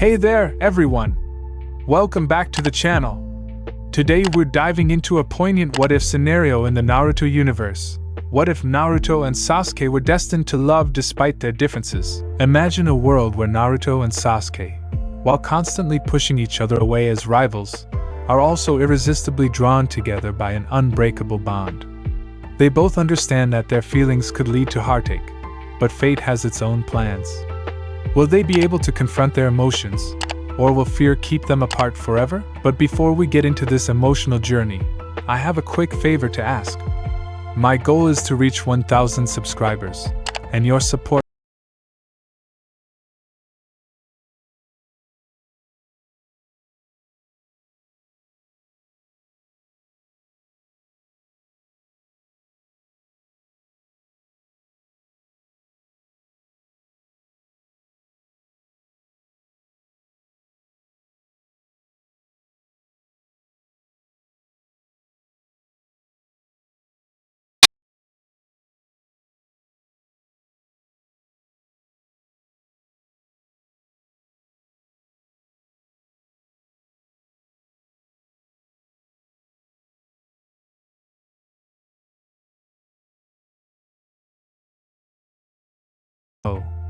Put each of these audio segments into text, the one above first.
Hey there, everyone! Welcome back to the channel. Today we're diving into a poignant what-if scenario in the Naruto universe. What if Naruto and Sasuke were destined to love despite their differences? Imagine a world where Naruto and Sasuke, while constantly pushing each other away as rivals, are also irresistibly drawn together by an unbreakable bond. They both understand that their feelings could lead to heartache, but fate has its own plans. Will they be able to confront their emotions, or will fear keep them apart forever? But before we get into this emotional journey, I have a quick favor to ask. My goal is to reach 1,000 subscribers, and your support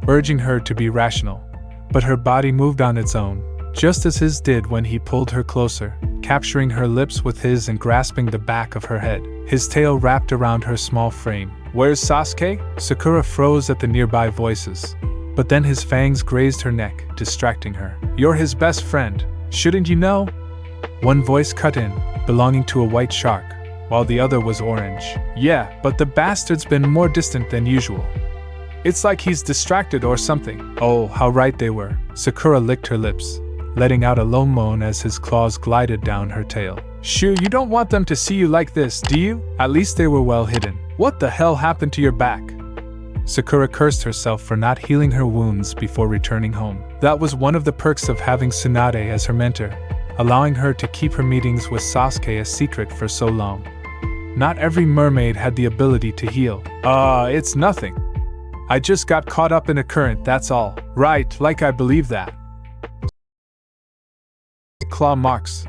urging her to be rational, but her body moved on its own, just as his did when he pulled her closer, capturing her lips with his and grasping the back of her head, his tail wrapped around her small frame. "Where's Sasuke?" Sakura froze at the nearby voices, but then his fangs grazed her neck, distracting her. "You're his best friend, shouldn't you know?" One voice cut in, belonging to a white shark, while the other was orange. "Yeah, but the bastard's been more distant than usual. It's like he's distracted or something." Oh, how right they were. Sakura licked her lips, letting out a low moan as his claws glided down her tail. "Shoo, you don't want them to see you like this, do you? At least they were well hidden. What the hell happened to your back?" Sakura cursed herself for not healing her wounds before returning home. That was one of the perks of having Tsunade as her mentor, allowing her to keep her meetings with Sasuke a secret for so long. Not every mermaid had the ability to heal. It's nothing. I just got caught up in a current, that's all." "Right, like I believe that." Claw marks.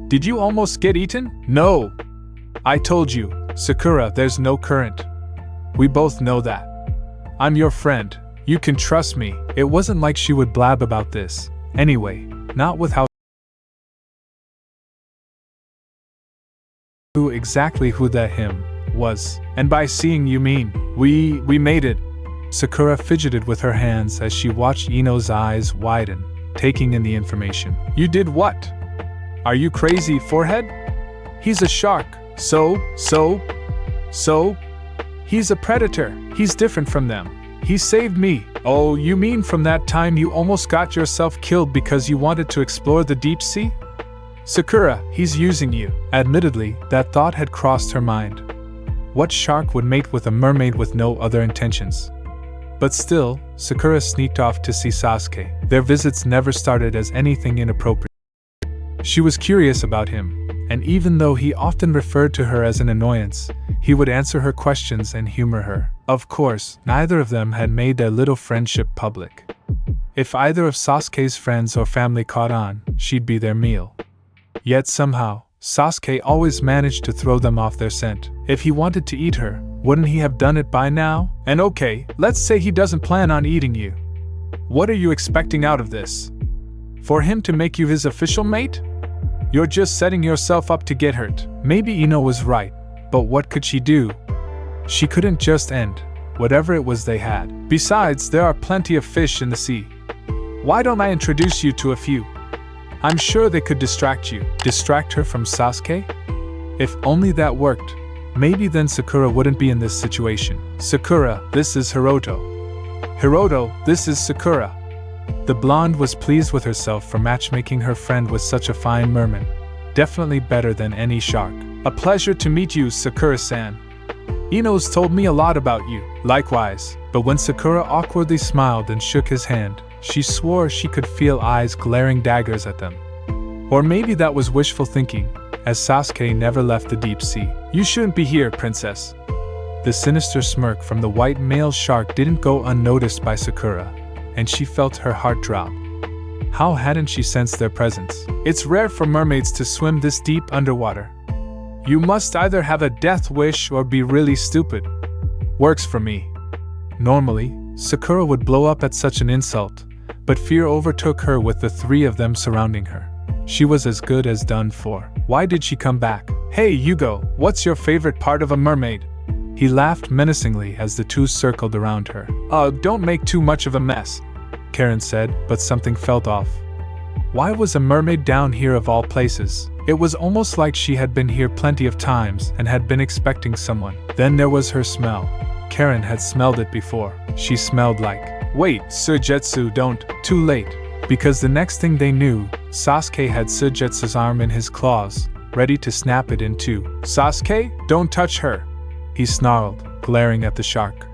"Did you almost get eaten?" "No. I told you, Sakura, there's no current. We both know that. I'm your friend. You can trust me." It wasn't like she would blab about this. Anyway, not with how exactly who that him was. "And by seeing you mean, we made it." Sakura fidgeted with her hands as she watched Ino's eyes widen, taking in the information. "You did what? Are you crazy, forehead? He's a shark. So? He's a predator. He's different from them. He saved me." "Oh, you mean from that time you almost got yourself killed because you wanted to explore the deep sea?" "Sakura, he's using you." Admittedly, that thought had crossed her mind. What shark would mate with a mermaid with no other intentions? But still, Sakura sneaked off to see Sasuke. Their visits never started as anything inappropriate. She was curious about him, and even though he often referred to her as an annoyance, he would answer her questions and humor her. Of course, neither of them had made their little friendship public. If either of Sasuke's friends or family caught on, she'd be their meal. Yet somehow, Sasuke always managed to throw them off their scent. If he wanted to eat her, wouldn't he have done it by now? And okay, let's say he doesn't plan on eating you. What are you expecting out of this? For him to make you his official mate? You're just setting yourself up to get hurt. Maybe Ino was right, but what could she do? She couldn't just end whatever it was they had. Besides, there are plenty of fish in the sea. Why don't I introduce you to a few? I'm sure they could distract you. Distract her from Sasuke? If only that worked. Maybe then Sakura wouldn't be in this situation. "Sakura, this is Hiroto." "Hiroto, this is Sakura." The blonde was pleased with herself for matchmaking her friend with such a fine merman. Definitely better than any shark. "A pleasure to meet you, Sakura-san. Ino's told me a lot about you." "Likewise." But when Sakura awkwardly smiled and shook his hand, she swore she could feel eyes glaring daggers at them. Or maybe that was wishful thinking, as Sasuke never left the deep sea. "You shouldn't be here, princess." The sinister smirk from the white male shark didn't go unnoticed by Sakura, and she felt her heart drop. How hadn't she sensed their presence? It's rare for mermaids to swim this deep underwater. You must either have a death wish or be really stupid. Works for me. Normally, Sakura would blow up at such an insult, but fear overtook her with the three of them surrounding her. She was as good as done for. Why did she come back? Hey, Yugo, what's your favorite part of a mermaid? He laughed menacingly as the two circled around her. Don't make too much of a mess, Karen said, but something felt off. Why was a mermaid down here of all places? It was almost like she had been here plenty of times and had been expecting someone. Then there was her smell. Karen had smelled it before. She smelled like, wait, Suigetsu, don't, too late. Because the next thing they knew, Sasuke had Suigetsu's arm in his claws, ready to snap it in two. Sasuke, don't touch her, he snarled, glaring at the shark.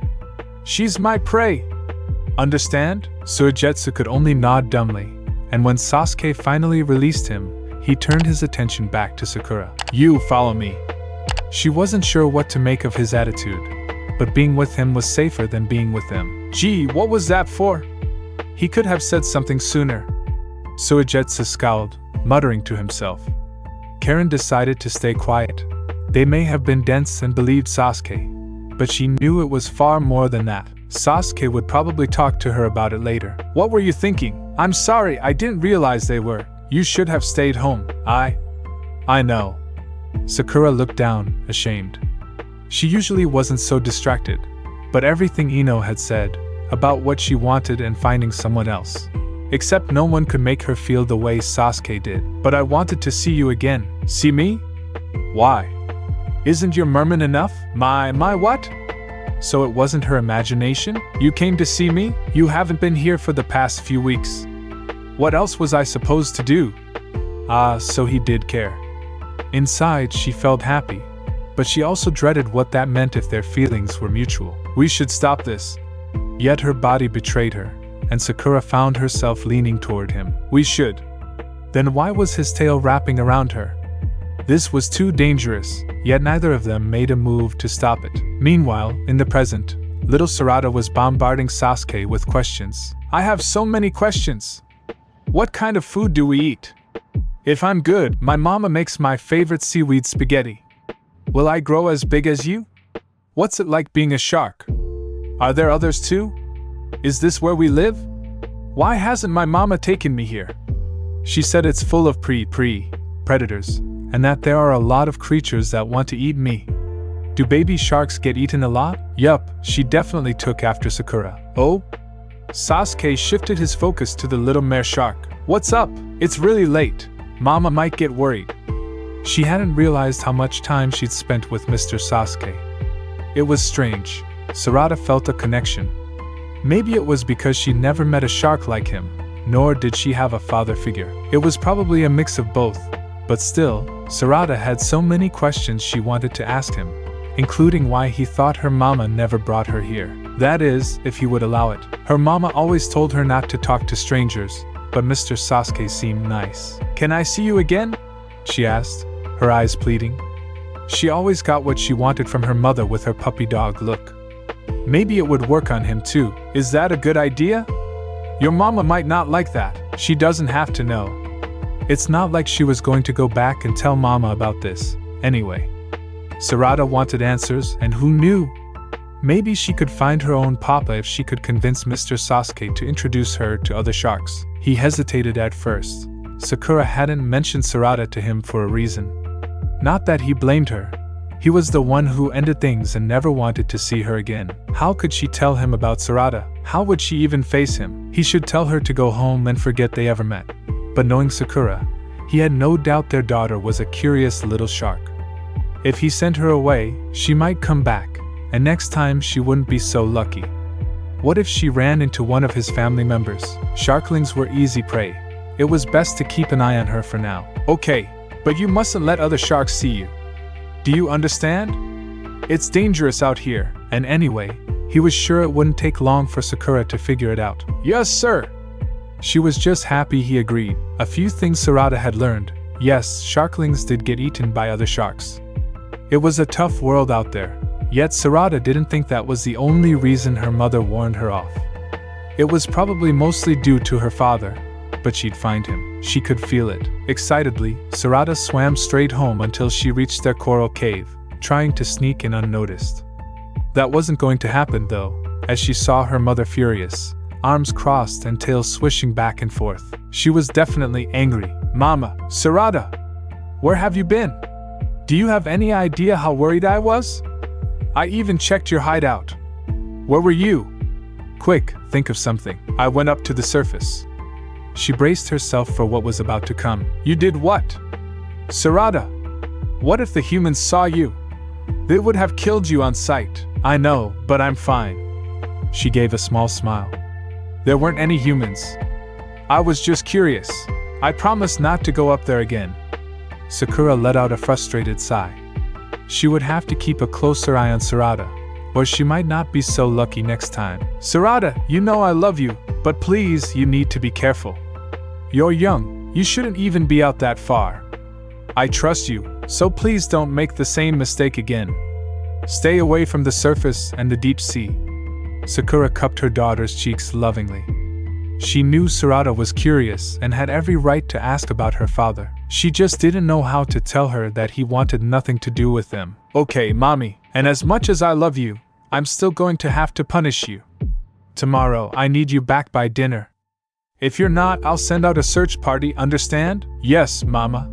She's my prey. Understand? Suigetsu could only nod dumbly, and when Sasuke finally released him, he turned his attention back to Sakura. You follow me. She wasn't sure what to make of his attitude, but being with him was safer than being with them. Gee, what was that for? He could have said something sooner. Suigetsu scowled, muttering to himself. Karen decided to stay quiet. They may have been dense and believed Sasuke, but she knew it was far more than that. Sasuke would probably talk to her about it later. What were you thinking? I'm sorry, I didn't realize they were. You should have stayed home. I know. Sakura looked down, ashamed. She usually wasn't so distracted, but everything Ino had said, about what she wanted and finding someone else. Except no one could make her feel the way Sasuke did. But I wanted to see you again. See me? Why? Isn't your merman enough? My what? So it wasn't her imagination? You came to see me? You haven't been here for the past few weeks. What else was I supposed to do? So he did care. Inside, she felt happy, but she also dreaded what that meant if their feelings were mutual. We should stop this. Yet her body betrayed her, and Sakura found herself leaning toward him. We should. Then why was his tail wrapping around her? This was too dangerous, yet neither of them made a move to stop it. Meanwhile, in the present, little Sarada was bombarding Sasuke with questions. I have so many questions. What kind of food do we eat? If I'm good, my mama makes my favorite seaweed spaghetti. Will I grow as big as you? What's it like being a shark? Are there others too? Is this where we live? Why hasn't my mama taken me here? She said it's full of predators, and that there are a lot of creatures that want to eat me. Do baby sharks get eaten a lot? Yup, she definitely took after Sakura. Oh? Sasuke shifted his focus to the little mare shark. What's up? It's really late. Mama might get worried. She hadn't realized how much time she'd spent with Mr. Sasuke. It was strange. Sarada felt a connection. Maybe it was because she'd never met a shark like him, nor did she have a father figure. It was probably a mix of both, but still, Sarada had so many questions she wanted to ask him, including why he thought her mama never brought her here. That is, if he would allow it. Her mama always told her not to talk to strangers, but Mr. Sasuke seemed nice. Can I see you again? She asked, her eyes pleading. She always got what she wanted from her mother with her puppy dog look. Maybe it would work on him too. Is that a good idea? Your mama might not like that. She doesn't have to know. It's not like she was going to go back and tell mama about this, anyway. Sarada wanted answers, and who knew? Maybe she could find her own papa if she could convince Mr. Sasuke to introduce her to other sharks. He hesitated at first. Sakura hadn't mentioned Sarada to him for a reason. Not that he blamed her. He was the one who ended things and never wanted to see her again. How could she tell him about Sarada? How would she even face him? He should tell her to go home and forget they ever met. But knowing Sakura, he had no doubt their daughter was a curious little shark. If he sent her away, she might come back, and next time she wouldn't be so lucky. What if she ran into one of his family members? Sharklings were easy prey. It was best to keep an eye on her for now. Okay, but you mustn't let other sharks see you. Do you understand? It's dangerous out here, and anyway, he was sure it wouldn't take long for Sakura to figure it out. Yes, sir! She was just happy he agreed. A few things Sarada had learned. Yes, sharklings did get eaten by other sharks. It was a tough world out there, yet Sarada didn't think that was the only reason her mother warned her off. It was probably mostly due to her father. but she'd find him. She could feel it. Excitedly, Sarada swam straight home until she reached their coral cave, trying to sneak in unnoticed. That wasn't going to happen, though, as she saw her mother furious, arms crossed and tail swishing back and forth. She was definitely angry. "Mama, Sarada! Where have you been? Do you have any idea how worried I was? I even checked your hideout. Where were you? Quick, think of something." I went up to the surface. She braced herself for what was about to come. "You did what? Sarada, what if the humans saw you? They would have killed you on sight." "I know, but I'm fine." She gave a small smile. "There weren't any humans. I was just curious. I promise not to go up there again." Sakura let out a frustrated sigh. She would have to keep a closer eye on Sarada, or she might not be so lucky next time. "Sarada, you know I love you, but please, you need to be careful. You're young, you shouldn't even be out that far. I trust you, so please don't make the same mistake again. Stay away from the surface and the deep sea." Sakura cupped her daughter's cheeks lovingly. She knew Sarada was curious and had every right to ask about her father. She just didn't know how to tell her that he wanted nothing to do with them. "Okay, mommy, and as much as I love you, I'm still going to have to punish you. Tomorrow, I need you back by dinner. If you're not, I'll send out a search party, understand?" "Yes, mama."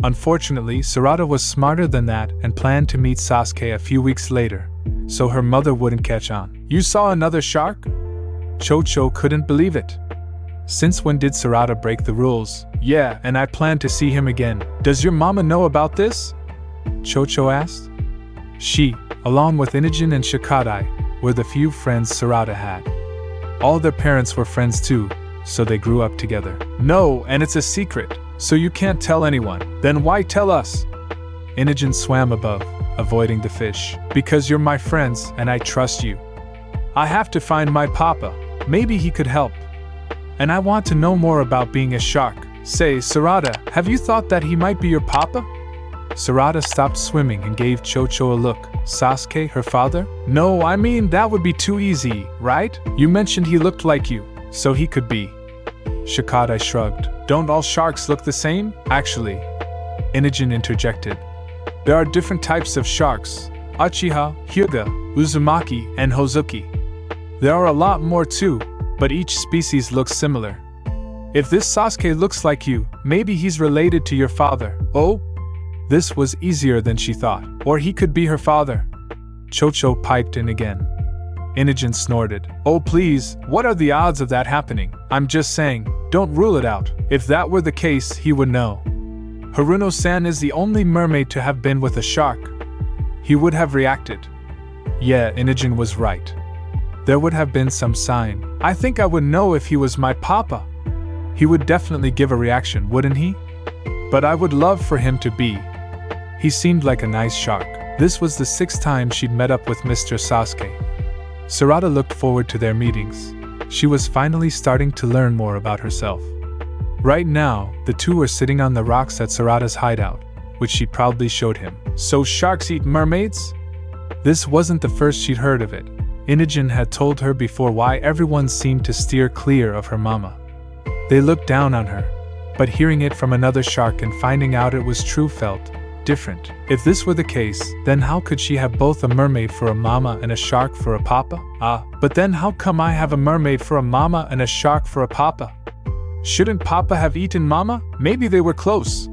Unfortunately, Sarada was smarter than that and planned to meet Sasuke a few weeks later, so her mother wouldn't catch on. "You saw another shark?" Chocho couldn't believe it. "Since when did Sarada break the rules?" "Yeah, and I plan to see him again." "Does your mama know about this?" Chocho asked. She, along with Inujin and Shikadai, were the few friends Sarada had. All their parents were friends too, so they grew up together. "No, and it's a secret, so you can't tell anyone." "Then why tell us?" Inujin swam above, avoiding the fish. "Because you're my friends and I trust you. I have to find my papa. Maybe he could help. And I want to know more about being a shark." "Say, Sarada, have you thought that he might be your papa?" Sarada stopped swimming and gave Chocho a look. "Sasuke, her father?" "No, I mean that would be too easy, right? You mentioned he looked like you, so he could be." Shikadai shrugged. "Don't all sharks look the same?" "Actually," Inujin interjected, "there are different types of sharks: Uchiha, Hyuga, Uzumaki, and Hozuki. There are a lot more too, but each species looks similar. If this Sasuke looks like you, maybe he's related to your father." "Oh?" This was easier than she thought. "Or he could be her father." Chocho piped in again. Inujin snorted. "Oh please, what are the odds of that happening? I'm just saying, don't rule it out. If that were the case, he would know. Haruno-san is the only mermaid to have been with a shark." He would have reacted. Yeah, Inujin was right. There would have been some sign. "I think I would know if he was my papa." He would definitely give a reaction, wouldn't he? But I would love for him to be. He seemed like a nice shark. This was the 6th time she'd met up with Mr. Sasuke. Sarada looked forward to their meetings. She was finally starting to learn more about herself. Right now, the two were sitting on the rocks at Sarada's hideout, which she proudly showed him. "So sharks eat mermaids?" This wasn't the first she'd heard of it. Inujin had told her before why everyone seemed to steer clear of her mama. They looked down on her, but hearing it from another shark and finding out it was true felt different. If this were the case, then how could she have both a mermaid for a mama and a shark for a papa? But then how come I have a mermaid for a mama and a shark for a papa? Shouldn't papa have eaten mama? Maybe they were close.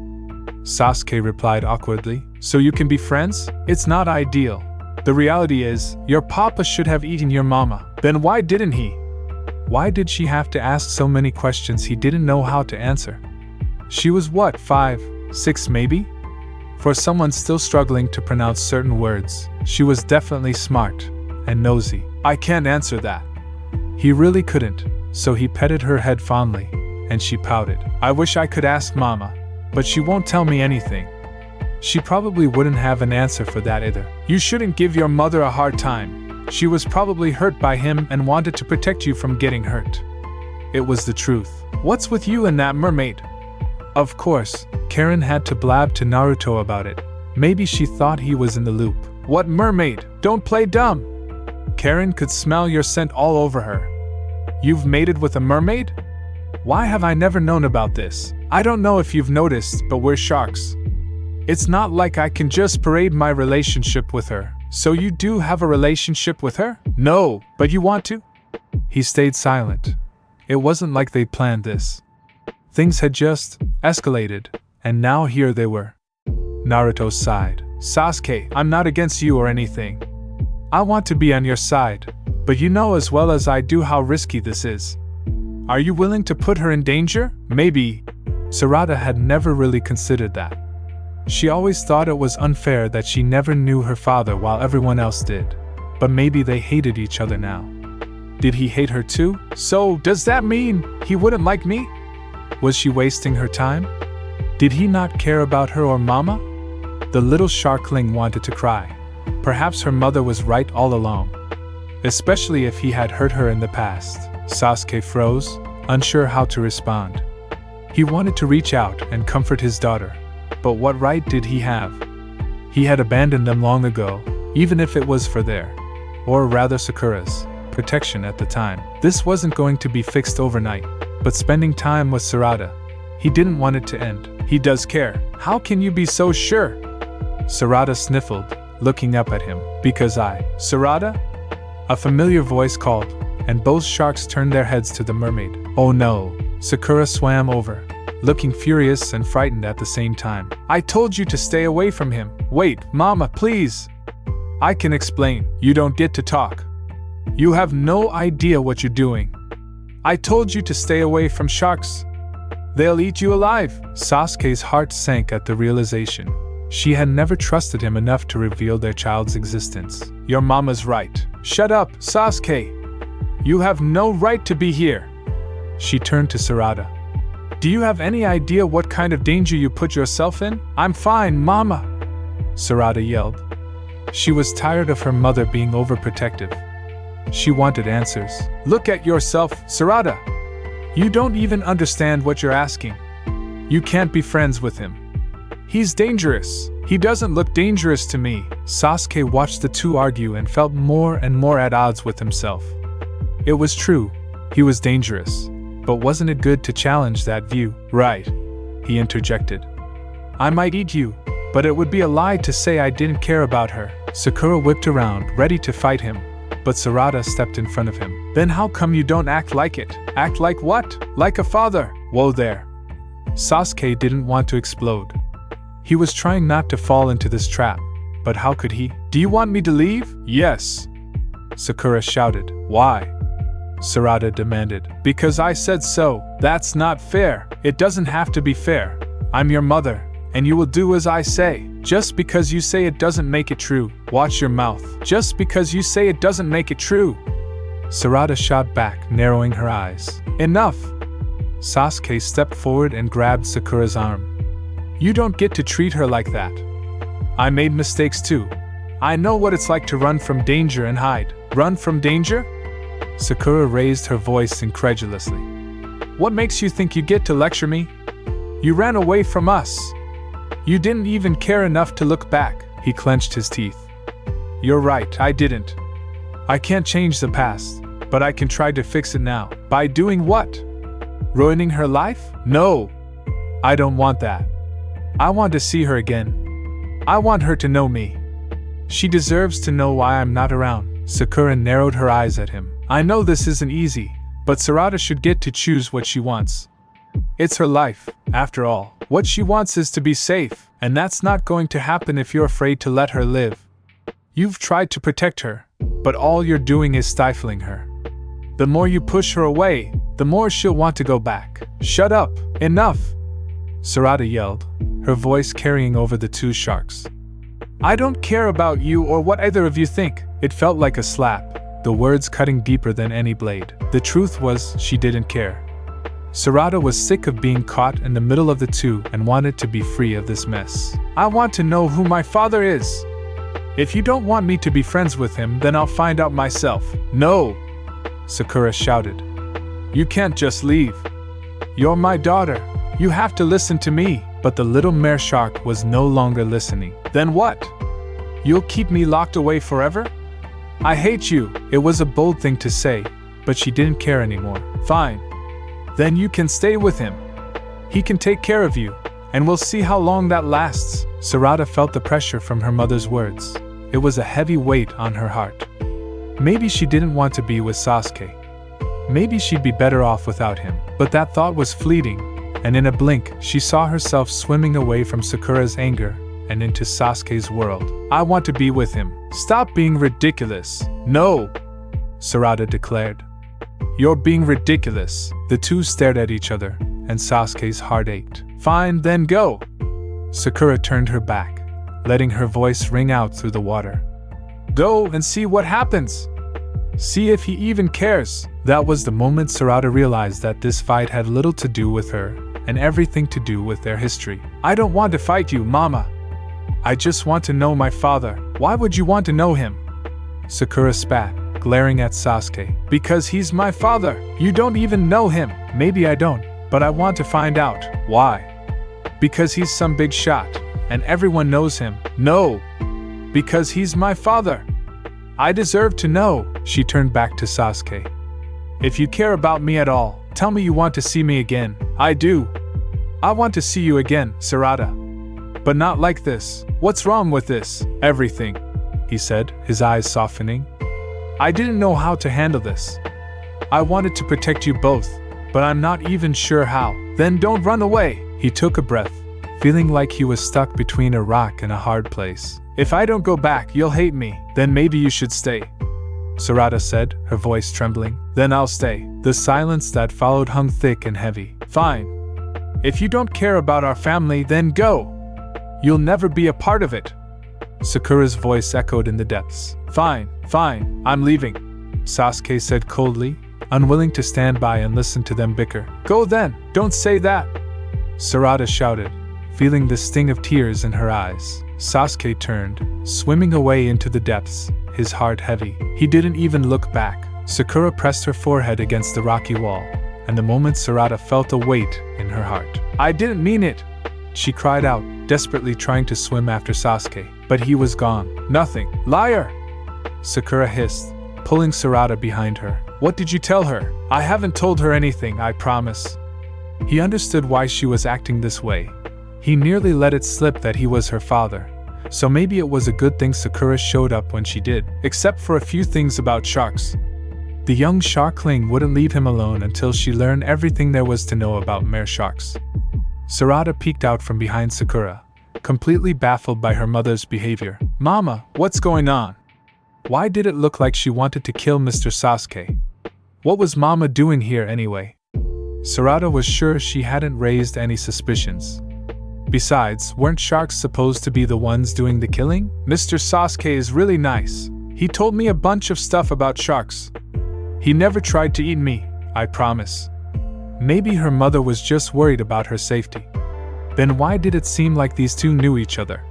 Sasuke replied awkwardly. "So you can be friends? It's not ideal. The reality is, your papa should have eaten your mama." "Then why didn't he?" Why did she have to ask so many questions he didn't know how to answer? She was what, 5, 6 maybe? For someone still struggling to pronounce certain words, she was definitely smart and nosy. "I can't answer that." He really couldn't, so he petted her head fondly, and she pouted. "I wish I could ask mama, but she won't tell me anything." She probably wouldn't have an answer for that either. "You shouldn't give your mother a hard time. She was probably hurt by him and wanted to protect you from getting hurt." It was the truth. "What's with you and that mermaid?" Of course, Karen had to blab to Naruto about it. Maybe she thought he was in the loop. "What mermaid? Don't play dumb. Karen could smell your scent all over her. You've mated with a mermaid?" Why have I never known about this? I don't know if you've noticed, but we're sharks. It's not like I can just parade my relationship with her. So you do have a relationship with her? No, but you want to? He stayed silent. It wasn't like they planned this. Things had just escalated, and now here they were. Naruto sighed. Sasuke, I'm not against you or anything. I want to be on your side, but you know as well as I do how risky this is. Are you willing to put her in danger? Maybe. Sarada had never really considered that. She always thought it was unfair that she never knew her father while everyone else did. But maybe they hated each other now. Did he hate her too? So, does that mean he wouldn't like me? Was she wasting her time? Did he not care about her or Mama? The little sharkling wanted to cry. Perhaps her mother was right all along. Especially if he had hurt her in the past. Sasuke froze, unsure how to respond. He wanted to reach out and comfort his daughter. But what right did he have? He had abandoned them long ago, even if it was for their, or rather Sakura's, protection at the time. This wasn't going to be fixed overnight, but spending time with Sarada, he didn't want it to end. He does care. How can you be so sure? Sarada sniffled, looking up at him. Because Sarada? A familiar voice called, and both sharks turned their heads to the mermaid. Oh no! Sakura swam over, looking furious and frightened at the same time. I told you to stay away from him. Wait, Mama, please! I can explain. You don't get to talk. You have no idea what you're doing. I told you to stay away from sharks. They'll eat you alive. Sasuke's heart sank at the realization. She had never trusted him enough to reveal their child's existence. Your mama's right. Shut up, Sasuke. You have no right to be here. She turned to Sarada. Do you have any idea what kind of danger you put yourself in? I'm fine, Mama, Sarada yelled. She was tired of her mother being overprotective. She wanted answers. Look at yourself, Sarada. You don't even understand what you're asking. You can't be friends with him. He's dangerous. He doesn't look dangerous to me. Sasuke watched the two argue and felt more and more at odds with himself. It was true. He was dangerous. But wasn't it good to challenge that view? Right, he interjected. I might eat you, but it would be a lie to say I didn't care about her. Sakura whipped around, ready to fight him, but Sarada stepped in front of him. Then how come you don't act like it? Act like what? Like a father. Whoa there. Sasuke didn't want to explode. He was trying not to fall into this trap, but how could he? Do you want me to leave? Yes, Sakura shouted. Why? Sarada demanded. Because I said so. That's not fair. It doesn't have to be fair. I'm your mother, and you will do as I say. Just because you say it doesn't make it true. Watch your mouth. Just because you say it doesn't make it true. Sarada shot back, narrowing her eyes. Enough! Sasuke stepped forward and grabbed Sakura's arm. You don't get to treat her like that. I made mistakes too. I know what it's like to run from danger and hide. Run from danger? Sakura raised her voice incredulously. What makes you think you get to lecture me? You ran away from us. You didn't even care enough to look back. He clenched his teeth. You're right, I didn't. I can't change the past, but I can try to fix it now. By doing what? Ruining her life? No. I don't want that. I want to see her again. I want her to know me. She deserves to know why I'm not around. Sakura narrowed her eyes at him. I know this isn't easy, but Sarada should get to choose what she wants. It's her life, after all. What she wants is to be safe, and that's not going to happen if you're afraid to let her live. You've tried to protect her, but all you're doing is stifling her. The more you push her away, the more she'll want to go back. Shut up! Enough! Sarada yelled, her voice carrying over the two sharks. I don't care about you or what either of you think. It felt like a slap, the words cutting deeper than any blade. The truth was, she didn't care. Sarada was sick of being caught in the middle of the two and wanted to be free of this mess. I want to know who my father is. If you don't want me to be friends with him, then I'll find out myself. No! Sakura shouted. You can't just leave. You're my daughter. You have to listen to me. But the little mare shark was no longer listening. Then what? You'll keep me locked away forever? I hate you. It was a bold thing to say, but she didn't care anymore. Fine. Then you can stay with him. He can take care of you, and we'll see how long that lasts. Sarada felt the pressure from her mother's words. It was a heavy weight on her heart. Maybe she didn't want to be with Sasuke. Maybe she'd be better off without him. But that thought was fleeting, and in a blink, she saw herself swimming away from Sakura's anger and into Sasuke's world. I want to be with him. Stop being ridiculous. No, Sarada declared. You're being ridiculous. The two stared at each other, and Sasuke's heart ached. Fine, then go. Sakura turned her back, letting her voice ring out through the water. Go and see what happens. See if he even cares. That was the moment Sarada realized that this fight had little to do with her, and everything to do with their history. I don't want to fight you, Mama. I just want to know my father. Why would you want to know him? Sakura spat, glaring at Sasuke. Because he's my father. You don't even know him. Maybe I don't, but I want to find out. Why? Because he's some big shot, and everyone knows him. No, because he's my father. I deserve to know. She turned back to Sasuke. If you care about me at all, tell me you want to see me again. I do. I want to see you again, Sarada. But not like this. What's wrong with this? Everything, he said, his eyes softening. I didn't know how to handle this. I wanted to protect you both, but I'm not even sure how. Then don't run away. He took a breath, feeling like he was stuck between a rock and a hard place. If I don't go back, you'll hate me. Then maybe you should stay, Sarada said, her voice trembling. Then I'll stay. The silence that followed hung thick and heavy. Fine. If you don't care about our family, then go. You'll never be a part of it. Sakura's voice echoed in the depths. Fine, I'm leaving, Sasuke said coldly, unwilling to stand by and listen to them bicker. Go then, don't say that, Sarada shouted, feeling the sting of tears in her eyes. Sasuke turned, swimming away into the depths, his heart heavy. He didn't even look back. Sakura pressed her forehead against the rocky wall, and the moment Sarada felt a weight in her heart. I didn't mean it, she cried out, desperately trying to swim after Sasuke, but he was gone. Nothing. Liar! Sakura hissed, pulling Sarada behind her. What did you tell her? I haven't told her anything, I promise. He understood why she was acting this way. He nearly let it slip that he was her father, so maybe it was a good thing Sakura showed up when she did, except for a few things about sharks. The young sharkling wouldn't leave him alone until she learned everything there was to know about mere sharks. Sarada peeked out from behind Sakura, completely baffled by her mother's behavior. Mama, what's going on? Why did it look like she wanted to kill Mr. Sasuke? What was Mama doing here anyway? Sarada was sure she hadn't raised any suspicions. Besides, weren't sharks supposed to be the ones doing the killing? Mr. Sasuke is really nice. He told me a bunch of stuff about sharks. He never tried to eat me, I promise. Maybe her mother was just worried about her safety. Then why did it seem like these two knew each other?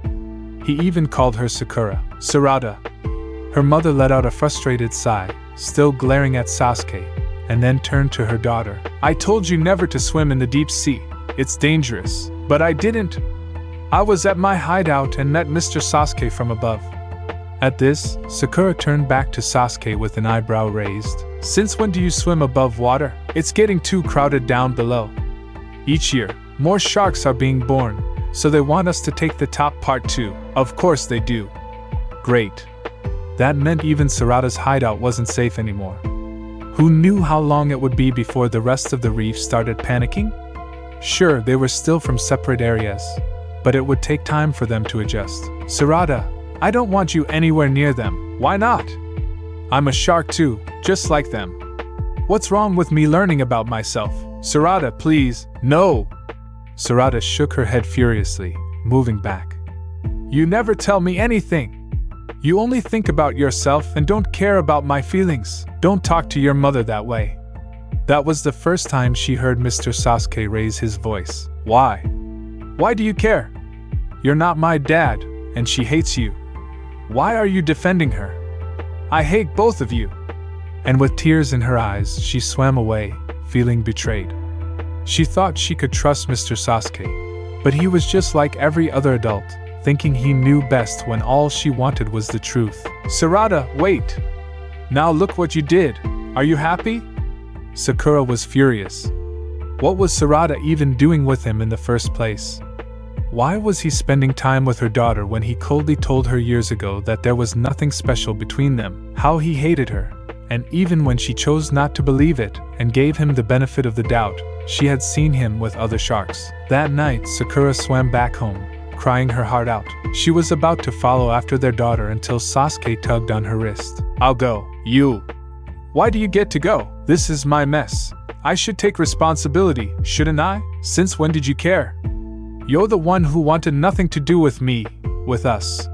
He even called her Sakura. Sarada. Her mother let out a frustrated sigh, still glaring at Sasuke, and then turned to her daughter. I told you never to swim in the deep sea. It's dangerous. But I didn't. I was at my hideout and met Mr. Sasuke from above. At this, Sakura turned back to Sasuke with an eyebrow raised. Since when do you swim above water? It's getting too crowded down below. Each year, more sharks are being born, so they want us to take the top part too. Of course they do. Great. That meant even Sarada's hideout wasn't safe anymore. Who knew how long it would be before the rest of the reef started panicking? Sure, they were still from separate areas, but it would take time for them to adjust. Sarada, I don't want you anywhere near them. Why not? I'm a shark too, just like them. What's wrong with me learning about myself? Sarada, please. No! Sarada shook her head furiously, moving back. You never tell me anything. You only think about yourself and don't care about my feelings. Don't talk to your mother that way. That was the first time she heard Mr. Sasuke raise his voice. Why? Why do you care? You're not my dad, and she hates you. Why are you defending her? I hate both of you. And with tears in her eyes, she swam away, feeling betrayed. She thought she could trust Mr. Sasuke, but he was just like every other adult, thinking he knew best when all she wanted was the truth. Sarada, wait! Now look what you did. Are you happy? Sakura was furious. What was Sarada even doing with him in the first place? Why was he spending time with her daughter when he coldly told her years ago that there was nothing special between them, how he hated her, and even when she chose not to believe it and gave him the benefit of the doubt, she had seen him with other sharks. That night, Sakura swam back home, crying her heart out. She was about to follow after their daughter until Sasuke tugged on her wrist. I'll go. You. Why do you get to go? This is my mess. I should take responsibility, shouldn't I? Since when did you care? You're the one who wanted nothing to do with me, with us.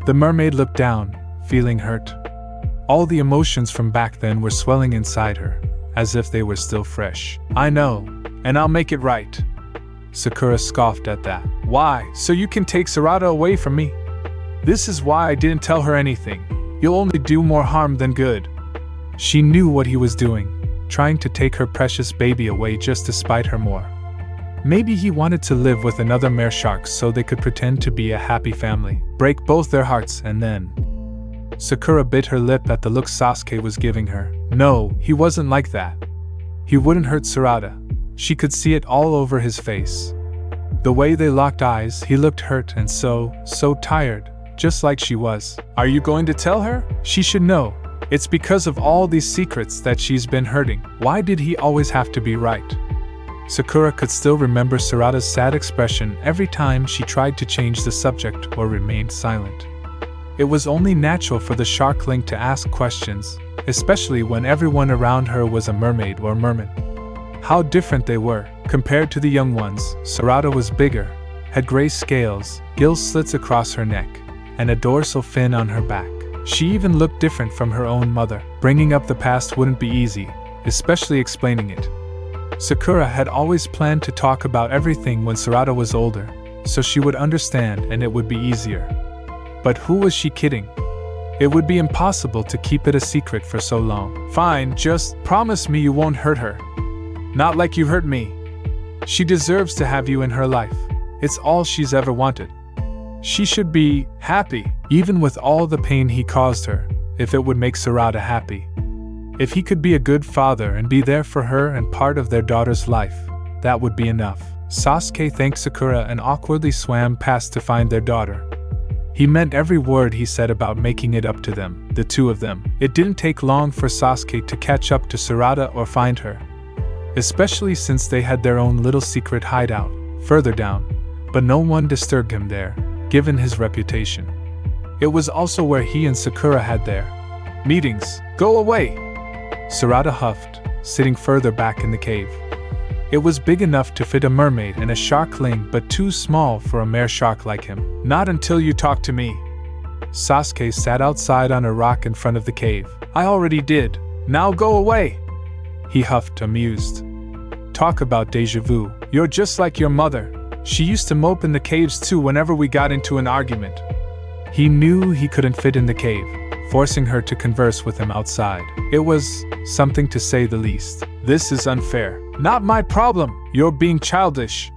The mermaid looked down, feeling hurt. All the emotions from back then were swelling inside her, as if they were still fresh. I know, and I'll make it right. Sakura scoffed at that. Why? So you can take Sarada away from me? This is why I didn't tell her anything. You'll only do more harm than good. She knew what he was doing, trying to take her precious baby away just to spite her more. Maybe he wanted to live with another mare shark so they could pretend to be a happy family, break both their hearts, and then… Sakura bit her lip at the look Sasuke was giving her. No, he wasn't like that. He wouldn't hurt Sarada. She could see it all over his face. The way they locked eyes, he looked hurt and so tired, just like she was. Are you going to tell her? She should know. It's because of all these secrets that she's been hurting. Why did he always have to be right? Sakura could still remember Sarada's sad expression every time she tried to change the subject or remained silent. It was only natural for the sharkling to ask questions, especially when everyone around her was a mermaid or merman. How different they were, compared to the young ones. Sarada was bigger, had gray scales, gill slits across her neck, and a dorsal fin on her back. She even looked different from her own mother. Bringing up the past wouldn't be easy, especially explaining it. Sakura had always planned to talk about everything when Sarada was older, so she would understand and it would be easier. But who was she kidding? It would be impossible to keep it a secret for so long. Fine, just promise me you won't hurt her. Not like you hurt me. She deserves to have you in her life. It's all she's ever wanted. She should be happy, even with all the pain he caused her, if it would make Sarada happy. If he could be a good father and be there for her and part of their daughter's life, that would be enough. Sasuke thanked Sakura and awkwardly swam past to find their daughter. He meant every word he said about making it up to them, the two of them. It didn't take long for Sasuke to catch up to Sarada or find her, especially since they had their own little secret hideout, further down, but no one disturbed him there, given his reputation. It was also where he and Sakura had their meetings. Go away! Sarada huffed, sitting further back in the cave. It was big enough to fit a mermaid and a sharkling, but too small for a mare shark like him. Not until you talk to me. Sasuke sat outside on a rock in front of the cave. I already did. Now go away! He huffed, amused. Talk about déjà vu. You're just like your mother. She used to mope in the caves too whenever we got into an argument. He knew he couldn't fit in the cave, forcing her to converse with him outside. It was something to say the least. This is unfair. Not my problem. You're being childish.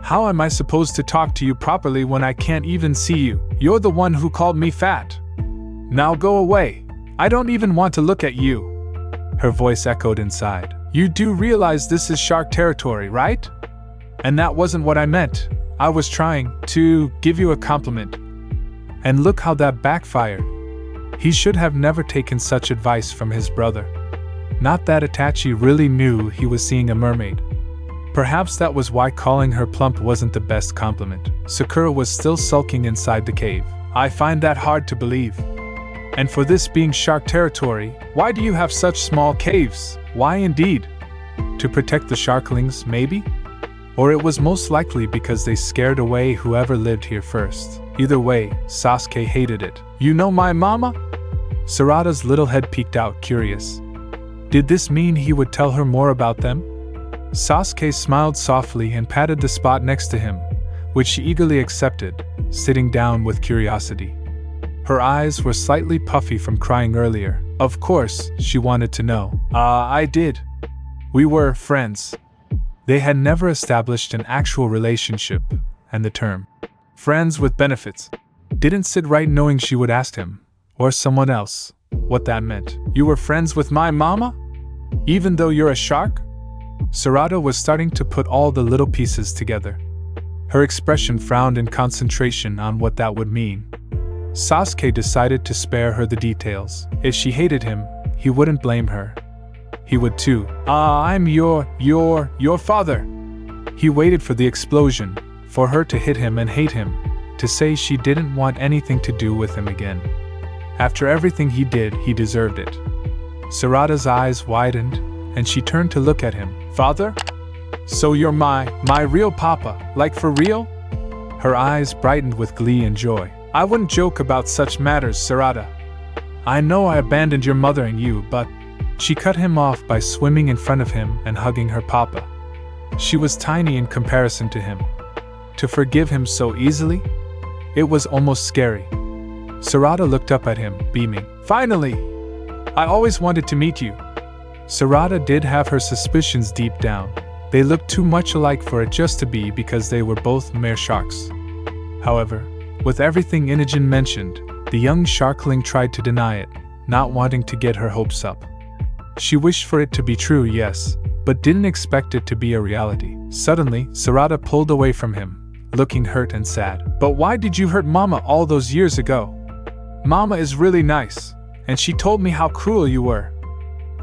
How am I supposed to talk to you properly when I can't even see you? You're the one who called me fat. Now go away. I don't even want to look at you. Her voice echoed inside. You do realize this is shark territory, right? And that wasn't what I meant. I was trying to give you a compliment. And look how that backfired. He should have never taken such advice from his brother. Not that Itachi really knew he was seeing a mermaid. Perhaps that was why calling her plump wasn't the best compliment. Sakura was still sulking inside the cave. I find that hard to believe. And for this being shark territory, why do you have such small caves? Why indeed? To protect the sharklings, maybe? Or it was most likely because they scared away whoever lived here first. Either way, Sasuke hated it. You know my mama? Sarada's little head peeked out, curious. Did this mean he would tell her more about them? Sasuke smiled softly and patted the spot next to him, which she eagerly accepted, sitting down with curiosity. Her eyes were slightly puffy from crying earlier. Of course, she wanted to know. I did. We were friends. They had never established an actual relationship, and the term friends with benefits didn't sit right, knowing she would ask him, or someone else, what that meant. You were friends with my mama? Even though you're a shark? Sarada was starting to put all the little pieces together. Her expression frowned in concentration on what that would mean. Sasuke decided to spare her the details. If she hated him, he wouldn't blame her. He would too. I'm your father. He waited for the explosion, for her to hit him and hate him, to say she didn't want anything to do with him again. After everything he did, he deserved it. Sarada's eyes widened, and she turned to look at him. Father? So you're my real papa, like for real? Her eyes brightened with glee and joy. I wouldn't joke about such matters, Sarada. I know I abandoned your mother and you, but... She cut him off by swimming in front of him and hugging her papa. She was tiny in comparison to him. To forgive him so easily? It was almost scary. Sarada looked up at him, beaming. Finally! I always wanted to meet you. Sarada did have her suspicions deep down. They looked too much alike for it just to be because they were both mere sharks. However, with everything Inogen mentioned, the young sharkling tried to deny it, not wanting to get her hopes up. She wished for it to be true, yes, but didn't expect it to be a reality. Suddenly, Sarada pulled away from him, looking hurt and sad. But why did you hurt Mama all those years ago? Mama is really nice, and she told me how cruel you were.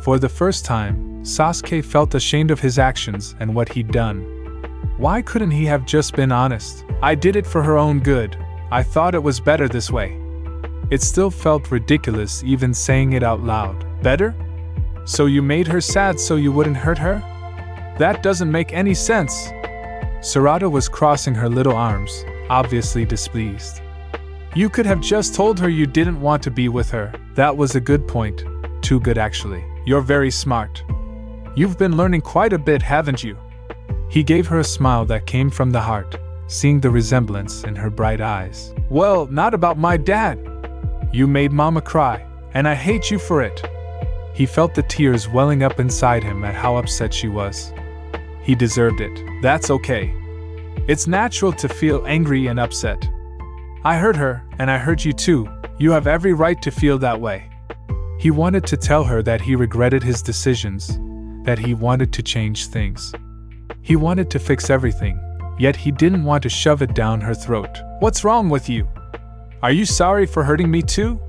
For the first time, Sasuke felt ashamed of his actions and what he'd done. Why couldn't he have just been honest? I did it for her own good. I thought it was better this way. It still felt ridiculous even saying it out loud. Better? So you made her sad so you wouldn't hurt her? That doesn't make any sense. Sarada was crossing her little arms, obviously displeased. You could have just told her you didn't want to be with her. That was a good point. Too good, actually. You're very smart. You've been learning quite a bit, haven't you? He gave her a smile that came from the heart, seeing the resemblance in her bright eyes. Well, not about my dad. You made Mama cry, and I hate you for it. He felt the tears welling up inside him at how upset she was. He deserved it. That's okay. It's natural to feel angry and upset. I hurt her, and I hurt you too. You have every right to feel that way. He wanted to tell her that he regretted his decisions, that he wanted to change things. He wanted to fix everything, yet he didn't want to shove it down her throat. What's wrong with you? Are you sorry for hurting me too?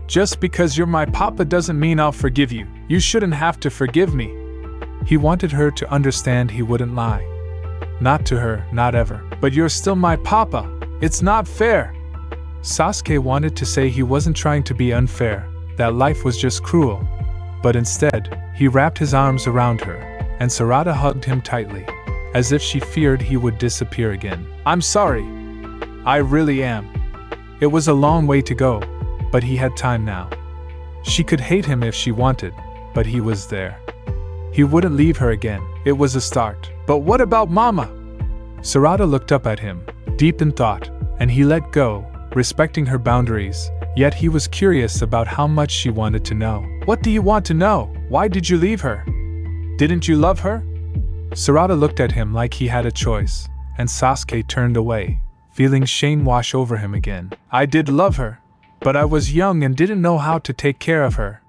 Just because you're my papa doesn't mean I'll forgive you. You shouldn't have to forgive me. He wanted her to understand he wouldn't lie. Not to her, not ever. But you're still my papa. It's not fair. Sasuke wanted to say he wasn't trying to be unfair, that life was just cruel. But instead, he wrapped his arms around her, and Sarada hugged him tightly, as if she feared he would disappear again. I'm sorry. I really am. It was a long way to go, but he had time now. She could hate him if she wanted, but he was there. He wouldn't leave her again. It was a start. But what about Mama? Sarada looked up at him, deep in thought, and he let go, respecting her boundaries, yet he was curious about how much she wanted to know. What do you want to know? Why did you leave her? Didn't you love her? Sarada looked at him like he had a choice, and Sasuke turned away, feeling shame wash over him again. I did love her, but I was young and didn't know how to take care of her.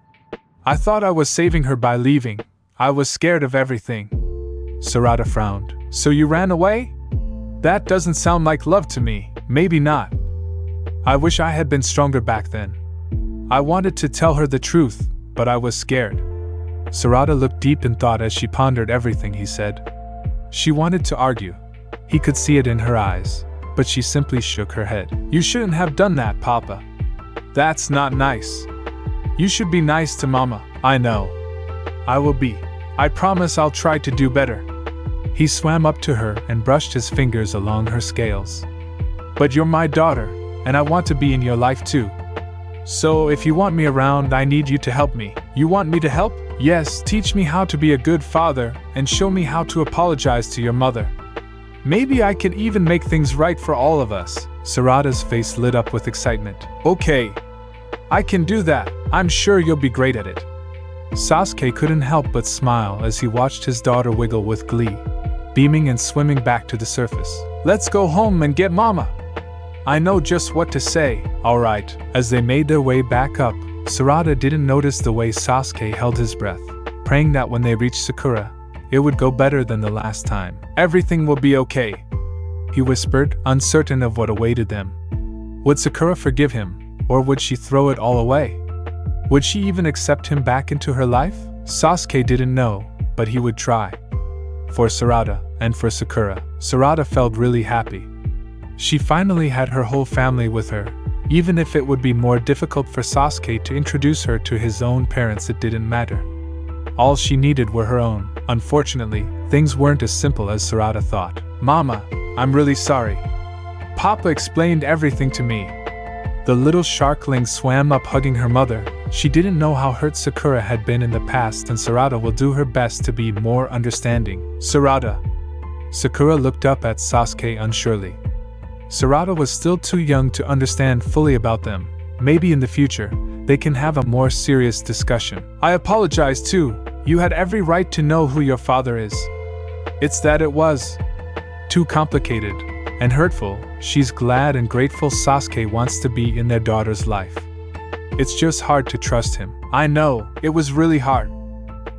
I thought I was saving her by leaving. I was scared of everything. Sarada frowned. So you ran away? That doesn't sound like love to me. Maybe not. I wish I had been stronger back then. I wanted to tell her the truth, but I was scared. Sarada looked deep in thought as she pondered everything he said. She wanted to argue. He could see it in her eyes, but she simply shook her head. You shouldn't have done that, Papa. That's not nice. You should be nice to Mama. I know. I will be. I promise I'll try to do better. He swam up to her and brushed his fingers along her scales. But you're my daughter, and I want to be in your life too. So if you want me around, I need you to help me. You want me to help? Yes, teach me how to be a good father and show me how to apologize to your mother. Maybe I can even make things right for all of us. Sarada's face lit up with excitement. Okay, I can do that. I'm sure you'll be great at it. Sasuke couldn't help but smile as he watched his daughter wiggle with glee, beaming and swimming back to the surface. Let's go home and get Mama. I know just what to say. All right. As they made their way back up, Sarada didn't notice the way Sasuke held his breath, praying that when they reached Sakura, it would go better than the last time. Everything will be okay, he whispered, uncertain of what awaited them. Would Sakura forgive him, or would she throw it all away? Would she even accept him back into her life? Sasuke didn't know, but he would try. For Sarada, and for Sakura, Sarada felt really happy. She finally had her whole family with her. Even if it would be more difficult for Sasuke to introduce her to his own parents, it didn't matter. All she needed were her own. Unfortunately, things weren't as simple as Sarada thought. Mama, I'm really sorry. Papa explained everything to me. The little sharkling swam up hugging her mother. She didn't know how hurt Sakura had been in the past, and Sarada will do her best to be more understanding. Sarada. Sakura looked up at Sasuke unsurely. Sarada was still too young to understand fully about them. Maybe in the future, they can have a more serious discussion. I apologize too. You had every right to know who your father is. It's that it was too complicated and hurtful. She's glad and grateful Sasuke wants to be in their daughter's life. It's just hard to trust him. I know, it was really hard.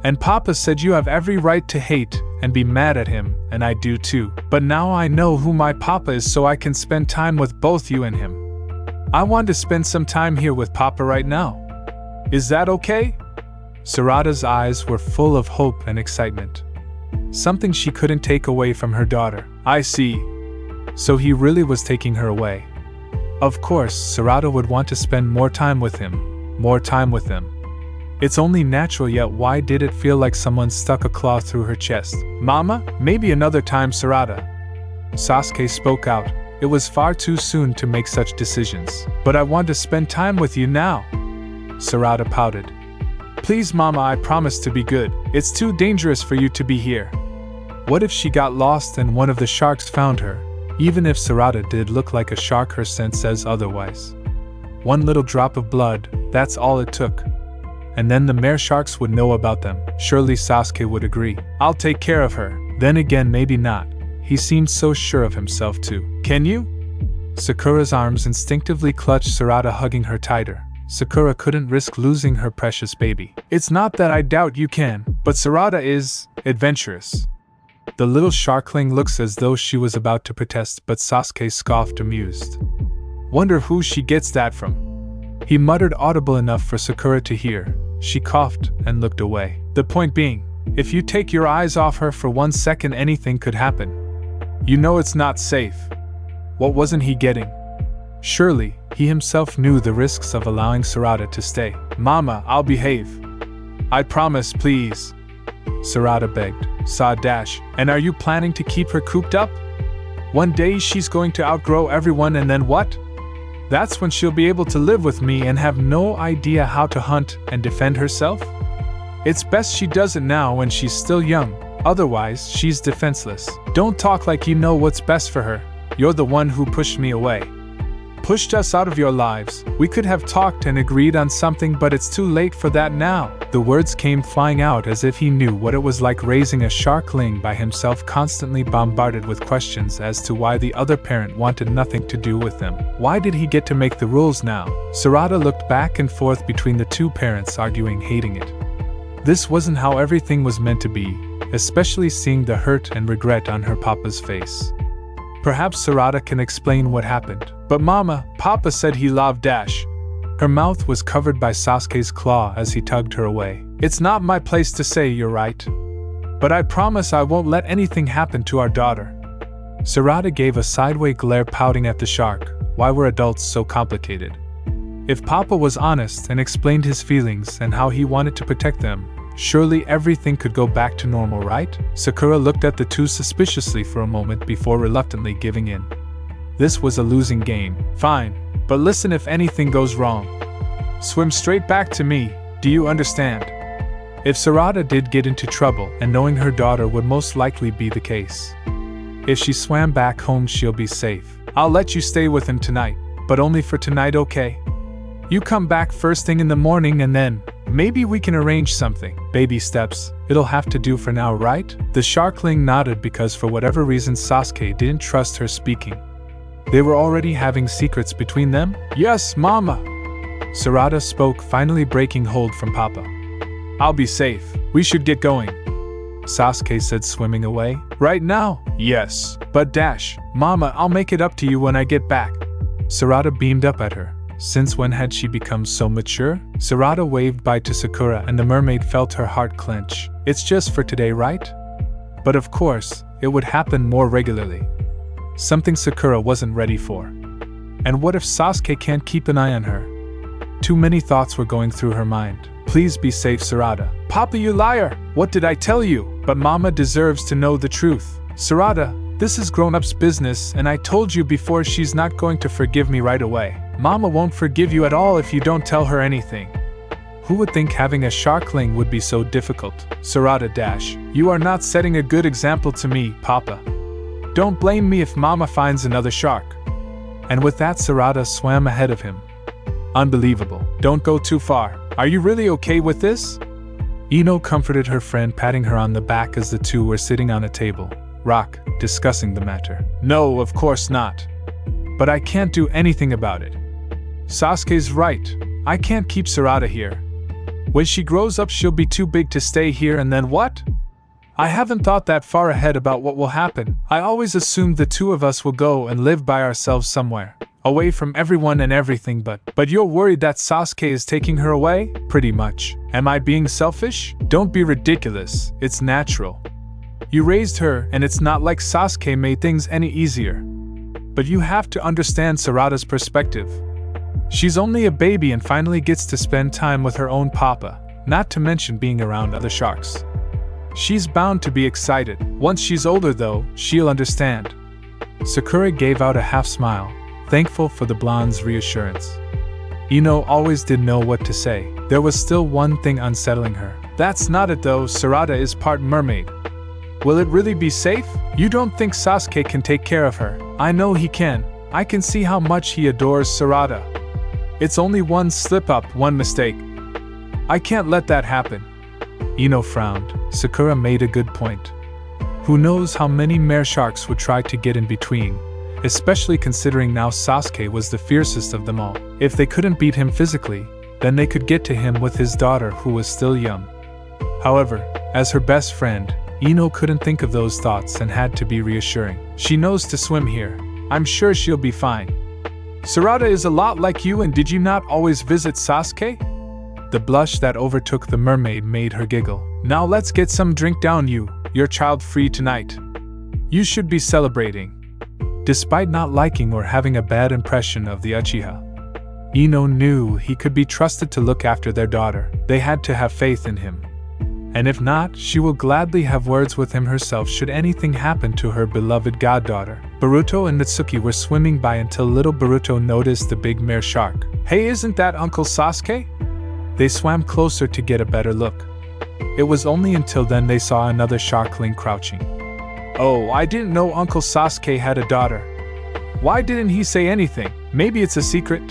And Papa said you have every right to hate and be mad at him, and I do too. But now I know who my Papa is, so I can spend time with both you and him. I want to spend some time here with Papa right now. Is that okay? Sarada's eyes were full of hope and excitement. Something she couldn't take away from her daughter. I see. So he really was taking her away. Of course, Sarada would want to spend more time with him. More time with them. It's only natural, yet why did it feel like someone stuck a claw through her chest? Mama, maybe another time, Sarada. Sasuke spoke out. It was far too soon to make such decisions. But I want to spend time with you now. Sarada pouted. Please, Mama, I promise to be good. It's too dangerous for you to be here. What if she got lost and one of the sharks found her? Even if Sarada did look like a shark, her scent says otherwise. One little drop of blood, that's all it took. And then the mare sharks would know about them. Surely Sasuke would agree. I'll take care of her. Then again, maybe not. He seemed so sure of himself too. Can you? Sakura's arms instinctively clutched Sarada, hugging her tighter. Sakura couldn't risk losing her precious baby. It's not that I doubt you can, but Sarada is adventurous. The little sharkling looks as though she was about to protest, but Sasuke scoffed, amused. Wonder who she gets that from. He muttered, audible enough for Sakura to hear. She coughed and looked away. The point being, if you take your eyes off her for 1 second, anything could happen. You know it's not safe. What wasn't he getting? Surely, he himself knew the risks of allowing Sarada to stay. Mama, I'll behave. I promise, please. Sarada begged. And are you planning to keep her cooped up? One day she's going to outgrow everyone, and then what? That's when she'll be able to live with me and have no idea how to hunt and defend herself? It's best she does it now when she's still young, otherwise she's defenseless. Don't talk like you know what's best for her. You're the one who pushed me away. Pushed us out of your lives. We could have talked and agreed on something, but it's too late for that now. The words came flying out as if he knew what it was like raising a sharkling by himself, constantly bombarded with questions as to why the other parent wanted nothing to do with them. Why did he get to make the rules now? Sarada looked back and forth between the two parents, arguing, hating it. This wasn't how everything was meant to be, especially seeing the hurt and regret on her papa's face. Perhaps Sarada can explain what happened. But Mama, Papa said he loved Dash. Her mouth was covered by Sasuke's claw as he tugged her away. It's not my place to say, you're right. But I promise I won't let anything happen to our daughter. Sarada gave a sideway glare, pouting at the shark. Why were adults so complicated? If Papa was honest and explained his feelings and how he wanted to protect them, surely everything could go back to normal, right? Sakura looked at the two suspiciously for a moment before reluctantly giving in. This was a losing game. Fine, but listen, if anything goes wrong, swim straight back to me, do you understand? If Sarada did get into trouble, and knowing her daughter would most likely be the case, if she swam back home, she'll be safe. I'll let you stay with him tonight, but only for tonight, okay? You come back first thing in the morning and then maybe we can arrange something. Baby steps. It'll have to do for now, right? The sharkling nodded because for whatever reason Sasuke didn't trust her speaking. They were already having secrets between them? Yes, Mama. Sarada spoke, finally breaking hold from Papa. I'll be safe. We should get going. Sasuke said, swimming away. Right now? Yes. But Dash, Mama, I'll make it up to you when I get back. Sarada beamed up at her. Since when had she become so mature? Sarada waved bye to Sakura and the mermaid felt her heart clench. It's just for today, right? But of course, it would happen more regularly. Something Sakura wasn't ready for. And what if Sasuke can't keep an eye on her? Too many thoughts were going through her mind. Please be safe, Sarada. Papa, you liar! What did I tell you? But Mama deserves to know the truth. Sarada, this is grown-ups' business, and I told you before she's not going to forgive me right away. Mama won't forgive you at all if you don't tell her anything. Who would think having a sharkling would be so difficult? Sarada Dash, you are not setting a good example to me, Papa. Don't blame me if Mama finds another shark. And with that, Sarada swam ahead of him. Unbelievable. Don't go too far. Are you really okay with this? Ino comforted her friend, patting her on the back as the two were sitting on a table, rock, discussing the matter. No, of course not. But I can't do anything about it. Sasuke's right. I can't keep Sarada here. When she grows up, she'll be too big to stay here, and then what? I haven't thought that far ahead about what will happen. I always assumed the two of us will go and live by ourselves somewhere, away from everyone and everything, but you're worried that Sasuke is taking her away? Pretty much. Am I being selfish? Don't be ridiculous. It's natural. You raised her, and it's not like Sasuke made things any easier. But you have to understand Sarada's perspective. She's only a baby and finally gets to spend time with her own papa, not to mention being around other sharks. She's bound to be excited. Once she's older though, she'll understand. Sakura gave out a half smile, thankful for the blonde's reassurance. Ino always didn't know what to say. There was still one thing unsettling her. That's not it though, Sarada is part mermaid. Will it really be safe? You don't think Sasuke can take care of her? I know he can. I can see how much he adores Sarada. It's only one slip-up, one mistake. I can't let that happen. Ino frowned. Sakura made a good point. Who knows how many mare sharks would try to get in between, especially considering now Sasuke was the fiercest of them all. If they couldn't beat him physically, then they could get to him with his daughter who was still young. However, as her best friend, Ino couldn't think of those thoughts and had to be reassuring. She knows to swim here. I'm sure she'll be fine. Sarada is a lot like you, and did you not always visit Sasuke? The blush that overtook the mermaid made her giggle. Now let's get some drink down you. You're child-free tonight. You should be celebrating. Despite not liking or having a bad impression of the Uchiha, Ino knew he could be trusted to look after their daughter. They had to have faith in him. And if not, she will gladly have words with him herself should anything happen to her beloved goddaughter. Boruto and Natsuki were swimming by until little Boruto noticed the big mare shark. Hey, isn't that Uncle Sasuke? They swam closer to get a better look. It was only until then they saw another sharkling crouching. Oh, I didn't know Uncle Sasuke had a daughter. Why didn't he say anything? Maybe it's a secret?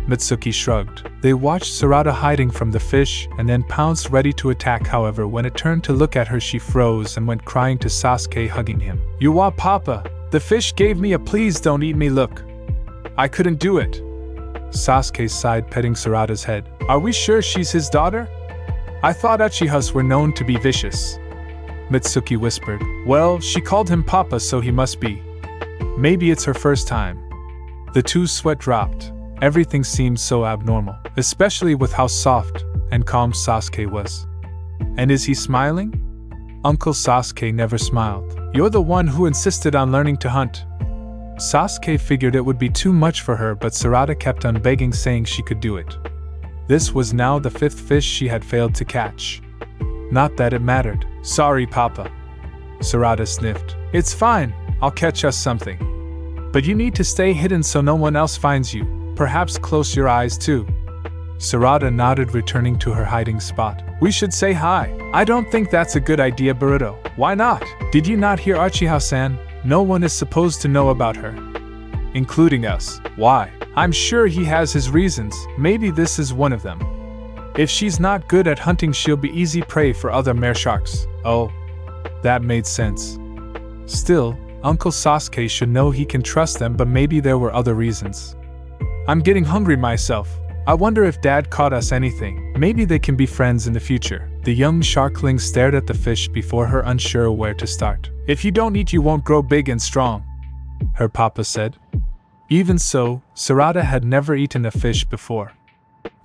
Mitsuki shrugged. They watched Sarada hiding from the fish and then pounced ready to attack. However, when it turned to look at her, she froze and went crying to Sasuke, hugging him. You want Papa? The fish gave me a please don't eat me look. I couldn't do it. Sasuke sighed, petting Sarada's head. Are we sure she's his daughter? I thought Uchihas were known to be vicious. Mitsuki whispered. Well, she called him Papa, so he must be. Maybe it's her first time. The two's sweat dropped. Everything seemed so abnormal, especially with how soft and calm Sasuke was. And is he smiling? Uncle Sasuke never smiled. You're the one who insisted on learning to hunt. Sasuke figured it would be too much for her, but Sarada kept on begging, saying she could do it. This was now the 5th fish she had failed to catch. Not that it mattered. Sorry, Papa. Sarada sniffed. It's fine, I'll catch us something. But you need to stay hidden so no one else finds you. Perhaps close your eyes too. Sarada nodded, returning to her hiding spot. We should say hi. I don't think that's a good idea, Boruto. Why not? Did you not hear Uchiha-san? No one is supposed to know about her. Including us. Why? I'm sure he has his reasons. Maybe this is one of them. If she's not good at hunting, she'll be easy prey for other mare sharks. Oh, that made sense. Still, Uncle Sasuke should know he can trust them, but maybe there were other reasons. I'm getting hungry myself. I wonder if Dad caught us anything. Maybe they can be friends in the future. The young sharkling stared at the fish before her, unsure where to start. "If you don't eat, you won't grow big and strong," her papa said. Even so, Sarada had never eaten a fish before.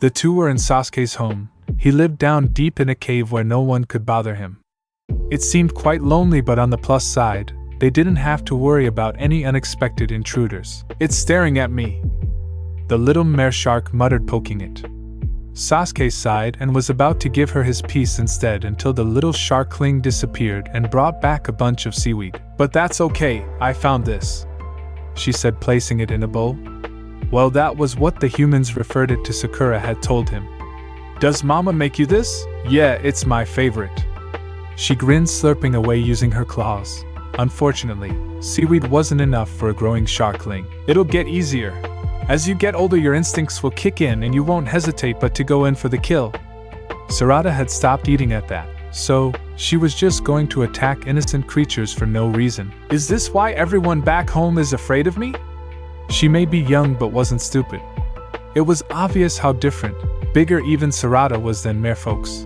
The two were in Sasuke's home. He lived down deep in a cave where no one could bother him. It seemed quite lonely, but on the plus side, they didn't have to worry about any unexpected intruders. "It's staring at me," the little mare shark muttered, poking it. Sasuke sighed and was about to give her his piece instead until the little sharkling disappeared and brought back a bunch of seaweed. "But that's okay, I found this," she said, placing it in a bowl. Well, that was what the humans referred it to Sakura had told him. "Does Mama make you this?" "Yeah, it's my favorite." She grinned, slurping away using her claws. Unfortunately, seaweed wasn't enough for a growing sharkling. "It'll get easier. As you get older, your instincts will kick in and you won't hesitate but to go in for the kill." Sarada had stopped eating at that, so she was just going to attack innocent creatures for no reason. "Is this why everyone back home is afraid of me?" She may be young but wasn't stupid. It was obvious how different, bigger even Sarada was than mere folks.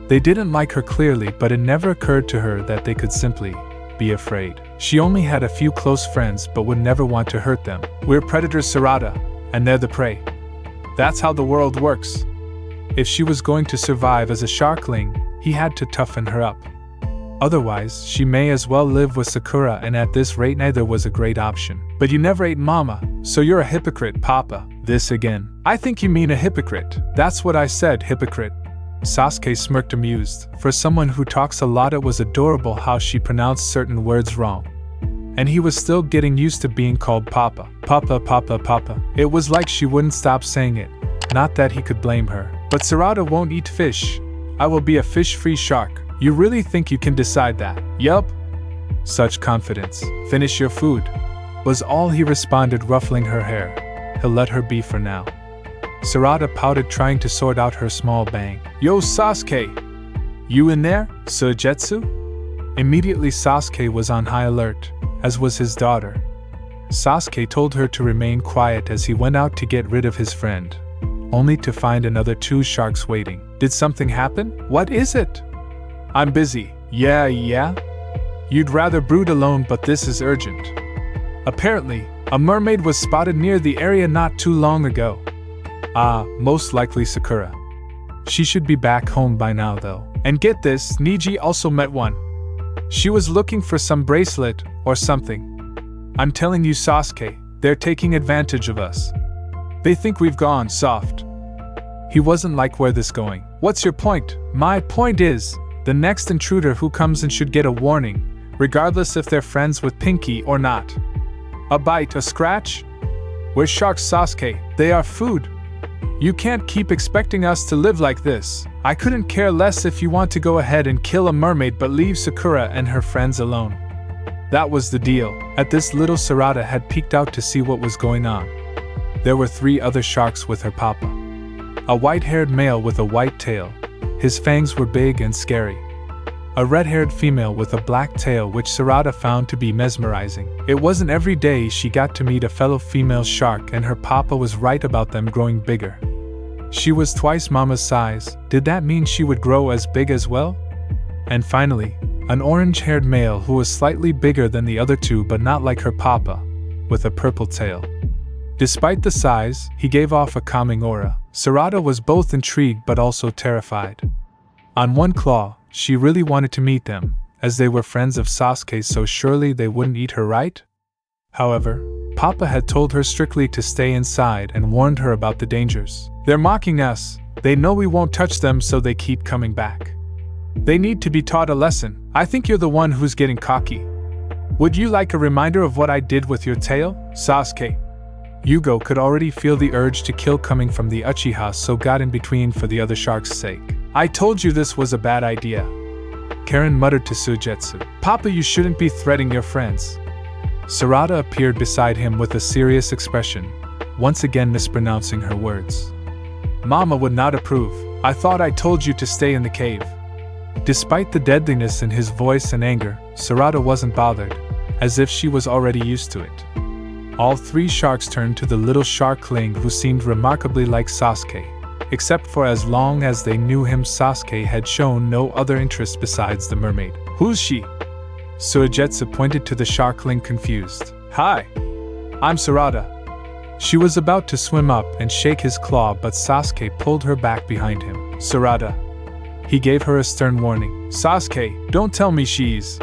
They didn't like her clearly, but it never occurred to her that they could simply be afraid. She only had a few close friends but would never want to hurt them. "We're predators, Sarada, and they're the prey. That's how the world works." If she was going to survive as a sharkling, he had to toughen her up. Otherwise, she may as well live with Sakura, and at this rate neither was a great option. "But you never ate Mama, so you're a hypocrite, Papa." "This again." "I think you mean a hypocrite." "That's what I said, hypocrite." Sasuke smirked, amused. For someone who talks a lot, it was adorable how she pronounced certain words wrong. And he was still getting used to being called Papa. Papa, Papa, Papa. It was like she wouldn't stop saying it. Not that he could blame her. "But Sarada won't eat fish. I will be a fish-free shark." "You really think you can decide that?" "Yup." Such confidence. "Finish your food," was all he responded, ruffling her hair. He'll let her be for now. Sarada pouted, trying to sort out her small bang. "Yo, Sasuke! You in there, Suigetsu?" Immediately Sasuke was on high alert, as was his daughter. Sasuke told her to remain quiet as he went out to get rid of his friend, only to find another two sharks waiting. "Did something happen?" "What is it?" "I'm busy." Yeah? You'd rather brood alone, but this is urgent. Apparently, a mermaid was spotted near the area not too long ago. Most likely Sakura. She should be back home by now though. And get this, Niji also met one. She was looking for some bracelet or something. I'm telling you, Sasuke, they're taking advantage of us. They think we've gone soft. He wasn't like, "Where this going?" "What's your point?" "My point is, the next intruder who comes in should get a warning, regardless if they're friends with Pinky or not. A bite, a scratch? We're sharks, Sasuke. They are food. You can't keep expecting us to live like this. I couldn't care less if you want to go ahead and kill a mermaid, but leave Sakura and her friends alone." That was the deal. At this, little Sarada had peeked out to see what was going on. There were 3 other sharks with her papa. A white-haired male with a white tail. His fangs were big and scary. A red-haired female with a black tail, which Sarada found to be mesmerizing. It wasn't every day she got to meet a fellow female shark, and her papa was right about them growing bigger. She was twice Mama's size. Did that mean she would grow as big as well? And finally, an orange-haired male who was slightly bigger than the other 2 but not like her papa, with a purple tail. Despite the size, he gave off a calming aura. Sarada was both intrigued but also terrified. On one claw, she really wanted to meet them, as they were friends of Sasuke, so surely they wouldn't eat her, right? However, Papa had told her strictly to stay inside and warned her about the dangers. "They're mocking us. They know we won't touch them, so they keep coming back. They need to be taught a lesson. I think you're the one who's getting cocky. Would you like a reminder of what I did with your tail, Sasuke?" Yugo could already feel the urge to kill coming from the Uchiha, so got in between for the other shark's sake. "I told you this was a bad idea," Karen muttered to Suigetsu. "Papa, you shouldn't be threatening your friends." Sarada appeared beside him with a serious expression, once again mispronouncing her words. "Mama would not approve. I thought I told you to stay in the cave." Despite the deadliness in his voice and anger, Sarada wasn't bothered, as if she was already used to it. All 3 sharks turned to the little sharkling, who seemed remarkably like Sasuke, except for as long as they knew him. Sasuke had shown no other interest besides the mermaid. Who's she? Suigetsu pointed to the sharkling, confused. Hi, I'm Sarada. She was about to swim up and shake his claw, but Sasuke pulled her back behind him. Sarada. He gave her a stern warning. Sasuke, don't tell me she's...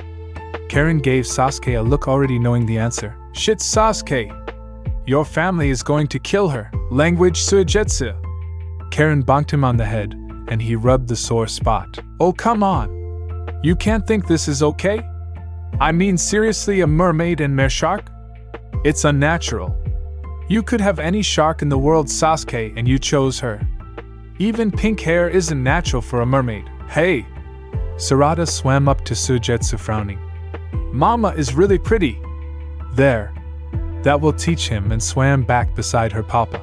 Karen gave Sasuke a look, already knowing the answer. Shit, Sasuke! Your family is going to kill her. Language, Suigetsu. Karen bonked him on the head, and he rubbed the sore spot. Oh, come on. You can't think this is okay? I mean, seriously, a mermaid and mere shark? It's unnatural. You could have any shark in the world, Sasuke, and you chose her. Even pink hair isn't natural for a mermaid. Hey! Sarada swam up to Suigetsu, frowning. Mama is really pretty. There. That will teach him, and swam back beside her papa.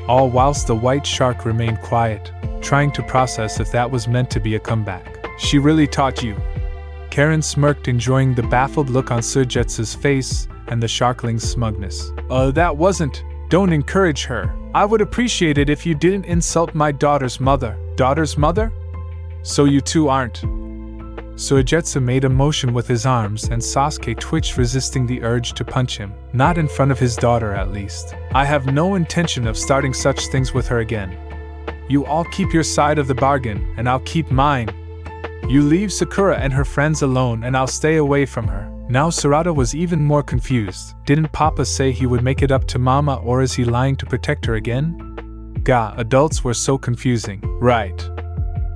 All whilst the white shark remained quiet, trying to process if that was meant to be a comeback. She really taught you. Karen smirked, enjoying the baffled look on Suigetsu's face and the sharkling's smugness. That wasn't. Don't encourage her. I would appreciate it if you didn't insult my daughter's mother. Daughter's mother? So you two aren't. Suigetsu made a motion with his arms, and Sasuke twitched, resisting the urge to punch him. Not in front of his daughter, at least. I have no intention of starting such things with her again. You all keep your side of the bargain, and I'll keep mine. You leave Sakura and her friends alone, and I'll stay away from her. Now Sarada was even more confused. Didn't Papa say he would make it up to Mama, or is he lying to protect her again? Gah, adults were so confusing. Right.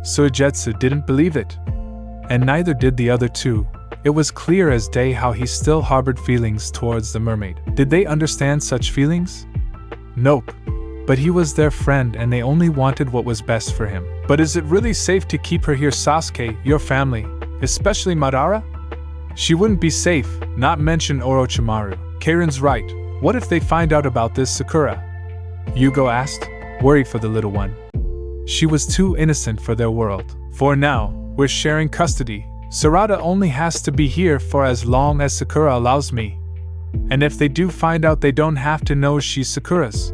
Suigetsu didn't believe it. And neither did the other two. It was clear as day how he still harbored feelings towards the mermaid. Did they understand such feelings? Nope. But he was their friend, and they only wanted what was best for him. But is it really safe to keep her here, Sasuke, your family, especially Madara? She wouldn't be safe, not mention Orochimaru. Karen's right. What if they find out about this, Sakura? Yugo asked, worried for the little one. She was too innocent for their world. For now, we're sharing custody. Sarada only has to be here for as long as Sakura allows me. And if they do find out, they don't have to know she's Sakura's.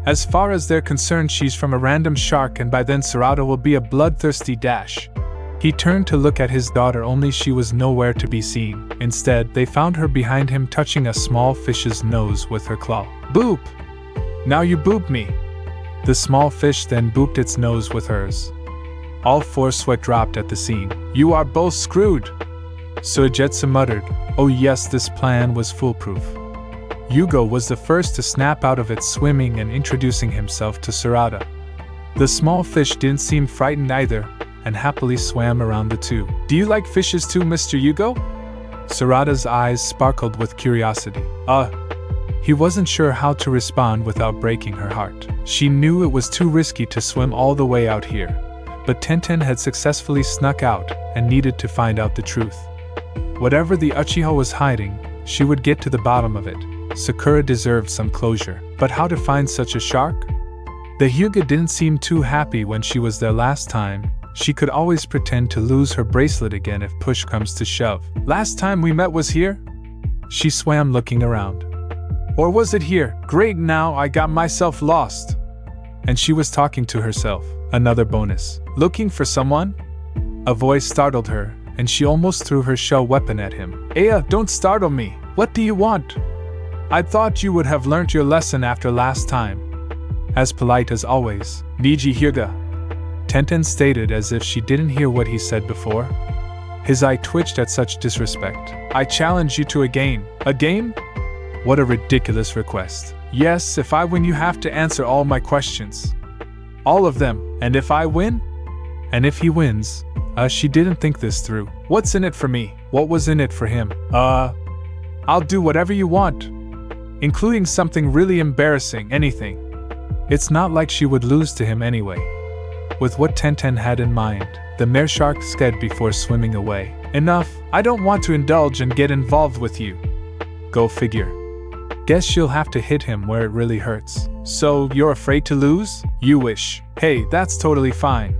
As far as they're concerned, she's from a random shark, and by then Sarada will be a bloodthirsty dash. He turned to look at his daughter, only she was nowhere to be seen. Instead, they found her behind him, touching a small fish's nose with her claw. Boop! Now you boop me! The small fish then booped its nose with hers. All four sweat dropped at the scene. You are both screwed! Suigetsu muttered. Oh yes, this plan was foolproof. Yugo was the first to snap out of it, swimming and introducing himself to Sarada. The small fish didn't seem frightened either, and happily swam around the two. Do you like fishes too, Mr. Yugo? Sarada's eyes sparkled with curiosity. He wasn't sure how to respond without breaking her heart. She knew it was too risky to swim all the way out here, but Tenten had successfully snuck out and needed to find out the truth. Whatever the Uchiha was hiding, she would get to the bottom of it. Sakura deserved some closure. But how to find such a shark? The Hyuga didn't seem too happy when she was there last time. She could always pretend to lose her bracelet again if push comes to shove. Last time we met was here? She swam, looking around. Or was it here? Great, now I got myself lost. And she was talking to herself. Another bonus. Looking for someone? A voice startled her, and she almost threw her shell weapon at him. Aya, don't startle me. What do you want? I thought you would have learnt your lesson after last time. As polite as always. Niji Hyuga. Tenten stated, as if she didn't hear what he said before. His eye twitched at such disrespect. I challenge you to a game. A game? What a ridiculous request. Yes, if I win you have to answer all my questions. All of them. And if I win? And if he wins? She didn't think this through. What's in it for me? What was in it for him? I'll do whatever you want. Including something really embarrassing, anything. It's not like she would lose to him anyway. With what Tenten had in mind, the mere shark said before swimming away. Enough, I don't want to indulge and get involved with you. Go figure. Guess she'll have to hit him where it really hurts. So, you're afraid to lose? You wish. Hey, that's totally fine.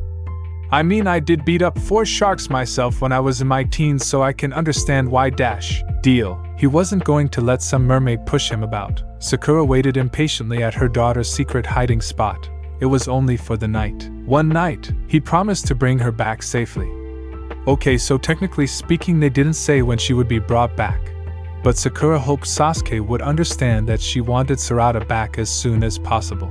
I mean, I did beat up 4 sharks myself when I was in my teens, so I can understand why dash. Deal. He wasn't going to let some mermaid push him about. Sakura waited impatiently at her daughter's secret hiding spot. it was only for the night. One night, he promised to bring her back safely. Okay, so technically speaking they didn't say when she would be brought back. But Sakura hoped Sasuke would understand that she wanted Sarada back as soon as possible.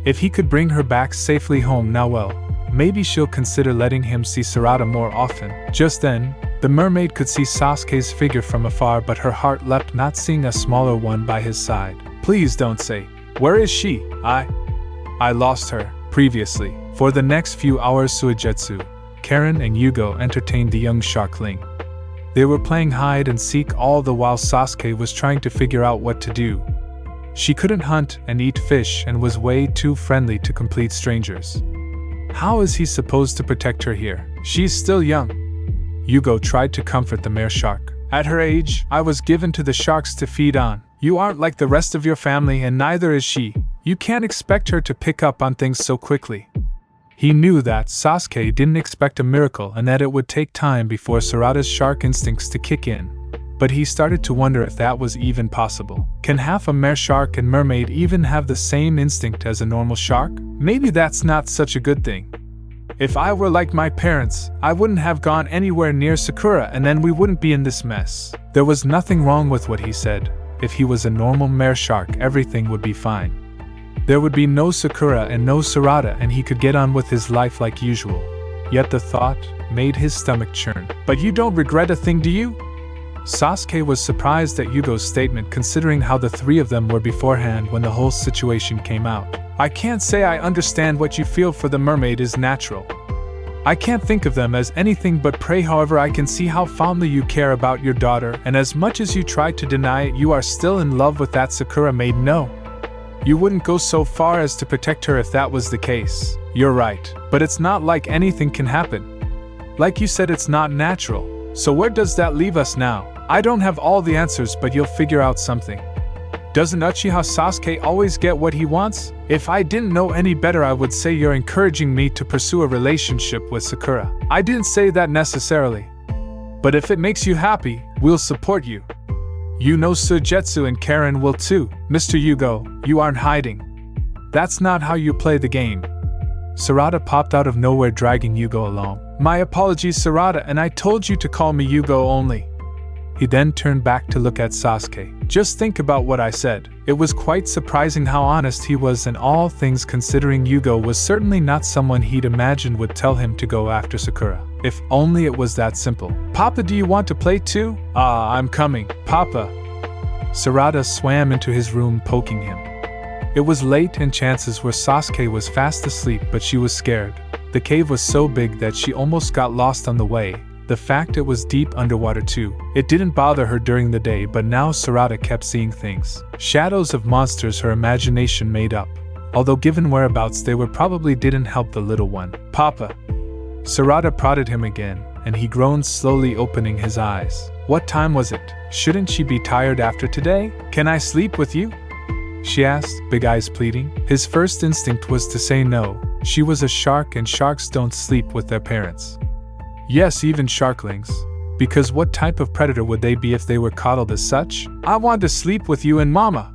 If he could bring her back safely home now, well, maybe she'll consider letting him see Sarada more often. Just then, the mermaid could see Sasuke's figure from afar, but her heart leapt not seeing a smaller one by his side. Please don't say, "Where is she?" I lost her. Previously, for the next few hours Suigetsu, Karen and Yugo entertained the young sharkling. They were playing hide and seek all the while Sasuke was trying to figure out what to do. She couldn't hunt and eat fish and was way too friendly to complete strangers. How is he supposed to protect her here? She's still young. Yugo tried to comfort the mare shark. At her age, I was given to the sharks to feed on. You aren't like the rest of your family and neither is she. You can't expect her to pick up on things so quickly. He knew that Sasuke didn't expect a miracle and that it would take time before Sarada's shark instincts to kick in. But he started to wonder if that was even possible. Can half a mare shark and mermaid even have the same instinct as a normal shark? Maybe that's not such a good thing. If I were like my parents, I wouldn't have gone anywhere near Sakura and then we wouldn't be in this mess. There was nothing wrong with what he said. If he was a normal mare shark, everything would be fine. There would be no Sakura and no Sarada and he could get on with his life like usual. Yet the thought made his stomach churn. But you don't regret a thing, do you? Sasuke was surprised at Yugo's statement considering how the three of them were beforehand when the whole situation came out. I can't say I understand what you feel for the mermaid is natural. I can't think of them as anything but prey, however I can see how fondly you care about your daughter and as much as you try to deny it you are still in love with that Sakura maid. No. You wouldn't go so far as to protect her if that was the case. You're right, but it's not like anything can happen. Like you said, it's not natural. So where does that leave us now? I don't have all the answers, but you'll figure out something. Doesn't Uchiha Sasuke always get what he wants? If I didn't know any better I would say you're encouraging me to pursue a relationship with Sakura. I didn't say that necessarily. But if it makes you happy, we'll support you. You know Suigetsu and Karen will too. Mr. Yugo, you aren't hiding. That's not how you play the game. Sarada popped out of nowhere dragging Yugo along. My apologies Sarada, and I told you to call me Yugo only. He then turned back to look at Sasuke. Just think about what I said. It was quite surprising how honest he was, and all things considering Yugo was certainly not someone he'd imagined would tell him to go after Sakura. If only it was that simple. Papa, do you want to play too? I'm coming, Papa. Sarada swam into his room poking him. It was late and chances were Sasuke was fast asleep, but she was scared. The cave was so big that she almost got lost on the way. The fact it was deep underwater too. It didn't bother her during the day, but now Sarada kept seeing things. Shadows of monsters her imagination made up. Although given whereabouts they were probably didn't help the little one. Papa. Sarada prodded him again, and he groaned slowly opening his eyes. What time was it? Shouldn't she be tired after today? Can I sleep with you? She asked, big eyes pleading. His first instinct was to say no. She was a shark and sharks don't sleep with their parents. Yes, even sharklings. Because what type of predator would they be if they were coddled as such? I want to sleep with you and Mama.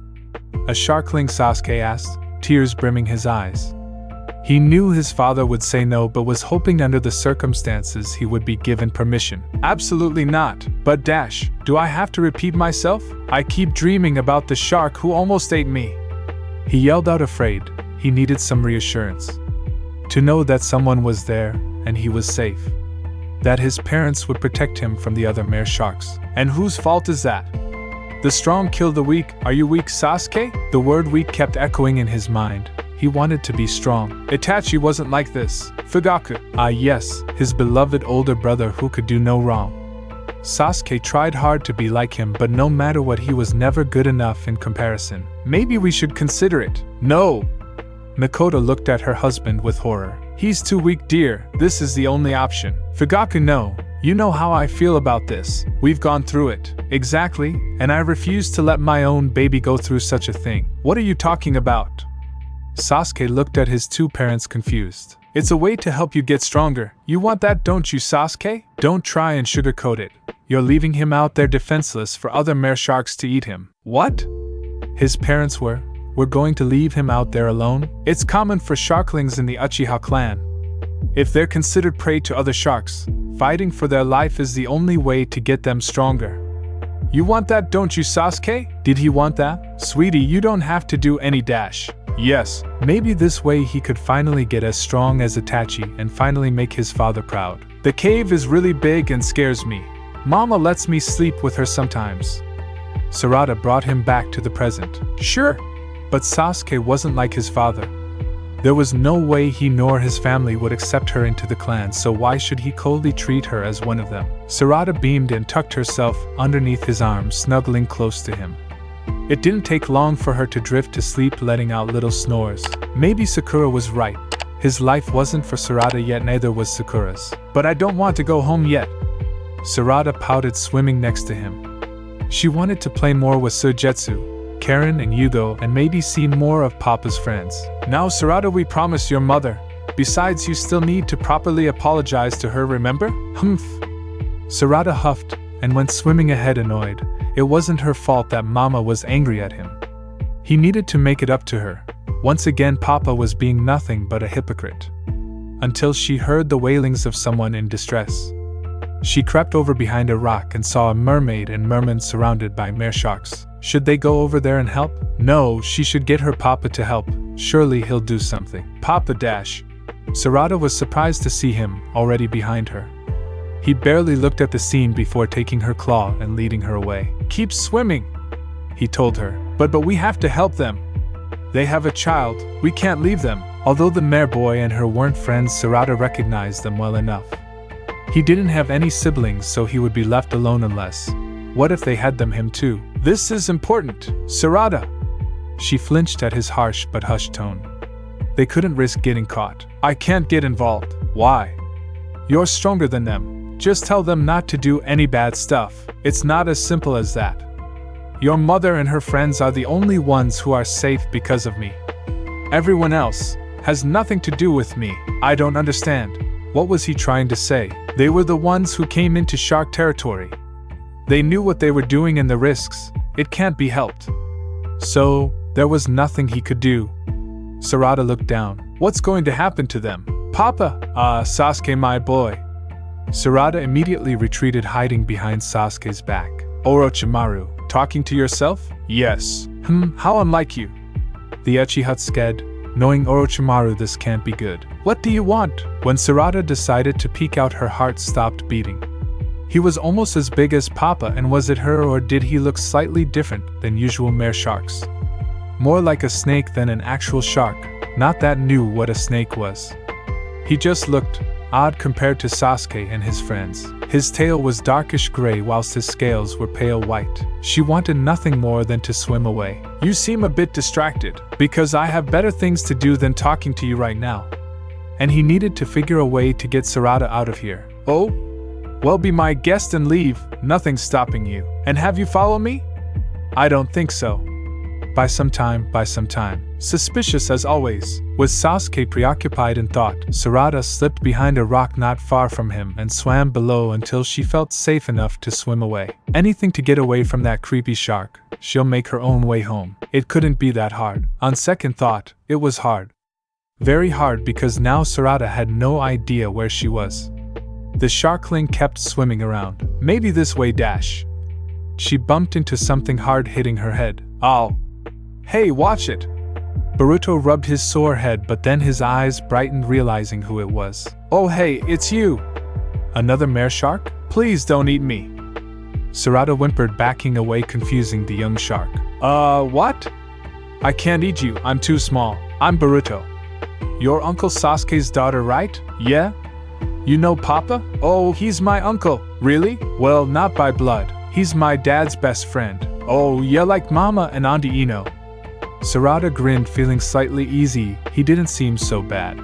A sharkling, Sasuke asked, tears brimming his eyes. He knew his father would say no, but was hoping under the circumstances he would be given permission. Absolutely not. But do I have to repeat myself? I keep dreaming about the shark who almost ate me. He yelled out afraid. He needed some reassurance. To know that someone was there, and he was safe. That his parents would protect him from the other mare sharks. And whose fault is that? The strong kill the weak. Are you weak, Sasuke? The word weak kept echoing in his mind. He wanted to be strong. Itachi wasn't like this. Fugaku. Yes, his beloved older brother who could do no wrong. Sasuke tried hard to be like him, but no matter what he was never good enough in comparison. Maybe we should consider it. No. Makoto looked at her husband with horror. He's too weak, dear. This is the only option. Fugaku, no. You know how I feel about this. We've gone through it. Exactly, and I refuse to let my own baby go through such a thing. What are you talking about? Sasuke looked at his two parents confused. It's a way to help you get stronger. You want that, don't you, Sasuke? Don't try and sugarcoat it. You're leaving him out there defenseless for other mare sharks to eat him. What? His parents were we're going to leave him out there alone? It's common for sharklings in the Uchiha clan. If they're considered prey to other sharks, fighting for their life is the only way to get them stronger. You want that, don't you, Sasuke? Did he want that? Sweetie, you don't have to do any dash. Yes, maybe this way he could finally get as strong as Itachi and finally make his father proud. The cave is really big and scares me. Mama lets me sleep with her sometimes. Sarada brought him back to the present. Sure, but Sasuke wasn't like his father. There was no way he nor his family would accept her into the clan, so why should he coldly treat her as one of them? Sarada beamed and tucked herself underneath his arm, snuggling close to him. It didn't take long for her to drift to sleep, letting out little snores. Maybe Sakura was right. His life wasn't for Sarada yet, neither was Sakura's. But I don't want to go home yet. Sarada pouted, swimming next to him. She wanted to play more with Sujetsu, Karen and Yugo, and maybe see more of Papa's friends. Now Sarada, we promised your mother. Besides, you still need to properly apologize to her, remember? Humph. Sarada huffed and went swimming ahead, annoyed. It wasn't her fault that Mama was angry at him. He needed to make it up to her. Once again, Papa was being nothing but a hypocrite. Until she heard the wailings of someone in distress. She crept over behind a rock and saw a mermaid and merman surrounded by mere sharks. Should they go over there and help? No, she should get her Papa to help. Surely he'll do something. Papa dash. Sarada was surprised to see him already behind her. He barely looked at the scene before taking her claw and leading her away. Keep swimming, he told her. But we have to help them. They have a child. We can't leave them. Although the mare boy and her weren't friends, Sarada recognized them well enough. He didn't have any siblings, so he would be left alone unless... What if they had him too? This is important, Sarada. She flinched at his harsh but hushed tone. They couldn't risk getting caught. I can't get involved. Why? You're stronger than them. Just tell them not to do any bad stuff. It's not as simple as that. Your mother and her friends are the only ones who are safe because of me. Everyone else has nothing to do with me. I don't understand. What was he trying to say? They were the ones who came into shark territory. They knew what they were doing and the risks. It can't be helped. So, there was nothing he could do. Sarada looked down. What's going to happen to them? Papa! Sasuke, my boy. Sarada immediately retreated, hiding behind Sasuke's back. Orochimaru, talking to yourself? Yes. How unlike you. The Uchiha scared, knowing Orochimaru, this can't be good. What do you want? When Sarada decided to peek out, her heart stopped beating. He was almost as big as Papa, and was it her, or did he look slightly different than usual mare sharks? More like a snake than an actual shark, not that knew what a snake was. He just looked odd compared to Sasuke and his friends. His tail was darkish gray whilst his scales were pale white. She wanted nothing more than to swim away. You seem a bit distracted, because I have better things to do than talking to you right now. And he needed to figure a way to get Sarada out of here. Oh? Well, be my guest and leave, nothing's stopping you. And have you follow me? I don't think so. By some time. Suspicious as always. With Sasuke preoccupied in thought, Sarada slipped behind a rock not far from him and swam below until she felt safe enough to swim away. Anything to get away from that creepy shark. She'll make her own way home. It couldn't be that hard. On second thought, it was hard. Very hard, because now Sarada had no idea where she was. The sharkling kept swimming around. Maybe this way dash. She bumped into something hard, hitting her head. Ow. Hey, watch it. Boruto rubbed his sore head, but then his eyes brightened, realizing who it was. Oh hey, it's you. Another mare shark? Please don't eat me. Sarada whimpered, backing away, confusing the young shark. What? I can't eat you, I'm too small. I'm Boruto. Your Uncle Sasuke's daughter, right? Yeah? You know Papa? Oh, he's my uncle. Really? Well, not by blood. He's my dad's best friend. Oh, yeah, like Mama and Auntie Ino. Sarada grinned, feeling slightly easy. He didn't seem so bad.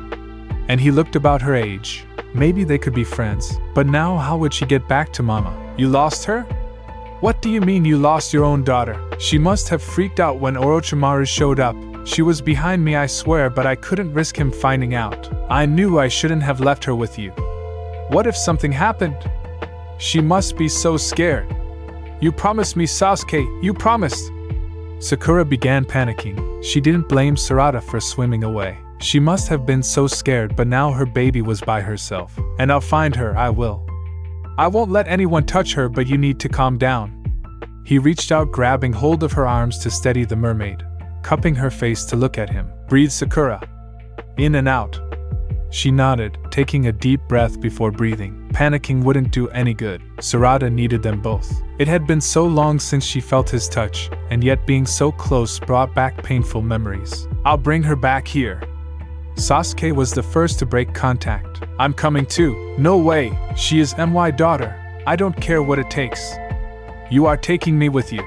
And he looked about her age. Maybe they could be friends. But now how would she get back to Mama? You lost her? What do you mean you lost your own daughter? She must have freaked out when Orochimaru showed up. She was behind me, I swear, but I couldn't risk him finding out. I knew I shouldn't have left her with you. What if something happened? She must be so scared. You promised me, Sasuke, you promised. Sakura began panicking. She didn't blame Sarada for swimming away. She must have been so scared, but now her baby was by herself. And I'll find her, I will. I won't let anyone touch her, but you need to calm down. He reached out, grabbing hold of her arms to steady the mermaid, cupping her face to look at him. Breathe, Sakura. In and out. She nodded, taking a deep breath before breathing. Panicking wouldn't do any good. Sarada needed them both. It had been so long since she felt his touch, and yet being so close brought back painful memories. I'll bring her back here. Sasuke was the first to break contact. I'm coming too. No way, she is my daughter. I don't care what it takes. You are taking me with you.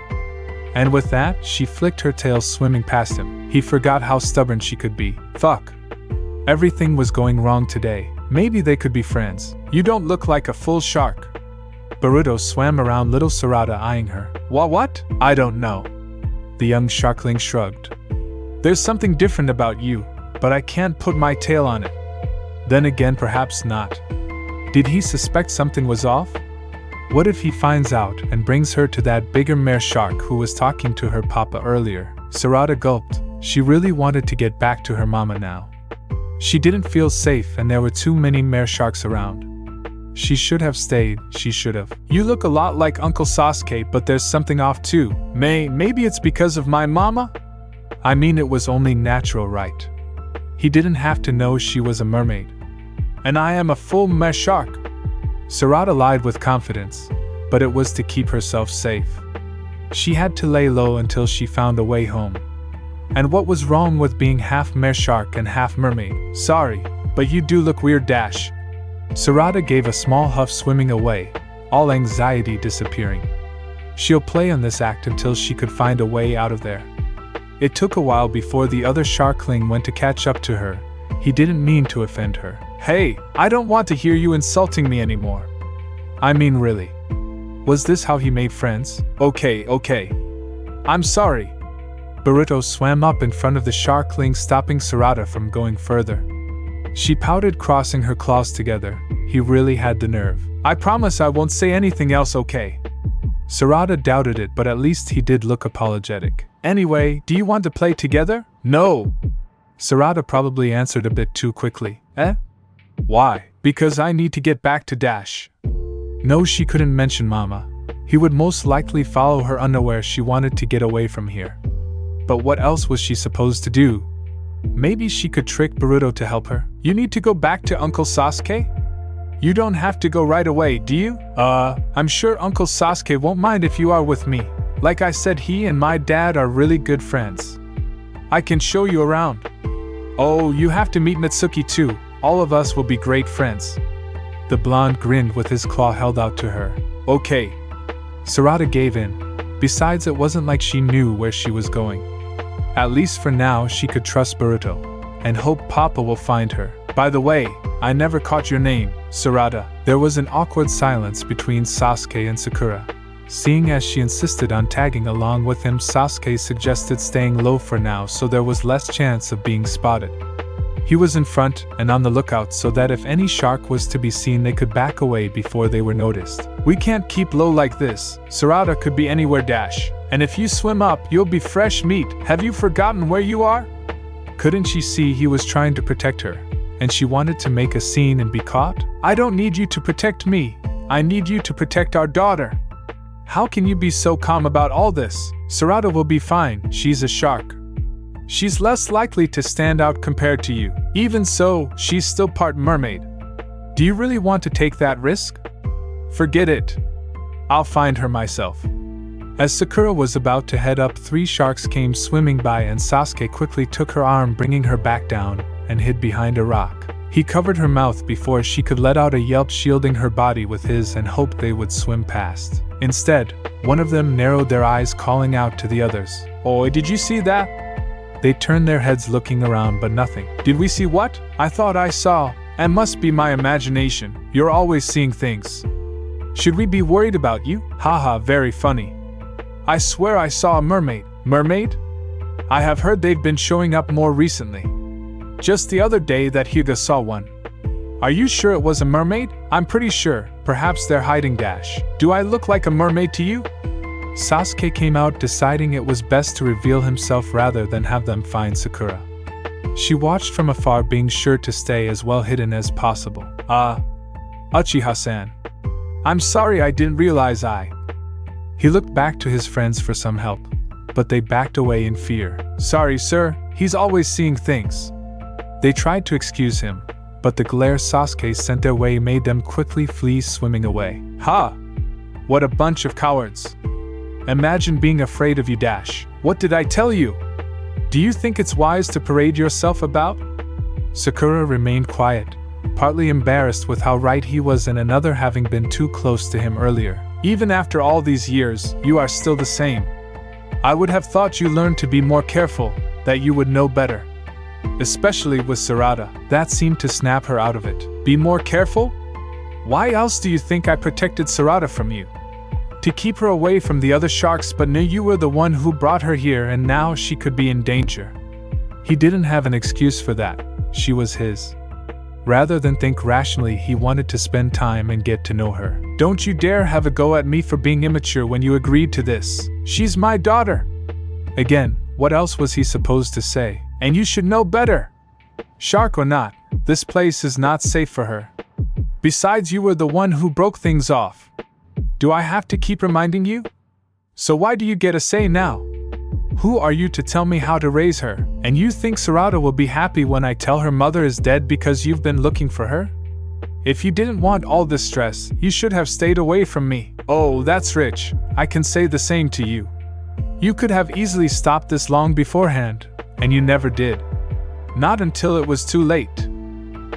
And with that, she flicked her tail, swimming past him. He forgot how stubborn she could be. Fuck. Everything was going wrong today. Maybe they could be friends. You don't look like a full shark. Boruto swam around little Sarada, eyeing her. What? I don't know. The young sharkling shrugged. There's something different about you, but I can't put my tail on it. Then again, perhaps not. Did he suspect something was off? What if he finds out and brings her to that bigger mare shark who was talking to her papa earlier? Sarada gulped. She really wanted to get back to her mama now. She didn't feel safe, and there were too many mare sharks around. She should have stayed, she should have. You look a lot like Uncle Sasuke, but there's something off too. Maybe it's because of my mama? I mean, it was only natural, right? He didn't have to know she was a mermaid. And I am a full mare shark. Sarada lied with confidence, but it was to keep herself safe. She had to lay low until she found a way home. And what was wrong with being half mare shark and half mermaid? Sorry, but you do look weird. Sarada gave a small huff, swimming away, all anxiety disappearing. She'll play on this act until she could find a way out of there. It took a while before the other sharkling went to catch up to her. He didn't mean to offend her. Hey, I don't want to hear you insulting me anymore. I mean, really. Was this how he made friends? Okay. I'm sorry. Boruto swam up in front of the sharkling, stopping Sarada from going further. She pouted, crossing her claws together. He really had the nerve. I promise I won't say anything else, okay? Sarada doubted it, but at least he did look apologetic. Anyway, do you want to play together? No. Sarada probably answered a bit too quickly. Why? Because I need to get back to Dash. No, she couldn't mention Mama. He would most likely follow her unaware. She wanted to get away from here. But what else was she supposed to do? Maybe she could trick Boruto to help her. You need to go back to Uncle Sasuke? You don't have to go right away, do you? I'm sure Uncle Sasuke won't mind if you are with me. Like I said, he and my dad are really good friends. I can show you around. Oh, you have to meet Natsuki too. All of us will be great friends. The blonde grinned with his claw held out to her. Okay. Sarada gave in. Besides, it wasn't like she knew where she was going. At least for now, she could trust Boruto, and hope Papa will find her. By the way, I never caught your name, Sarada. There was an awkward silence between Sasuke and Sakura. Seeing as she insisted on tagging along with him, Sasuke suggested staying low for now so there was less chance of being spotted. He was in front and on the lookout so that if any shark was to be seen, they could back away before they were noticed. We can't keep low like this. Sarada could be anywhere, and if you swim up, you'll be fresh meat. Have you forgotten where you are? Couldn't she see he was trying to protect her, and she wanted to make a scene and be caught? I don't need you to protect me. I need you to protect our daughter. How can you be so calm about all this? Sarada will be fine. She's a shark. She's less likely to stand out compared to you. Even so, she's still part mermaid. Do you really want to take that risk? Forget it. I'll find her myself. As Sakura was about to head up, 3 sharks came swimming by and Sasuke quickly took her arm, bringing her back down, and hid behind a rock. He covered her mouth before she could let out a yelp, shielding her body with his, and hoped they would swim past. Instead, one of them narrowed their eyes, calling out to the others. Oi, did you see that? They turned their heads, looking around, but nothing. Did we see what? I thought I saw. And must be my imagination. You're always seeing things. Should we be worried about you? Haha, very funny. I swear I saw a mermaid. Mermaid? I have heard they've been showing up more recently. Just the other day that Hyuga saw one. Are you sure it was a mermaid? I'm pretty sure. Perhaps they're hiding. Do I look like a mermaid to you? Sasuke came out, deciding it was best to reveal himself rather than have them find Sakura. She watched from afar, being sure to stay as well hidden as possible. Uchiha-san. I'm sorry, I didn't realize I. He looked back to his friends for some help, but they backed away in fear. Sorry, sir, he's always seeing things. They tried to excuse him, but the glare Sasuke sent their way made them quickly flee, swimming away. Ha! What a bunch of cowards! Imagine being afraid of you, Dash. What did I tell you? Do you think it's wise to parade yourself about? Sakura remained quiet, partly embarrassed with how right he was and another having been too close to him earlier. Even after all these years, you are still the same. I would have thought you learned to be more careful, that you would know better. Especially with Sarada. That seemed to snap her out of it. Be more careful? Why else do you think I protected Sarada from you? To keep her away from the other sharks, but knew you were the one who brought her here and now she could be in danger. He didn't have an excuse for that. She was his. Rather than think rationally, he wanted to spend time and get to know her. Don't you dare have a go at me for being immature when you agreed to this. She's my daughter. Again, what else was he supposed to say? And you should know better. Shark or not, this place is not safe for her. Besides, you were the one who broke things off. Do I have to keep reminding you? So why do you get a say now? Who are you to tell me how to raise her? And you think Sarada will be happy when I tell her mother is dead because you've been looking for her? If you didn't want all this stress, you should have stayed away from me. Oh, that's rich. I can say the same to you. You could have easily stopped this long beforehand, and you never did. Not until it was too late.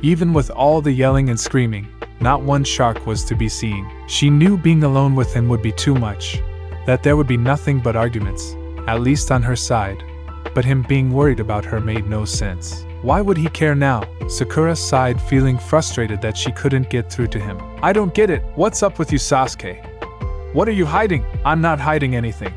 Even with all the yelling and screaming, not one shark was to be seen. She knew being alone with him would be too much, that there would be nothing but arguments, at least on her side, but him being worried about her made no sense. Why would he care now? Sakura sighed, feeling frustrated that she couldn't get through to him. I don't get it. What's up with you, Sasuke? What are you hiding? I'm not hiding anything.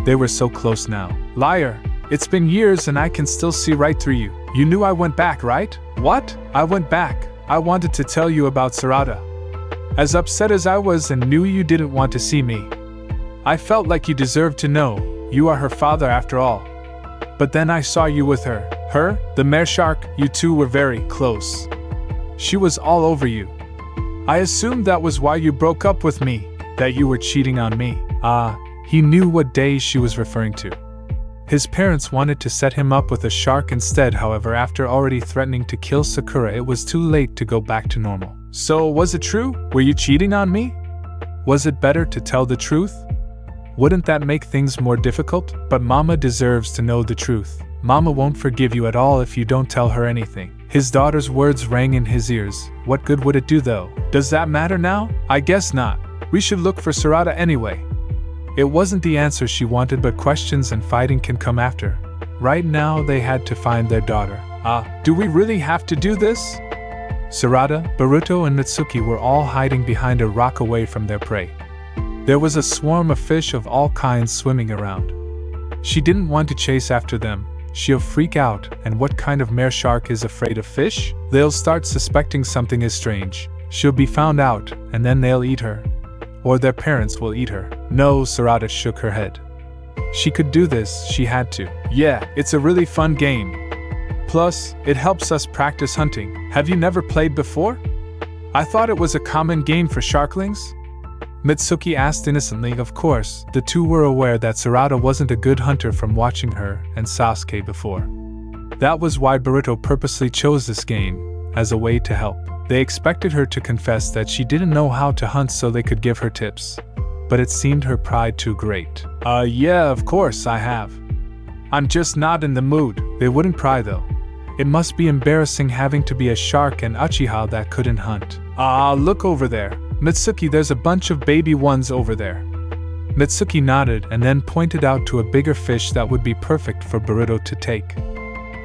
They were so close now. Liar. It's been years and I can still see right through you. You knew I went back, right? What? I went back. I wanted to tell you about Sarada. As upset as I was and knew you didn't want to see me, I felt like you deserved to know. You are her father after all. But then I saw you with her. Her, the mare shark, you two were very close. She was all over you. I assumed that was why you broke up with me, that you were cheating on me. He knew what days she was referring to. His parents wanted to set him up with a shark instead, however, after already threatening to kill Sakura, it was too late to go back to normal. So, was it true? Were you cheating on me? Was it better to tell the truth? Wouldn't that make things more difficult? But Mama deserves to know the truth. Mama won't forgive you at all if you don't tell her anything. His daughter's words rang in his ears. What good would it do though? Does that matter now? I guess not. We should look for Sarada anyway. It wasn't the answer she wanted, but questions and fighting can come after. Right now they had to find their daughter. Do we really have to do this? Sarada, Boruto and Natsuki were all hiding behind a rock away from their prey. There was a swarm of fish of all kinds swimming around. She didn't want to chase after them. She'll freak out, and what kind of mare shark is afraid of fish? They'll start suspecting something is strange. She'll be found out, and then they'll eat her. Or their parents will eat her. No, Sarada shook her head. She could do this, she had to. Yeah, it's a really fun game. Plus, it helps us practice hunting. Have you never played before? I thought it was a common game for sharklings? Mitsuki asked innocently. Of course, the two were aware that Sarada wasn't a good hunter from watching her and Sasuke before. That was why Boruto purposely chose this game, as a way to help. They expected her to confess that she didn't know how to hunt so they could give her tips. But it seemed her pride too great. Yeah, of course I have. I'm just not in the mood. They wouldn't pry though. It must be embarrassing having to be a shark and Uchiha that couldn't hunt. Look over there. Mitsuki, there's a bunch of baby ones over there. Mitsuki nodded and then pointed out to a bigger fish that would be perfect for Boruto to take.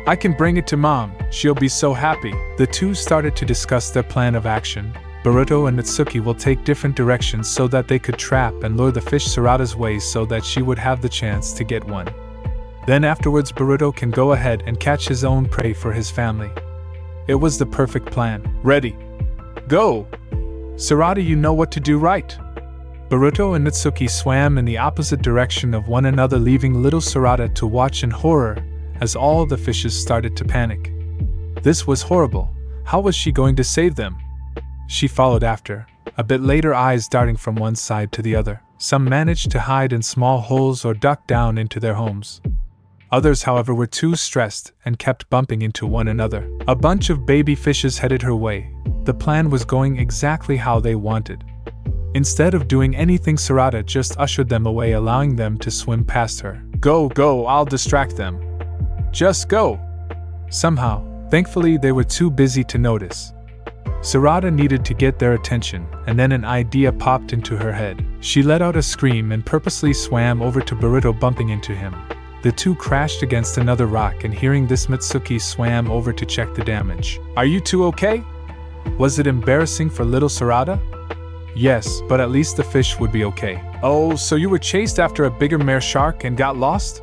I can bring it to Mom, she'll be so happy. The two started to discuss their plan of action. Boruto and Mitsuki will take different directions so that they could trap and lure the fish Sarada's way so that she would have the chance to get one. Then afterwards Boruto can go ahead and catch his own prey for his family. It was the perfect plan. Ready. Go! Sarada, you know what to do, right? Boruto and Mitsuki swam in the opposite direction of one another, leaving little Sarada to watch in horror as all the fishes started to panic. This was horrible. How was she going to save them? She followed after, a bit later, eyes darting from one side to the other. Some managed to hide in small holes or duck down into their homes. Others, however, were too stressed and kept bumping into one another. A bunch of baby fishes headed her way. The plan was going exactly how they wanted. Instead of doing anything, Sarada just ushered them away, allowing them to swim past her. Go, go, I'll distract them. Just go. Somehow, thankfully, they were too busy to notice. Sarada needed to get their attention, and then an idea popped into her head. She let out a scream and purposely swam over to Boruto, bumping into him. The two crashed against another rock, and hearing this, Mitsuki swam over to check the damage. Are you two okay? Was it embarrassing for little Sarada? Yes, but at least the fish would be okay. Oh, so you were chased after a bigger mare shark and got lost?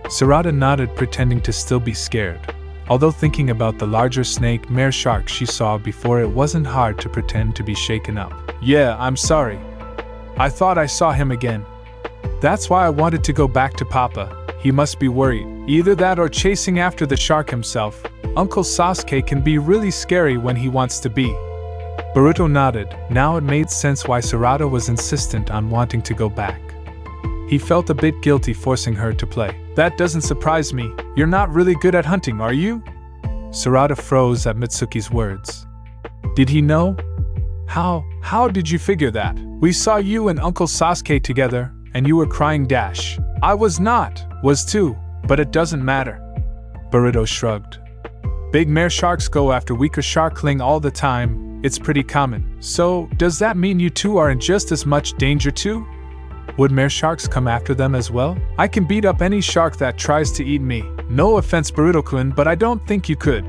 Sarada nodded, pretending to still be scared. Although thinking about the larger snake mare shark she saw before, it wasn't hard to pretend to be shaken up. Yeah, I'm sorry. I thought I saw him again. That's why I wanted to go back to Papa. He must be worried. Either that or chasing after the shark himself. Uncle Sasuke can be really scary when he wants to be. Boruto nodded. Now it made sense why Sarada was insistent on wanting to go back. He felt a bit guilty forcing her to play. That doesn't surprise me. You're not really good at hunting, are you? Sarada froze at Mitsuki's words. Did he know? How did you figure that? We saw you and Uncle Sasuke together, and you were crying dash. I was not, was too, but it doesn't matter. Boruto shrugged. Big mare sharks go after weaker sharkling all the time. It's pretty common. So, does that mean you two are in just as much danger too? Would mare sharks come after them as well? I can beat up any shark that tries to eat me. No offense, Boruto-kun, but I don't think you could.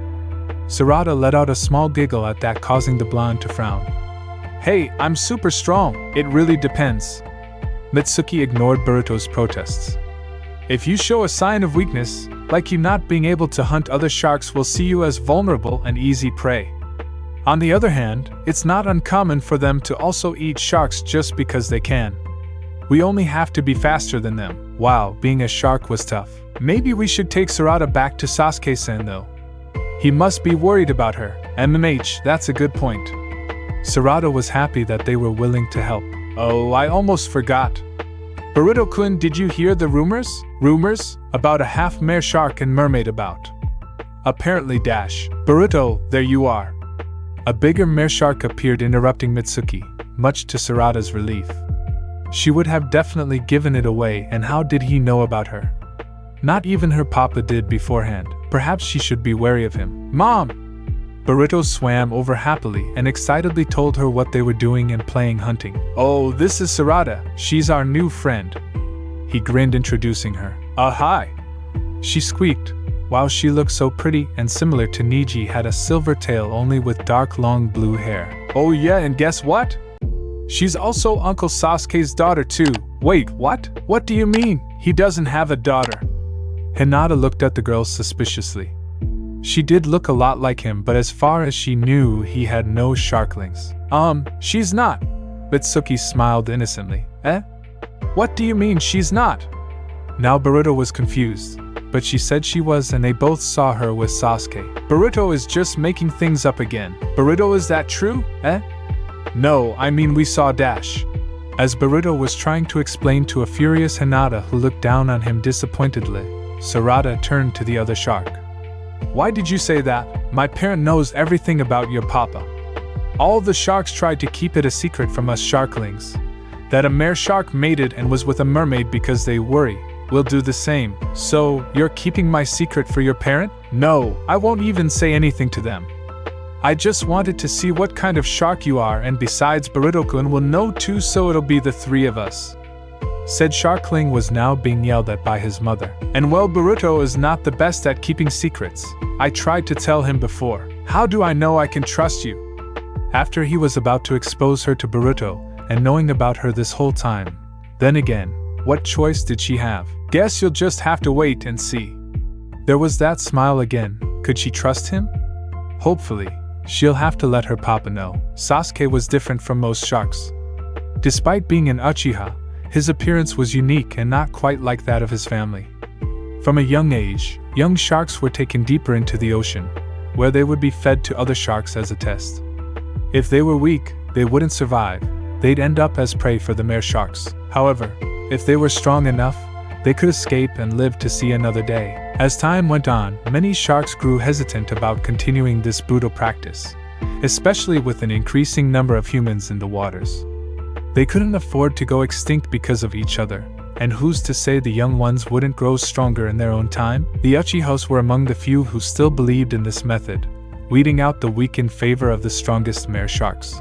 Sarada let out a small giggle at that, causing the blonde to frown. Hey, I'm super strong. It really depends. Mitsuki ignored Boruto's protests. If you show a sign of weakness, like you not being able to hunt, other sharks will see you as vulnerable and easy prey. On the other hand, it's not uncommon for them to also eat sharks just because they can. We only have to be faster than them. Wow, being a shark was tough. Maybe we should take Sarada back to Sasuke-san though. He must be worried about her. MMH, that's a good point. Sarada was happy that they were willing to help. Oh, I almost forgot. Boruto-kun, did you hear the rumors? Rumors? About a half-mare shark and mermaid about. Apparently dash. Boruto, there you are. A bigger mare shark appeared, interrupting Mitsuki, much to Sarada's relief. She would have definitely given it away, and how did he know about her? Not even her papa did beforehand. Perhaps she should be wary of him. Mom! Boruto swam over happily and excitedly told her what they were doing and playing hunting. Oh, this is Sarada. She's our new friend. He grinned, introducing her. Hi. She squeaked. Wow, she looked so pretty and similar to Niji, had a silver tail only with dark long blue hair. Oh yeah, and guess what? She's also Uncle Sasuke's daughter too. Wait, what? What do you mean? He doesn't have a daughter. Hinata looked at the girl suspiciously. She did look a lot like him, but as far as she knew, he had no sharklings. She's not. Mitsuki smiled innocently. Eh? What do you mean she's not? Now Boruto was confused, but she said she was, and they both saw her with Sasuke. Boruto is just making things up again. Boruto, is that true? Eh? No, I mean we saw Dash. As Boruto was trying to explain to a furious Hinata who looked down on him disappointedly, Sarada turned to the other shark. Why did you say that? My parent knows everything about your papa. All the sharks tried to keep it a secret from us sharklings. That a mare shark mated and was with a mermaid because they worry. We'll do the same. So, you're keeping my secret for your parent? No, I won't even say anything to them. I just wanted to see what kind of shark you are, and besides, Boruto-kun will know too, so it'll be the three of us. Said sharkling was now being yelled at by his mother. And well, Boruto is not the best at keeping secrets. I tried to tell him before. How do I know I can trust you? After he was about to expose her to Boruto, and knowing about her this whole time. Then again, what choice did she have? Guess you'll just have to wait and see. There was that smile again. Could she trust him? Hopefully. She'll have to let her papa know. Sasuke was different from most sharks. Despite being an Uchiha, his appearance was unique and not quite like that of his family. From a young age, young sharks were taken deeper into the ocean, where they would be fed to other sharks as a test. If they were weak, they wouldn't survive. They'd end up as prey for the mare sharks. However, if they were strong enough, they could escape and live to see another day. As time went on, many sharks grew hesitant about continuing this brutal practice, especially with an increasing number of humans in the waters. They couldn't afford to go extinct because of each other, and who's to say the young ones wouldn't grow stronger in their own time? The Uchihas were among the few who still believed in this method, weeding out the weak in favor of the strongest mare sharks.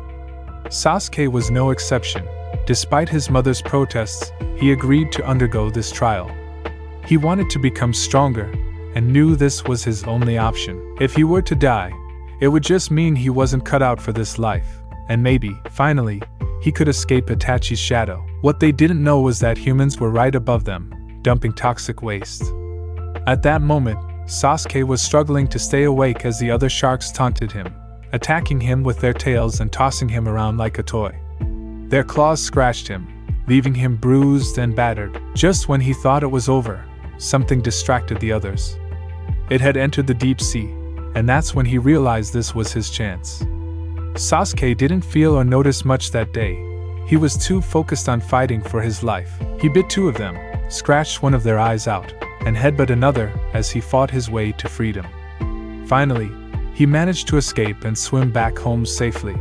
Sasuke was no exception. Despite his mother's protests, he agreed to undergo this trial. He wanted to become stronger, and knew this was his only option. If he were to die, it would just mean he wasn't cut out for this life, and maybe, finally, he could escape Itachi's shadow. What they didn't know was that humans were right above them, dumping toxic waste. At that moment, Sasuke was struggling to stay awake as the other sharks taunted him, attacking him with their tails and tossing him around like a toy. Their claws scratched him, leaving him bruised and battered. Just when he thought it was over, something distracted the others. It had entered the deep sea, and that's when he realized this was his chance. Sasuke didn't feel or notice much that day. He was too focused on fighting for his life. He bit two of them, scratched one of their eyes out, and headbutt another as he fought his way to freedom. Finally, he managed to escape and swim back home safely.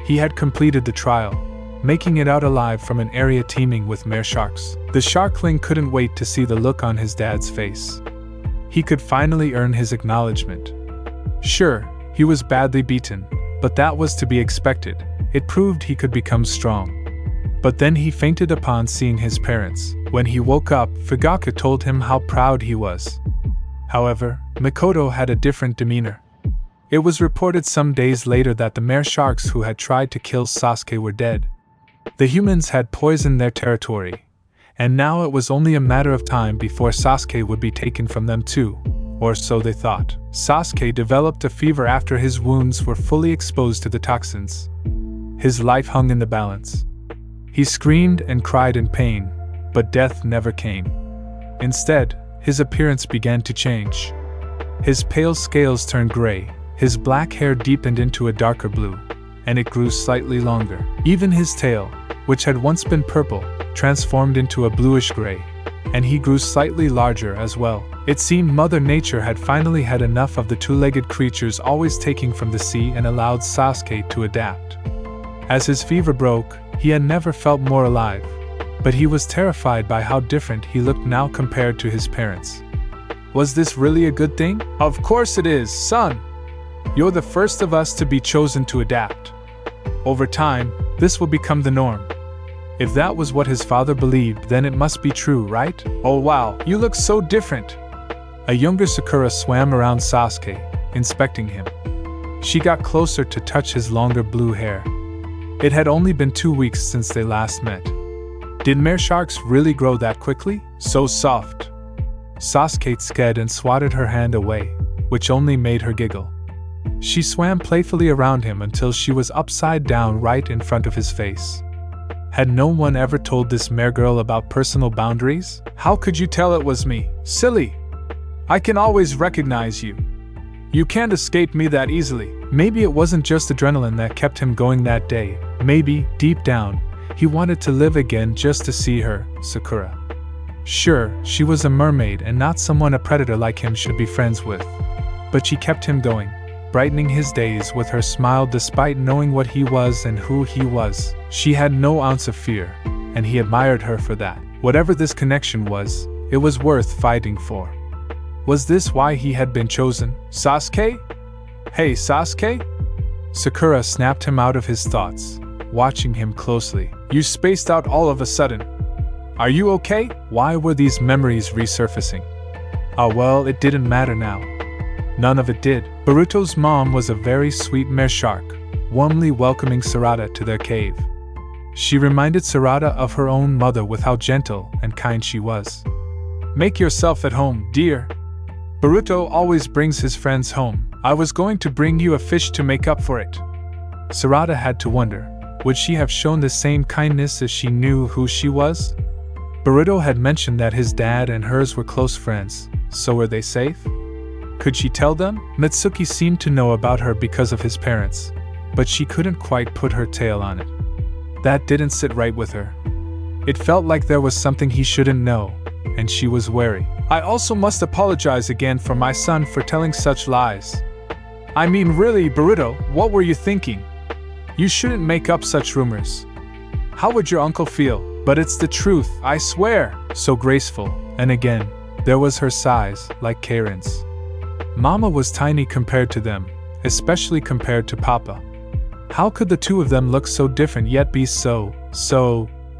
He had completed the trial, making it out alive from an area teeming with mare sharks. The sharkling couldn't wait to see the look on his dad's face. He could finally earn his acknowledgement. Sure, he was badly beaten, but that was to be expected. It proved he could become strong. But then he fainted upon seeing his parents. When he woke up, Fugaku told him how proud he was. However, Mikoto had a different demeanor. It was reported some days later that the mare sharks who had tried to kill Sasuke were dead. The humans had poisoned their territory, and now it was only a matter of time before Sasuke would be taken from them too, or so they thought. Sasuke developed a fever after his wounds were fully exposed to the toxins. His life hung in the balance. He screamed and cried in pain, but death never came. Instead, his appearance began to change. His pale scales turned gray, his black hair deepened into a darker blue, and it grew slightly longer. Even his tail, which had once been purple, transformed into a bluish gray, and he grew slightly larger as well. It seemed Mother Nature had finally had enough of the two-legged creatures always taking from the sea and allowed Sasuke to adapt. As his fever broke, he had never felt more alive, but he was terrified by how different he looked now compared to his parents. Was this really a good thing? Of course it is, son! You're the first of us to be chosen to adapt. Over time, this will become the norm. If that was what his father believed, then it must be true, right? Oh wow, you look so different! A younger Sakura swam around Sasuke, inspecting him. She got closer to touch his longer blue hair. It had only been 2 weeks since they last met. Did mare sharks really grow that quickly? So soft. Sasuke sked and swatted her hand away, which only made her giggle. She swam playfully around him until she was upside down right in front of his face. Had no one ever told this mare girl about personal boundaries? How could you tell it was me? Silly! I can always recognize you. You can't escape me that easily. Maybe it wasn't just adrenaline that kept him going that day. Maybe, deep down, he wanted to live again just to see her, Sakura. Sure, she was a mermaid and not someone a predator like him should be friends with. But she kept him going, brightening his days with her smile despite knowing what he was and who he was. She had no ounce of fear, and he admired her for that. Whatever this connection was, it was worth fighting for. Was this why he had been chosen? Sasuke? Hey, Sasuke? Sakura snapped him out of his thoughts, watching him closely. You spaced out all of a sudden. Are you okay? Why were these memories resurfacing? Oh well, it didn't matter now. None of it did. Boruto's mom was a very sweet mare shark, warmly welcoming Sarada to their cave. She reminded Sarada of her own mother with how gentle and kind she was. Make yourself at home, dear. Boruto always brings his friends home. I was going to bring you a fish to make up for it. Sarada had to wonder, would she have shown the same kindness if she knew who she was? Boruto had mentioned that his dad and hers were close friends, so were they safe? Could she tell them? Mitsuki seemed to know about her because of his parents, but she couldn't quite put her tail on it. That didn't sit right with her. It felt like there was something he shouldn't know, and she was wary. I also must apologize again for my son for telling such lies. I mean, really, Boruto, what were you thinking? You shouldn't make up such rumors. How would your uncle feel? But it's the truth, I swear. So graceful, and again, there was her size, like Karen's. Mama was tiny compared to them, especially compared to Papa. How could the two of them look so different yet be so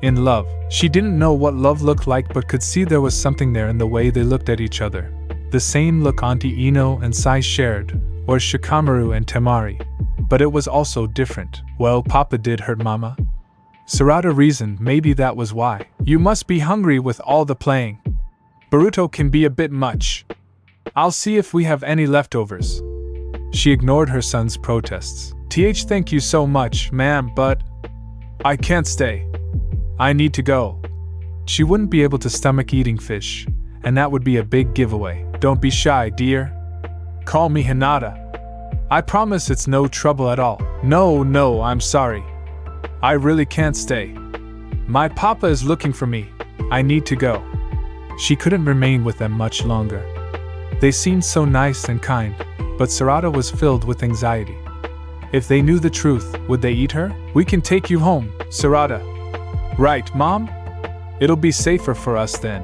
in love? She didn't know what love looked like but could see there was something there in the way they looked at each other. The same look Auntie Ino and Sai shared, or Shikamaru and Temari. But it was also different. Well, Papa did hurt Mama. Sarada reasoned maybe that was why. You must be hungry with all the playing. Boruto can be a bit much. I'll see if we have any leftovers. She ignored her son's protests. Thank you so much, ma'am, but I can't stay. I need to go. She wouldn't be able to stomach eating fish, and that would be a big giveaway. Don't be shy, dear. Call me Hinata. I promise it's no trouble at all. No, I'm sorry. I really can't stay. My papa is looking for me. I need to go. She couldn't remain with them much longer. They seemed so nice and kind, but Sarada was filled with anxiety. If they knew the truth, would they eat her? We can take you home, Sarada. Right, Mom? It'll be safer for us then.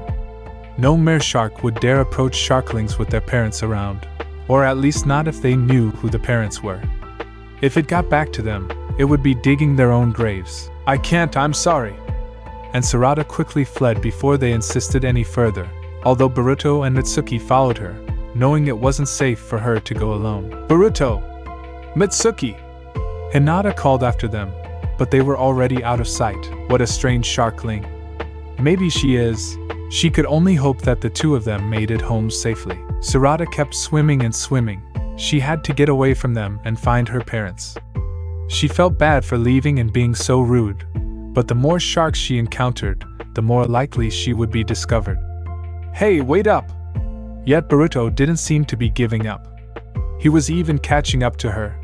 No mere shark would dare approach sharklings with their parents around, or at least not if they knew who the parents were. If it got back to them, it would be digging their own graves. I can't, I'm sorry. And Sarada quickly fled before they insisted any further, although Boruto and Mitsuki followed her, knowing it wasn't safe for her to go alone. Boruto! Mitsuki! Hinata called after them, but they were already out of sight. What a strange sharkling. Maybe she is. She could only hope that the two of them made it home safely. Sarada kept swimming and swimming. She had to get away from them and find her parents. She felt bad for leaving and being so rude, but the more sharks she encountered, the more likely she would be discovered. Hey, wait up! Yet Boruto didn't seem to be giving up. He was even catching up to her.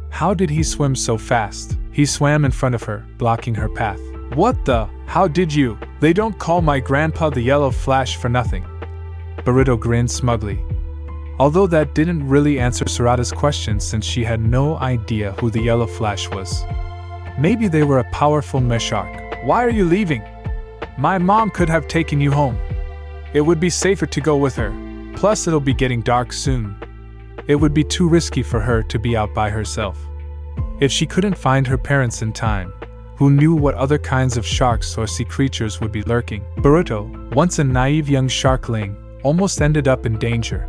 How did he swim so fast? He swam in front of her, blocking her path. What the? How did you? They don't call my grandpa the Yellow Flash for nothing. Boruto grinned smugly. Although that didn't really answer Sarada's question since she had no idea who the Yellow Flash was. Maybe they were a powerful meshark. Why are you leaving? My mom could have taken you home. It would be safer to go with her. Plus it'll be getting dark soon. It would be too risky for her to be out by herself. If she couldn't find her parents in time, who knew what other kinds of sharks or sea creatures would be lurking? Boruto, once a naive young sharkling, almost ended up in danger.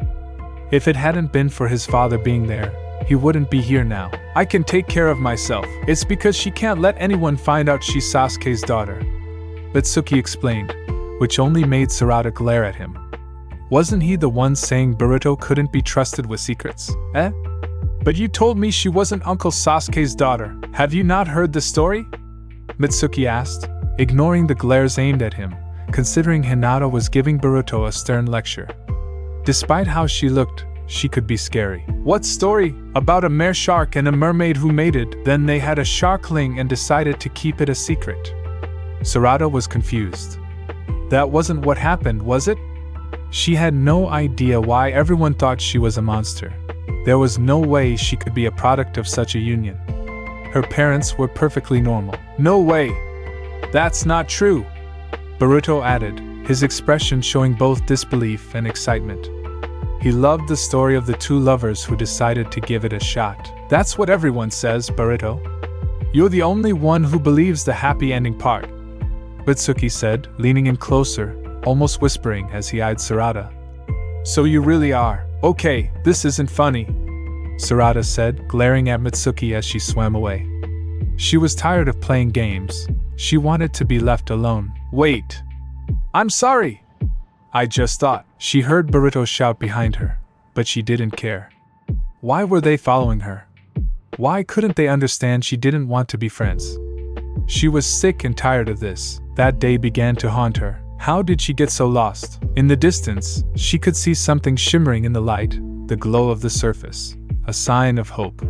If it hadn't been for his father being there, he wouldn't be here now. I can take care of myself. It's because she can't let anyone find out she's Sasuke's daughter. Mitsuki explained, which only made Sarada glare at him. Wasn't he the one saying Boruto couldn't be trusted with secrets? But you told me she wasn't Uncle Sasuke's daughter. Have you not heard the story? Mitsuki asked, ignoring the glares aimed at him, considering Hinata was giving Boruto a stern lecture. Despite how she looked, she could be scary. What story? About a mere shark and a mermaid who mated, then they had a sharkling and decided to keep it a secret. Sarada was confused. That wasn't what happened, was it? She had no idea why everyone thought she was a monster. There was no way she could be a product of such a union. Her parents were perfectly normal. No way! That's not true! Boruto added, his expression showing both disbelief and excitement. He loved the story of the two lovers who decided to give it a shot. That's what everyone says, Boruto. You're the only one who believes the happy ending part. Mitsuki said, leaning in closer, almost whispering as he eyed Sarada. So you really are. Okay, this isn't funny, Sarada said, glaring at Mitsuki as she swam away. She was tired of playing games. She wanted to be left alone. Wait. I'm sorry. I just thought. She heard Boruto shout behind her, but she didn't care. Why were they following her? Why couldn't they understand she didn't want to be friends? She was sick and tired of this. That day began to haunt her. How did she get so lost? In the distance, she could see something shimmering in the light, the glow of the surface, a sign of hope.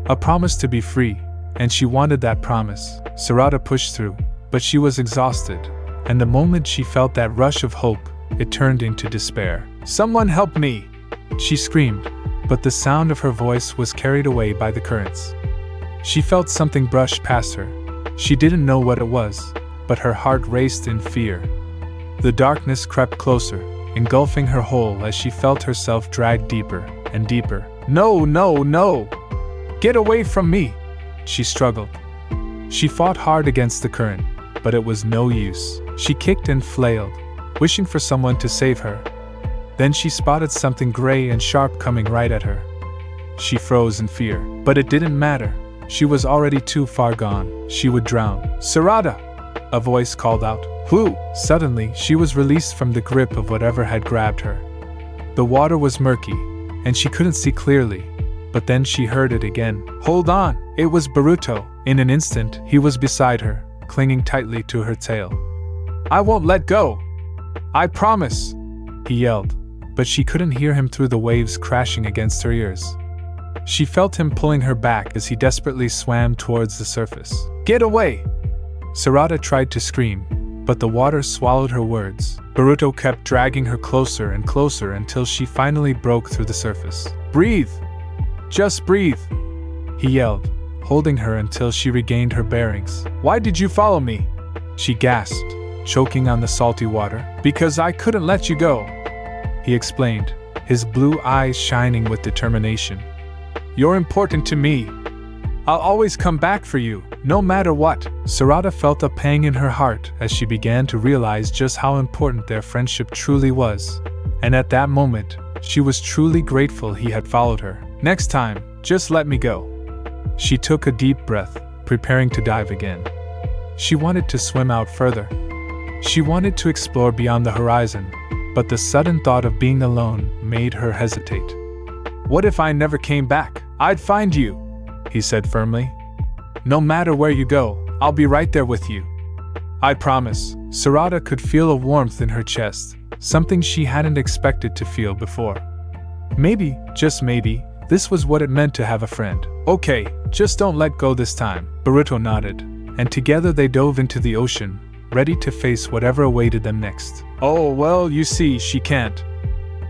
A promise to be free, and she wanted that promise. Sarada pushed through, but she was exhausted, and the moment she felt that rush of hope, it turned into despair. "Someone help me!" she screamed, but the sound of her voice was carried away by the currents. She felt something brush past her. She didn't know what it was, but her heart raced in fear. The darkness crept closer, engulfing her whole as she felt herself dragged deeper and deeper. "No, no, no! Get away from me!" she struggled. She fought hard against the current, but it was no use. She kicked and flailed, wishing for someone to save her. Then she spotted something gray and sharp coming right at her. She froze in fear, but it didn't matter. She was already too far gone. She would drown. "Sarada!" a voice called out. "Who?" Suddenly, she was released from the grip of whatever had grabbed her. The water was murky, and she couldn't see clearly, but then she heard it again. "Hold on!" It was Boruto. In an instant, he was beside her, clinging tightly to her tail. "I won't let go! I promise!" he yelled, but she couldn't hear him through the waves crashing against her ears. She felt him pulling her back as he desperately swam towards the surface. "Get away!" Sarada tried to scream, but the water swallowed her words. Boruto kept dragging her closer and closer until she finally broke through the surface. "Breathe! Just breathe!" he yelled, holding her until she regained her bearings. "Why did you follow me?" she gasped, choking on the salty water. "Because I couldn't let you go," he explained, his blue eyes shining with determination. "You're important to me. I'll always come back for you, no matter what." Sarada felt a pang in her heart as she began to realize just how important their friendship truly was. And at that moment, she was truly grateful he had followed her. "Next time, just let me go." She took a deep breath, preparing to dive again. She wanted to swim out further. She wanted to explore beyond the horizon, but the sudden thought of being alone made her hesitate. "What if I never came back? I'd find you," he said firmly. "No matter where you go, I'll be right there with you. I promise." Sarada could feel a warmth in her chest, something she hadn't expected to feel before. Maybe, just maybe, this was what it meant to have a friend. "Okay, just don't let go this time." Boruto nodded, and together they dove into the ocean, ready to face whatever awaited them next. "Oh, well, you see, she can't.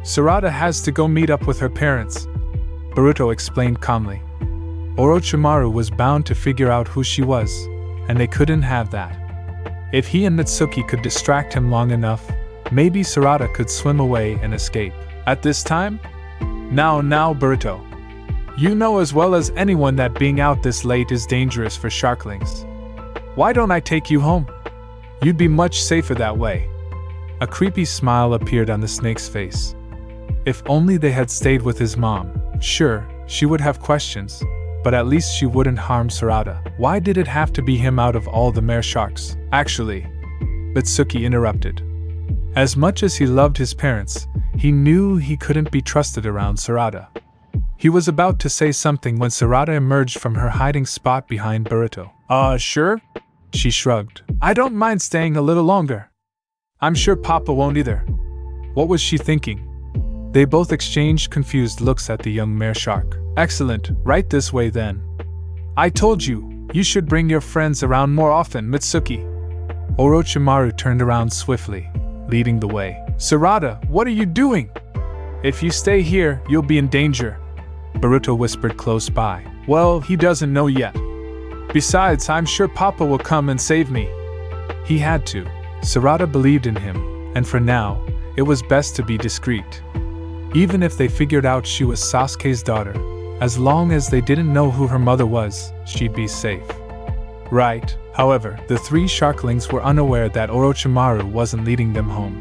Sarada has to go meet up with her parents," Boruto explained calmly. Orochimaru was bound to figure out who she was, and they couldn't have that. If he and Natsuki could distract him long enough, maybe Sarada could swim away and escape. At this time? Now, Boruto. You know as well as anyone that being out this late is dangerous for sharklings. Why don't I take you home? You'd be much safer that way." A creepy smile appeared on the snake's face. If only they had stayed with his mom. Sure, she would have questions, but at least she wouldn't harm Sarada. Why did it have to be him out of all the mare sharks? Actually, Natsuki interrupted. As much as he loved his parents, he knew he couldn't be trusted around Sarada. He was about to say something when Sarada emerged from her hiding spot behind Boruto. Sure?" She shrugged. "I don't mind staying a little longer. I'm sure Papa won't either." What was she thinking? They both exchanged confused looks at the young mare shark. "Excellent, right this way then. I told you, you should bring your friends around more often, Mitsuki." Orochimaru turned around swiftly, leading the way. "Sarada, what are you doing? If you stay here, you'll be in danger," Boruto whispered close by. "Well, he doesn't know yet. Besides, I'm sure Papa will come and save me." He had to. Sarada believed in him, and for now, it was best to be discreet. Even if they figured out she was Sasuke's daughter, as long as they didn't know who her mother was, she'd be safe. Right. However, the three sharklings were unaware that Orochimaru wasn't leading them home.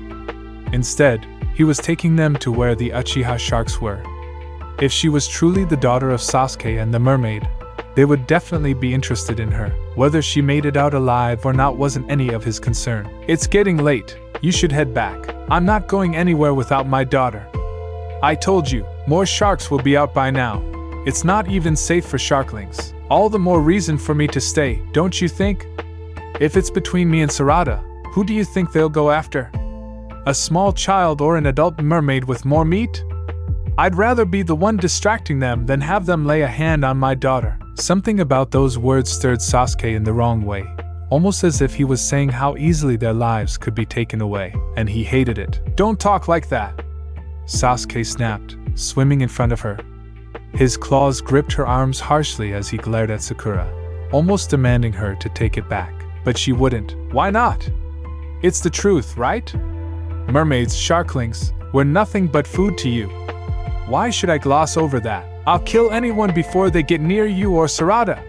Instead, he was taking them to where the Uchiha sharks were. If she was truly the daughter of Sasuke and the mermaid, they would definitely be interested in her. Whether she made it out alive or not wasn't any of his concern. "It's getting late. You should head back. I'm not going anywhere without my daughter. I told you, more sharks will be out by now. It's not even safe for sharklings. All the more reason for me to stay, don't you think?" If it's between me and Sarada, who do you think they'll go after? A small child or an adult mermaid with more meat? I'd rather be the one distracting them than have them lay a hand on my daughter. Something about those words stirred Sasuke in the wrong way, almost as if he was saying how easily their lives could be taken away, and he hated it. Don't talk like that, Sasuke snapped, swimming in front of her. His claws gripped her arms harshly as he glared at Sakura, almost demanding her to take it back. But she wouldn't. Why not? It's the truth, right? Mermaids, sharklings, were nothing but food to you. Why should I gloss over that? I'll kill anyone before they get near you or Sarada.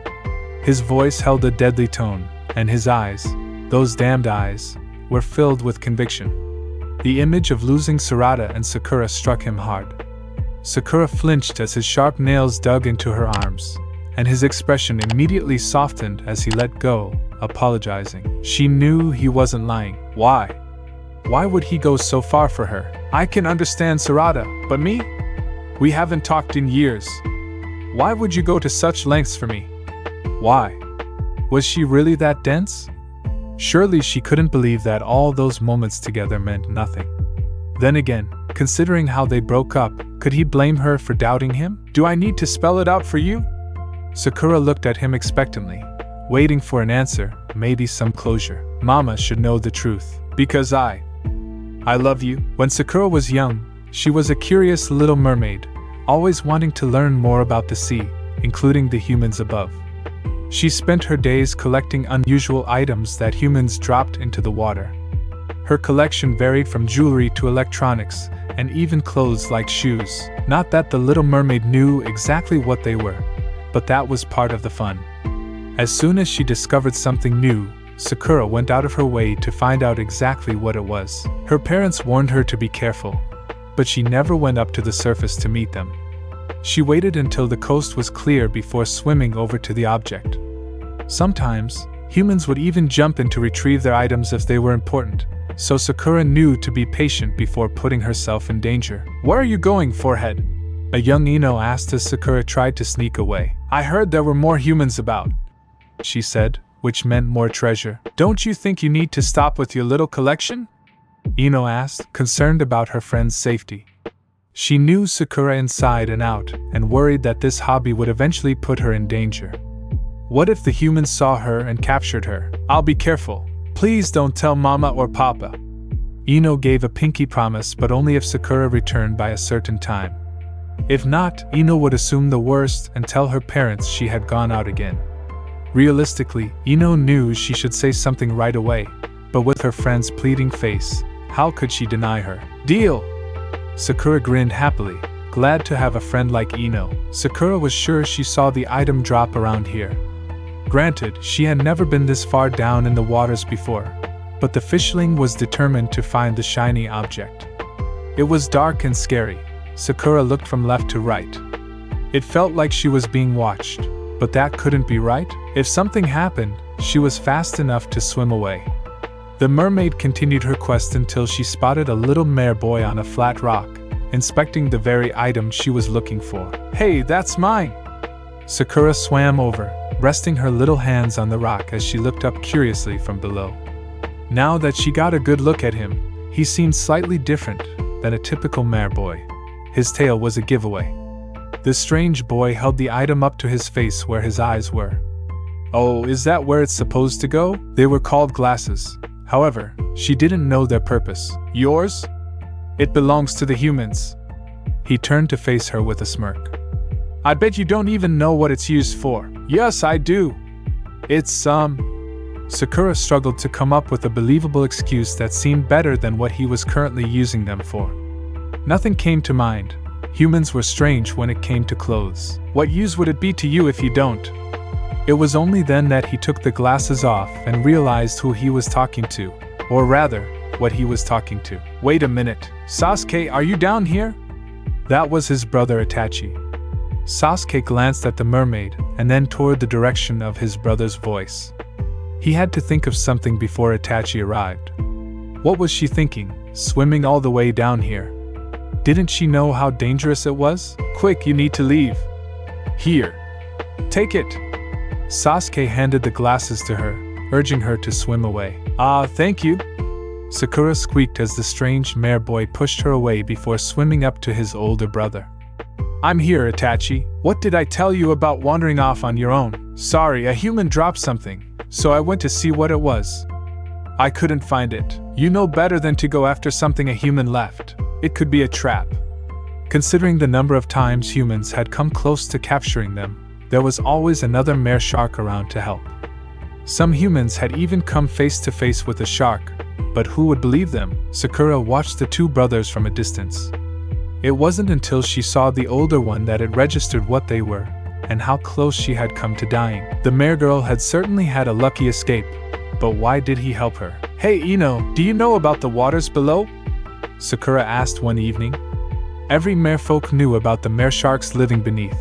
His voice held a deadly tone, and his eyes, those damned eyes, were filled with conviction. The image of losing Sarada and Sakura struck him hard. Sakura flinched as his sharp nails dug into her arms, and his expression immediately softened as he let go, apologizing. She knew he wasn't lying. Why? Why would he go so far for her? I can understand Sarada, but me? We haven't talked in years. Why would you go to such lengths for me? Why? Was she really that dense? Surely she couldn't believe that all those moments together meant nothing. Then again, considering how they broke up, could he blame her for doubting him? Do I need to spell it out for you? Sakura looked at him expectantly, waiting for an answer, maybe some closure. Mama should know the truth. Because I love you. When Sakura was young, she was a curious little mermaid, always wanting to learn more about the sea, including the humans above. She spent her days collecting unusual items that humans dropped into the water. Her collection varied from jewelry to electronics, and even clothes like shoes. Not that the little mermaid knew exactly what they were, but that was part of the fun. As soon as she discovered something new, Sakura went out of her way to find out exactly what it was. Her parents warned her to be careful, but she never went up to the surface to meet them. She waited until the coast was clear before swimming over to the object. Sometimes, humans would even jump in to retrieve their items if they were important, so Sakura knew to be patient before putting herself in danger. Where are you going, forehead? A young Ino asked as Sakura tried to sneak away. I heard there were more humans about, she said, which meant more treasure. Don't you think you need to stop with your little collection? Ino asked, concerned about her friend's safety. She knew Sakura inside and out, and worried that this hobby would eventually put her in danger. What if the humans saw her and captured her? I'll be careful. Please don't tell Mama or Papa. Ino gave a pinky promise, but only if Sakura returned by a certain time. If not, Ino would assume the worst and tell her parents she had gone out again. Realistically, Ino knew she should say something right away, but with her friend's pleading face, how could she deny her? Deal! Sakura grinned happily, glad to have a friend like Ino. Sakura was sure she saw the item drop around here. Granted, she had never been this far down in the waters before, but the fishling was determined to find the shiny object. It was dark and scary. Sakura looked from left to right. It felt like she was being watched, but that couldn't be right. If something happened, she was fast enough to swim away. The mermaid continued her quest until she spotted a little mare boy on a flat rock, inspecting the very item she was looking for. Hey, that's mine! Sakura swam over, resting her little hands on the rock as she looked up curiously from below. Now that she got a good look at him, he seemed slightly different than a typical mare boy. His tail was a giveaway. The strange boy held the item up to his face where his eyes were. Oh, is that where it's supposed to go? They were called glasses. However, she didn't know their purpose. Yours? It belongs to the humans. He turned to face her with a smirk. I bet you don't even know what it's used for. Yes, I do. It's Sakura struggled to come up with a believable excuse that seemed better than what he was currently using them for. Nothing came to mind. Humans were strange when it came to clothes. What use would it be to you if you don't? It was only then that he took the glasses off and realized who he was talking to, or rather, what he was talking to. Wait a minute, Sasuke, are you down here? That was his brother Itachi. Sasuke glanced at the mermaid and then toward the direction of his brother's voice. He had to think of something before Itachi arrived. What was she thinking, swimming all the way down here? Didn't she know how dangerous it was? Quick, you need to leave. Here. Take it. Sasuke handed the glasses to her, urging her to swim away. "Ah, thank you," Sakura squeaked as the strange mare boy pushed her away before swimming up to his older brother. "I'm here, Itachi. What did I tell you about wandering off on your own? Sorry, a human dropped something, so I went to see what it was. I couldn't find it. You know better than to go after something a human left. It could be a trap." Considering the number of times humans had come close to capturing them, there was always another mare shark around to help. Some humans had even come face to face with a shark, but who would believe them? Sakura watched the two brothers from a distance. It wasn't until she saw the older one that it registered what they were, and how close she had come to dying. The mare girl had certainly had a lucky escape, but why did he help her? "Hey Ino, do you know about the waters below?" Sakura asked one evening. Every merfolk knew about the mare sharks living beneath,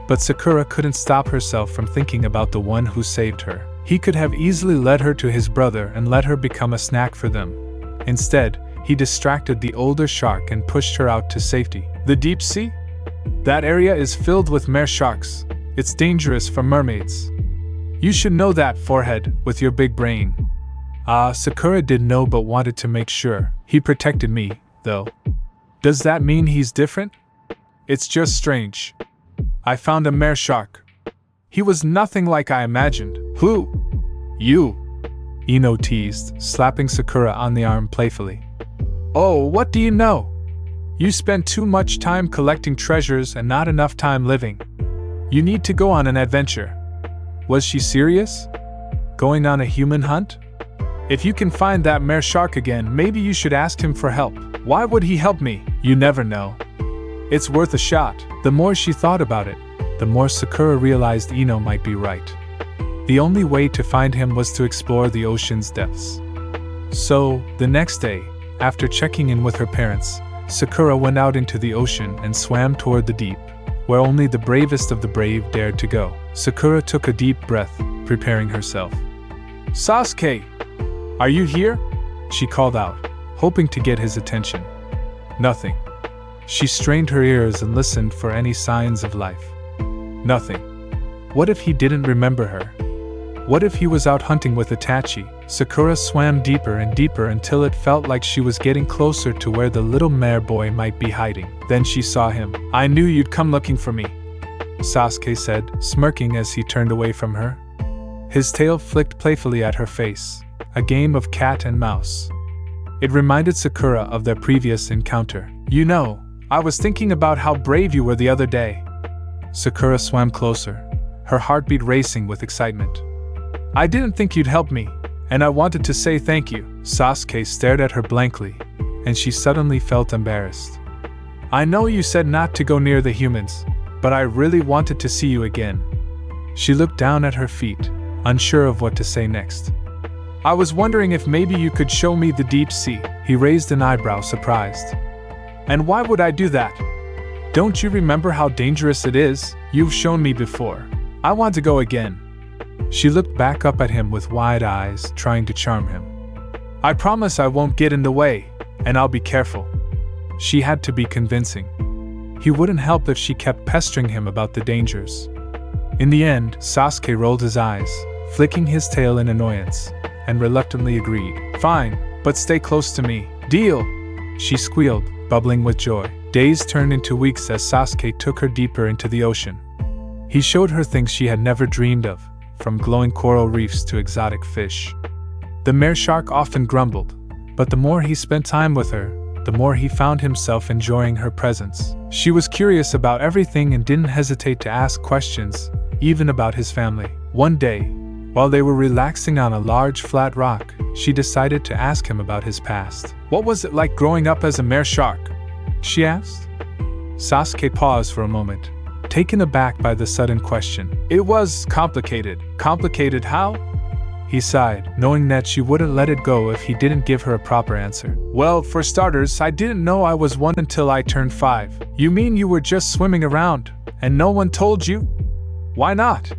but Sakura couldn't stop herself from thinking about the one who saved her. He could have easily led her to his brother and let her become a snack for them. Instead, he distracted the older shark and pushed her out to safety. "The deep sea? That area is filled with mare sharks. It's dangerous for mermaids. You should know that, Forehead, with your big brain." Sakura did know but wanted to make sure. "He protected me, though. Does that mean he's different? It's just strange. I found a mare shark. He was nothing like I imagined." "Who?" "You," Ino teased, slapping Sakura on the arm playfully. "Oh, what do you know? You spend too much time collecting treasures and not enough time living. You need to go on an adventure." Was she serious? Going on a human hunt? "If you can find that mare shark again, maybe you should ask him for help." "Why would he help me?" "You never know. It's worth a shot." The more she thought about it, the more Sakura realized Ino might be right. The only way to find him was to explore the ocean's depths. So, the next day, after checking in with her parents, Sakura went out into the ocean and swam toward the deep, where only the bravest of the brave dared to go. Sakura took a deep breath, preparing herself. "Sasuke! Are you here?" she called out, hoping to get his attention. Nothing. She strained her ears and listened for any signs of life. Nothing. What if he didn't remember her? What if he was out hunting with Itachi? Sakura swam deeper and deeper until it felt like she was getting closer to where the little mare boy might be hiding. Then she saw him. "I knew you'd come looking for me," Sasuke said, smirking as he turned away from her. His tail flicked playfully at her face, a game of cat and mouse. It reminded Sakura of their previous encounter. "You know, I was thinking about how brave you were the other day." Sakura swam closer, her heartbeat racing with excitement. "I didn't think you'd help me, and I wanted to say thank you." Sasuke stared at her blankly, and she suddenly felt embarrassed. "I know you said not to go near the humans, but I really wanted to see you again." She looked down at her feet, unsure of what to say next. "I was wondering if maybe you could show me the deep sea." He raised an eyebrow, surprised. "And why would I do that? Don't you remember how dangerous it is? You've shown me before. I want to go again." She looked back up at him with wide eyes, trying to charm him. "I promise I won't get in the way, and I'll be careful." She had to be convincing. He wouldn't help if she kept pestering him about the dangers. In the end, Sasuke rolled his eyes, flicking his tail in annoyance, and reluctantly agreed. "Fine, but stay close to me." "Deal!" she squealed, bubbling with joy. Days turned into weeks as Sasuke took her deeper into the ocean. He showed her things she had never dreamed of, from glowing coral reefs to exotic fish. The mare shark often grumbled, but the more he spent time with her, the more he found himself enjoying her presence. She was curious about everything and didn't hesitate to ask questions, even about his family. One day, while they were relaxing on a large flat rock, she decided to ask him about his past. "What was it like growing up as a mare shark?" she asked. Sasuke paused for a moment, taken aback by the sudden question. "It was complicated." "Complicated how?" He sighed, knowing that she wouldn't let it go if he didn't give her a proper answer. "Well, for starters, I didn't know I was one until I turned 5. "You mean you were just swimming around, and no one told you? Why not?"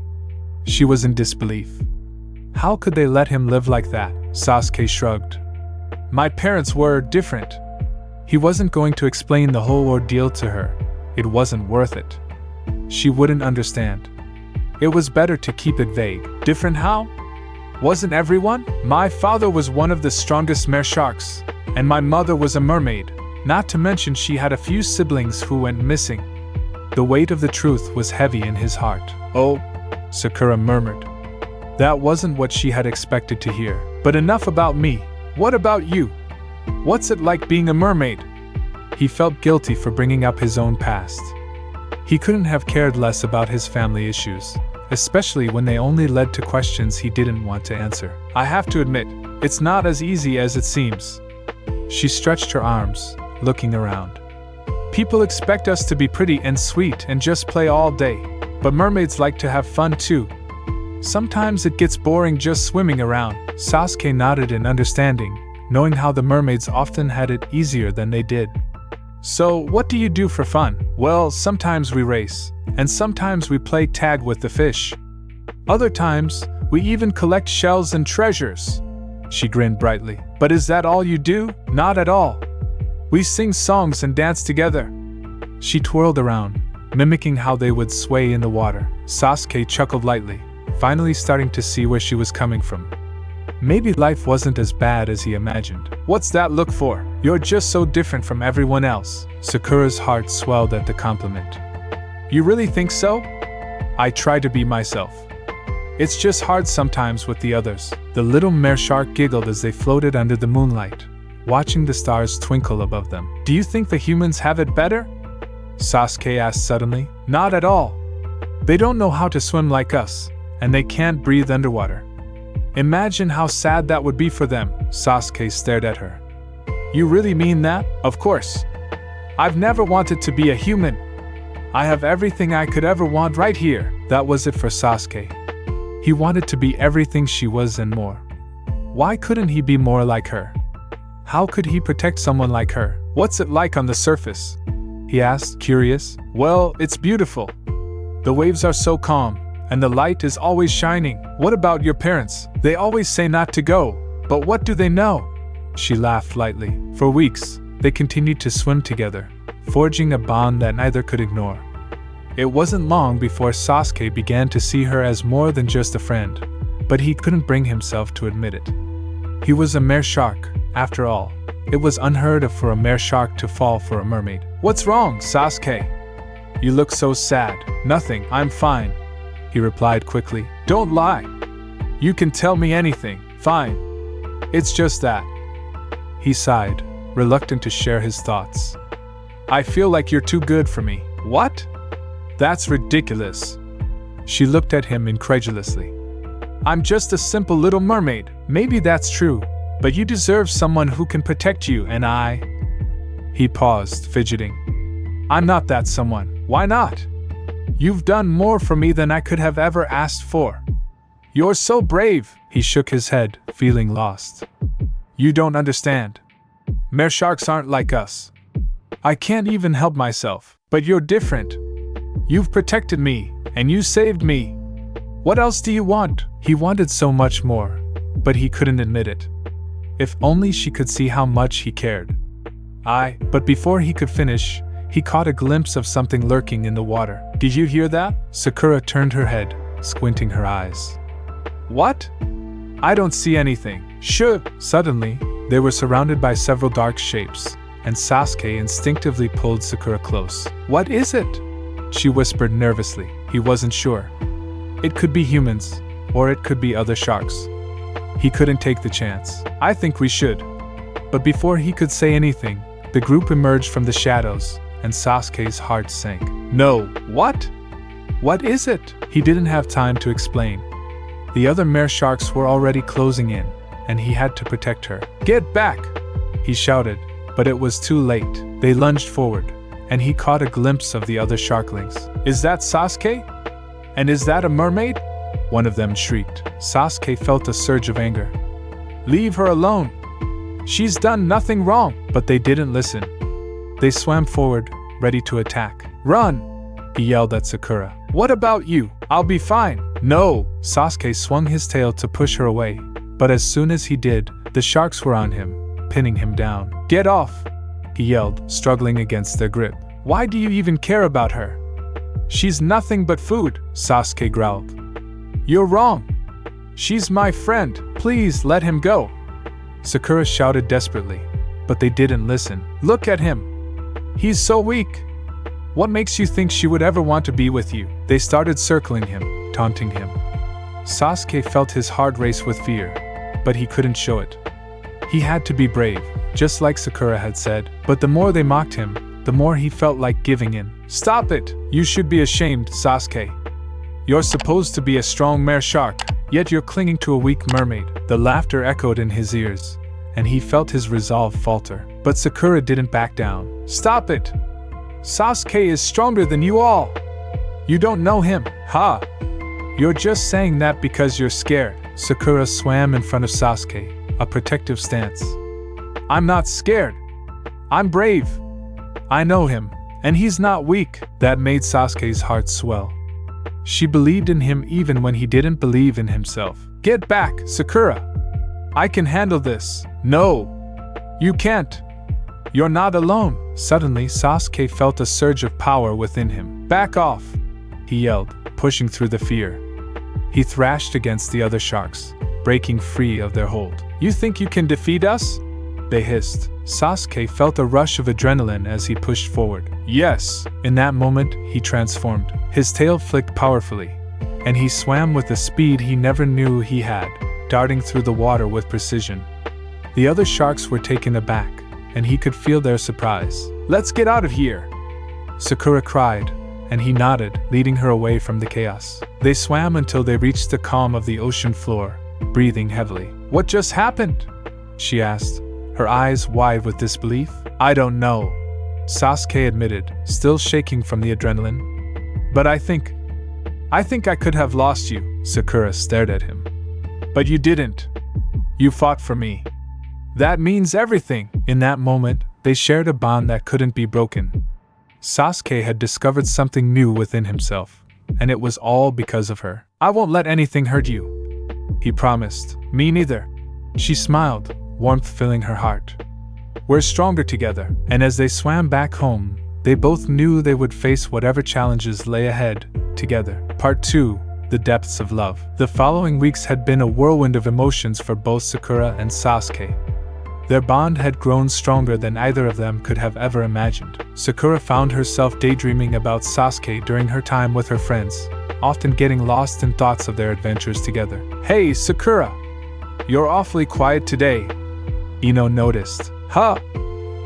She was in disbelief. How could they let him live like that? Sasuke shrugged. "My parents were different." He wasn't going to explain the whole ordeal to her. It wasn't worth it. She wouldn't understand. It was better to keep it vague. "Different how?" Wasn't everyone? My father was one of the strongest mere sharks, and my mother was a mermaid, not to mention she had a few siblings who went missing. The weight of the truth was heavy in his heart. Oh, Sakura murmured. That wasn't what she had expected to hear. But enough about me. What about you? What's it like being a mermaid? He felt guilty for bringing up his own past. He couldn't have cared less about his family issues, especially when they only led to questions he didn't want to answer. I have to admit, it's not as easy as it seems. She stretched her arms, looking around. People expect us to be pretty and sweet and just play all day, but mermaids like to have fun too. Sometimes it gets boring just swimming around. Sasuke nodded in understanding, knowing how the mermaids often had it easier than they did. So, what do you do for fun? Well, sometimes we race, and sometimes we play tag with the fish. Other times, we even collect shells and treasures. She grinned brightly. But is that all you do? Not at all. We sing songs and dance together. She twirled around, mimicking how they would sway in the water. Sasuke chuckled lightly, finally starting to see where she was coming from. Maybe life wasn't as bad as he imagined. What's that look for? You're just so different from everyone else. Sakura's heart swelled at the compliment. You really think so? I try to be myself. It's just hard sometimes with the others. The little mere shark giggled as they floated under the moonlight, watching the stars twinkle above them. Do you think the humans have it better? Sasuke asked suddenly. Not at all. They don't know how to swim like us, and they can't breathe underwater. Imagine how sad that would be for them. Sasuke stared at her. You really mean that? Of course. I've never wanted to be a human. I have everything I could ever want right here. That was it for Sasuke. He wanted to be everything she was and more. Why couldn't he be more like her? How could he protect someone like her? What's it like on the surface? He asked, curious. Well, it's beautiful. The waves are so calm, and the light is always shining. What about your parents? They always say not to go, but what do they know? She laughed lightly. For weeks, they continued to swim together, forging a bond that neither could ignore. It wasn't long before Sasuke began to see her as more than just a friend, but he couldn't bring himself to admit it. He was a mere shark, after all. It was unheard of for a mere shark to fall for a mermaid. What's wrong, Sasuke? You look so sad. Nothing, I'm fine, he replied quickly. Don't lie. You can tell me anything. Fine. It's just that. He sighed, reluctant to share his thoughts. I feel like you're too good for me. What? That's ridiculous. She looked at him incredulously. I'm just a simple little mermaid. Maybe that's true, but you deserve someone who can protect you, and I... He paused, fidgeting. I'm not that someone. Why not? You've done more for me than I could have ever asked for. You're so brave. He shook his head, feeling lost. You don't understand. Mere sharks aren't like us. I can't even help myself. But you're different. You've protected me, and you saved me. What else do you want? He wanted so much more, but he couldn't admit it. If only she could see how much he cared. But before he could finish, he caught a glimpse of something lurking in the water. Did you hear that? Sakura turned her head, squinting her eyes. What? I don't see anything. Shh! Suddenly, they were surrounded by several dark shapes, and Sasuke instinctively pulled Sakura close. What is it? She whispered nervously. He wasn't sure. It could be humans, or it could be other sharks. He couldn't take the chance. I think we should. But before he could say anything, the group emerged from the shadows, and Sasuke's heart sank. No, what? What is it? He didn't have time to explain. The other mere sharks were already closing in, and he had to protect her. Get back! He shouted, but it was too late. They lunged forward, and he caught a glimpse of the other sharklings. Is that Sasuke? And is that a mermaid? One of them shrieked. Sasuke felt a surge of anger. Leave her alone! She's done nothing wrong! But they didn't listen. They swam forward, ready to attack. Run! He yelled at Sakura. What about you? I'll be fine. No! Sasuke swung his tail to push her away, but as soon as he did, the sharks were on him, pinning him down. Get off! He yelled, struggling against their grip. Why do you even care about her? She's nothing but food, Sasuke growled. You're wrong. She's my friend. Please let him go. Sakura shouted desperately, but they didn't listen. Look at him. He's so weak. What makes you think she would ever want to be with you? They started circling him, taunting him. Sasuke felt his heart race with fear, but he couldn't show it. He had to be brave, just like Sakura had said, but the more they mocked him, the more he felt like giving in. Stop it! You should be ashamed, Sasuke. You're supposed to be a strong mare shark, yet you're clinging to a weak mermaid. The laughter echoed in his ears, and he felt his resolve falter. But Sakura didn't back down. Stop it! Sasuke is stronger than you all! You don't know him, ha! You're just saying that because you're scared. Sakura swam in front of Sasuke, a protective stance. I'm not scared. I'm brave. I know him, and he's not weak. That made Sasuke's heart swell. She believed in him even when he didn't believe in himself. Get back, Sakura! I can handle this. No! You can't! You're not alone! Suddenly, Sasuke felt a surge of power within him. Back off! He yelled, pushing through the fear. He thrashed against the other sharks, breaking free of their hold. You think you can defeat us? They hissed. Sasuke felt a rush of adrenaline as he pushed forward. Yes! In that moment, he transformed. His tail flicked powerfully, and he swam with a speed he never knew he had, darting through the water with precision. The other sharks were taken aback, and he could feel their surprise. Let's get out of here! Sakura cried, and he nodded, leading her away from the chaos. They swam until they reached the calm of the ocean floor, breathing heavily. What just happened? She asked, her eyes wide with disbelief. I don't know, Sasuke admitted, still shaking from the adrenaline. But I think I could have lost you. Sakura stared at him. But you didn't. You fought for me. That means everything. In that moment, they shared a bond that couldn't be broken. Sasuke had discovered something new within himself, and it was all because of her. I won't let anything hurt you, he promised. Me neither. She smiled, warmth filling her heart. We're stronger together. And as they swam back home, they both knew they would face whatever challenges lay ahead, together. Part 2. The Depths of Love. The following weeks had been a whirlwind of emotions for both Sakura and Sasuke. Their bond had grown stronger than either of them could have ever imagined. Sakura found herself daydreaming about Sasuke during her time with her friends, often getting lost in thoughts of their adventures together. Hey, Sakura! You're awfully quiet today, Ino noticed. Huh?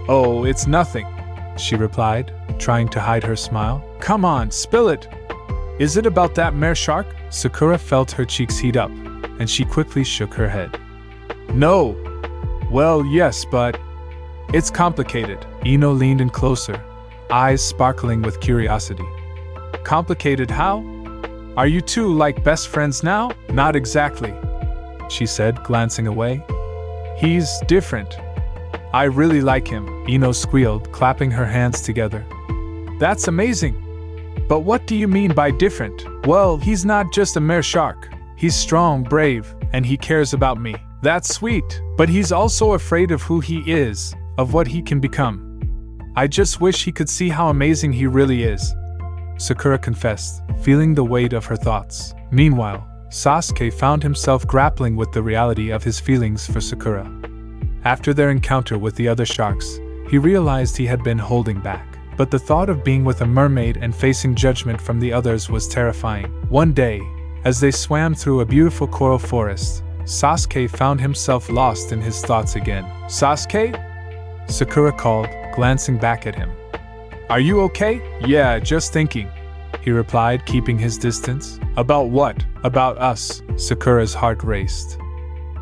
Oh, it's nothing, she replied, trying to hide her smile. Come on, spill it! Is it about that mare shark? Sakura felt her cheeks heat up, and she quickly shook her head. No! Well, yes, but it's complicated. Ino leaned in closer, eyes sparkling with curiosity. Complicated how? Are you two like best friends now? Not exactly, she said, glancing away. He's different. I really like him, Ino squealed, clapping her hands together. That's amazing. But what do you mean by different? Well, he's not just a mere shark. He's strong, brave, and he cares about me. That's sweet, but he's also afraid of who he is, of what he can become. I just wish he could see how amazing he really is, Sakura confessed, feeling the weight of her thoughts. Meanwhile, Sasuke found himself grappling with the reality of his feelings for Sakura. After their encounter with the other sharks, he realized he had been holding back. But the thought of being with a mermaid and facing judgment from the others was terrifying. One day, as they swam through a beautiful coral forest, Sasuke found himself lost in his thoughts again. Sasuke? Sakura called, glancing back at him. Are you okay? Yeah, just thinking, he replied, keeping his distance. About what? About us. Sakura's heart raced.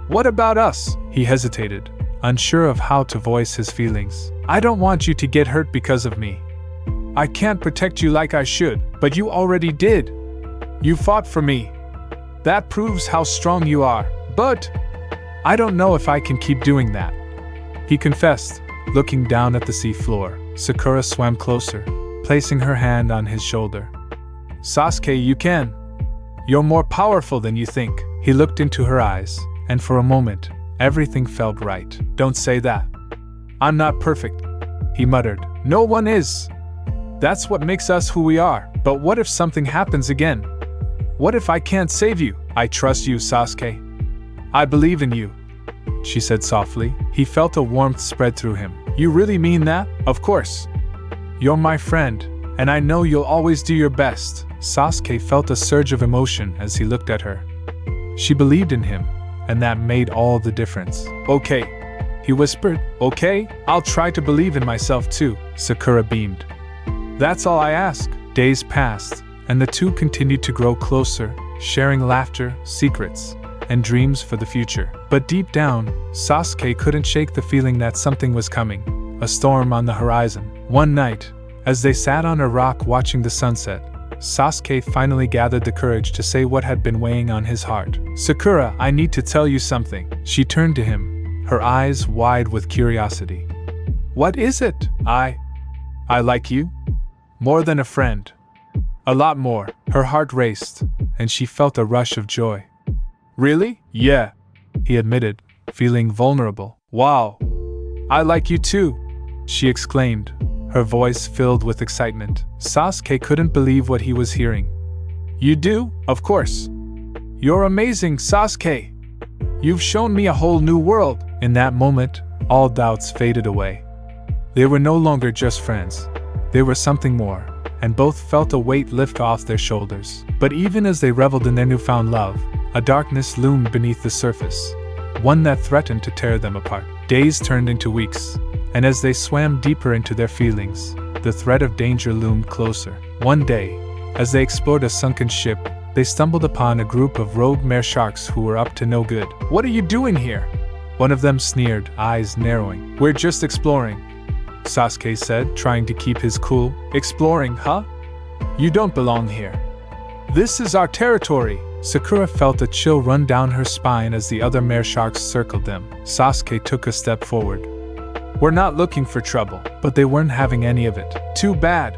What about us? He hesitated, unsure of how to voice his feelings. I don't want you to get hurt because of me. I can't protect you like I should, but you already did. You fought for me. That proves how strong you are. But I don't know if I can keep doing that, he confessed, looking down at the sea floor. Sakura swam closer, placing her hand on his shoulder. Sasuke, you can. You're more powerful than you think. He looked into her eyes, and for a moment, everything felt right. Don't say that. I'm not perfect, he muttered. No one is. That's what makes us who we are. But what if something happens again? What if I can't save you? I trust you, Sasuke. I believe in you, she said softly. He felt a warmth spread through him. You really mean that? Of course. You're my friend, and I know you'll always do your best. Sasuke felt a surge of emotion as he looked at her. She believed in him, and that made all the difference. Okay, he whispered. Okay, I'll try to believe in myself too. Sakura beamed. That's all I ask. Days passed, and the two continued to grow closer, sharing laughter, secrets, and dreams for the future. But deep down, Sasuke couldn't shake the feeling that something was coming, a storm on the horizon. One night, as they sat on a rock watching the sunset, Sasuke finally gathered the courage to say what had been weighing on his heart. Sakura, I need to tell you something. She turned to him, her eyes wide with curiosity. What is it? I like you? More than a friend. A lot more. Her heart raced, and she felt a rush of joy. Really? Yeah, he admitted, feeling vulnerable. Wow. I like you too, she exclaimed, her voice filled with excitement. Sasuke couldn't believe what he was hearing. You do? Of course. You're amazing, Sasuke. You've shown me a whole new world. In that moment, all doubts faded away. They were no longer just friends. They were something more, and both felt a weight lift off their shoulders. But even as they reveled in their newfound love, a darkness loomed beneath the surface, one that threatened to tear them apart. Days turned into weeks, and as they swam deeper into their feelings, the threat of danger loomed closer. One day, as they explored a sunken ship, they stumbled upon a group of rogue mare sharks who were up to no good. What are you doing here? One of them sneered, eyes narrowing. We're just exploring, Sasuke said, trying to keep his cool. Exploring, huh? You don't belong here. This is our territory. Sakura felt a chill run down her spine as the other mare sharks circled them. Sasuke took a step forward. We're not looking for trouble, but they weren't having any of it. Too bad.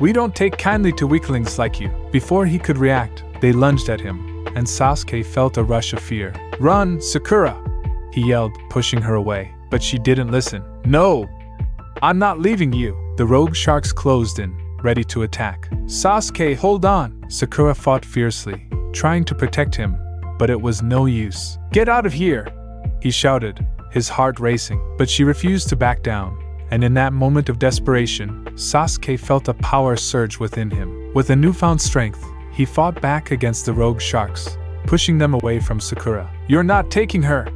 We don't take kindly to weaklings like you. Before he could react, they lunged at him, and Sasuke felt a rush of fear. Run, Sakura! He yelled, pushing her away, but she didn't listen. No! I'm not leaving you! The rogue sharks closed in, ready to attack. Sasuke, hold on! Sakura fought fiercely, trying to protect him, but it was no use. Get out of here! He shouted, his heart racing, but she refused to back down, and in that moment of desperation, Sasuke felt a power surge within him. With a newfound strength, he fought back against the rogue sharks, pushing them away from Sakura. You're not taking her!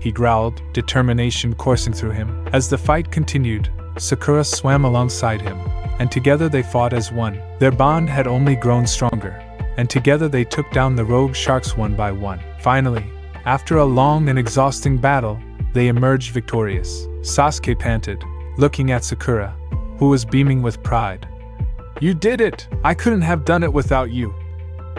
He growled, determination coursing through him. As the fight continued, Sakura swam alongside him, and together they fought as one. Their bond had only grown stronger, and together they took down the rogue sharks one by one. Finally, after a long and exhausting battle, they emerged victorious. Sasuke panted, looking at Sakura, who was beaming with pride. You did it! I couldn't have done it without you,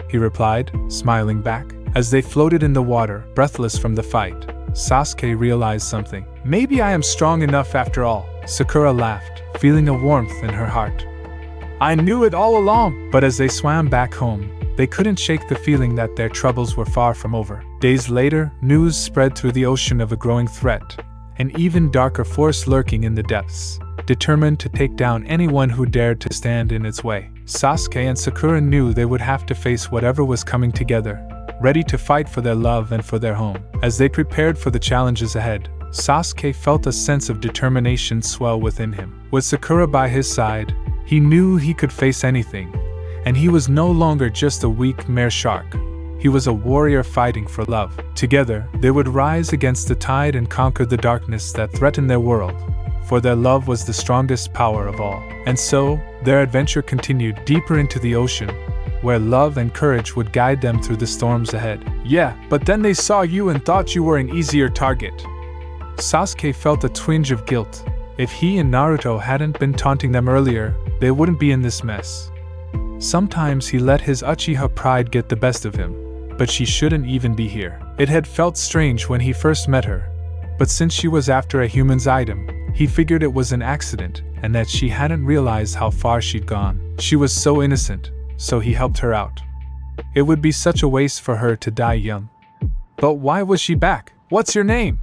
he replied, smiling back. As they floated in the water, breathless from the fight, Sasuke realized something. Maybe I am strong enough after all. Sakura laughed, feeling a warmth in her heart. I knew it all along! But as they swam back home, they couldn't shake the feeling that their troubles were far from over. Days later, news spread through the ocean of a growing threat, an even darker force lurking in the depths, determined to take down anyone who dared to stand in its way. Sasuke and Sakura knew they would have to face whatever was coming together, ready to fight for their love and for their home. As they prepared for the challenges ahead, Sasuke felt a sense of determination swell within him. With Sakura by his side, he knew he could face anything, and he was no longer just a weak mare shark. He was a warrior fighting for love. Together, they would rise against the tide and conquer the darkness that threatened their world, for their love was the strongest power of all. And so, their adventure continued deeper into the ocean, where love and courage would guide them through the storms ahead. Yeah, but then they saw you and thought you were an easier target. Sasuke felt a twinge of guilt. If he and Naruto hadn't been taunting them earlier, they wouldn't be in this mess. Sometimes he let his Uchiha pride get the best of him, but she shouldn't even be here. It had felt strange when he first met her, but since she was after a human's item, he figured it was an accident and that she hadn't realized how far she'd gone. She was so innocent, so he helped her out. It would be such a waste for her to die young. But why was she back? What's your name?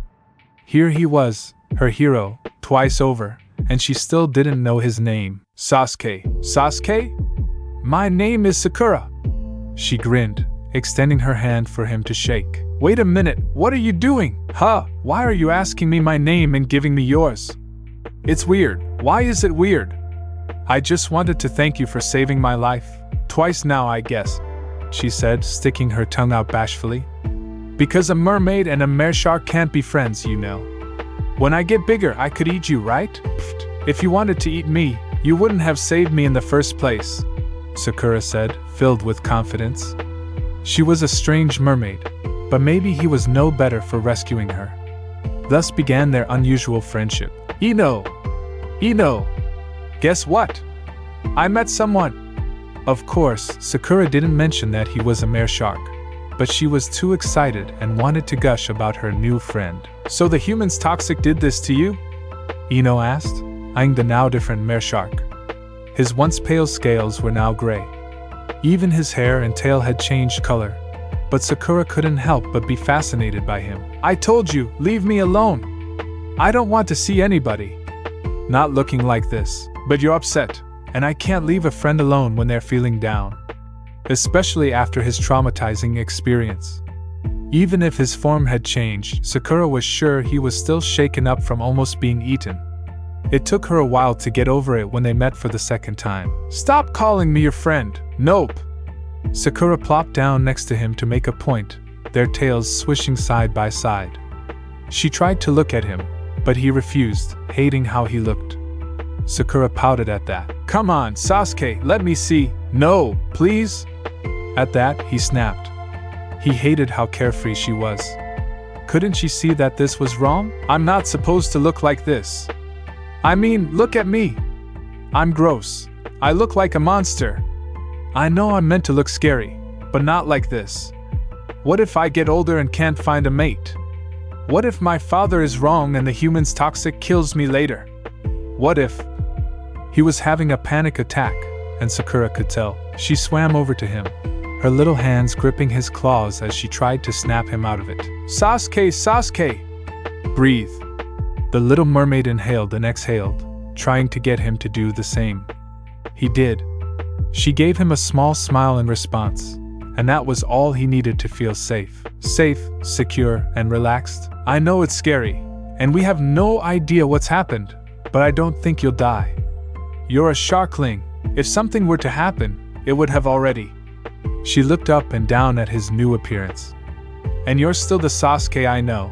Here he was, her hero, twice over, and she still didn't know his name. Sasuke. Sasuke? My name is Sakura. She grinned, extending her hand for him to shake. Wait a minute, what are you doing? Huh, why are you asking me my name and giving me yours? It's weird. Why is it weird? I just wanted to thank you for saving my life. Twice now, I guess, she said, sticking her tongue out bashfully. Because a mermaid and a meerschauk can't be friends, you know. When I get bigger, I could eat you, right? Pfft. If you wanted to eat me, you wouldn't have saved me in the first place, Sakura said, filled with confidence. She was a strange mermaid, but maybe he was no better for rescuing her. Thus began their unusual friendship. Ino! Guess what? I met someone! Of course, Sakura didn't mention that he was a meerschauk, but she was too excited and wanted to gush about her new friend. So the humans toxic did this to you? Ino asked, eyeing the now different meerschauk. His once pale scales were now gray. Even his hair and tail had changed color, but Sakura couldn't help but be fascinated by him. I told you, leave me alone. I don't want to see anybody. Not looking like this, but you're upset, and I can't leave a friend alone when they're feeling down. Especially after his traumatizing experience. Even if his form had changed, Sakura was sure he was still shaken up from almost being eaten. It took her a while to get over it when they met for the second time. Stop calling me your friend. Nope. Sakura plopped down next to him to make a point, their tails swishing side by side. She tried to look at him, but he refused, hating how he looked. Sakura pouted at that. Come on, Sasuke, let me see. No, please. At that, he snapped. He hated how carefree she was. Couldn't she see that this was wrong? I'm not supposed to look like this. I mean, look at me. I'm gross. I look like a monster. I know I'm meant to look scary, but not like this. What if I get older and can't find a mate? What if my father is wrong and the humans toxic kills me later? What if... He was having a panic attack, and Sakura could tell. She swam over to him, her little hands gripping his claws as she tried to snap him out of it. Sasuke! Breathe. The little mermaid inhaled and exhaled, trying to get him to do the same. He did. She gave him a small smile in response, and that was all he needed to feel safe. Safe, secure, and relaxed. I know it's scary, and we have no idea what's happened, but I don't think you'll die. You're a sharkling. If something were to happen, it would have already. She looked up and down at his new appearance. And you're still the Sasuke I know.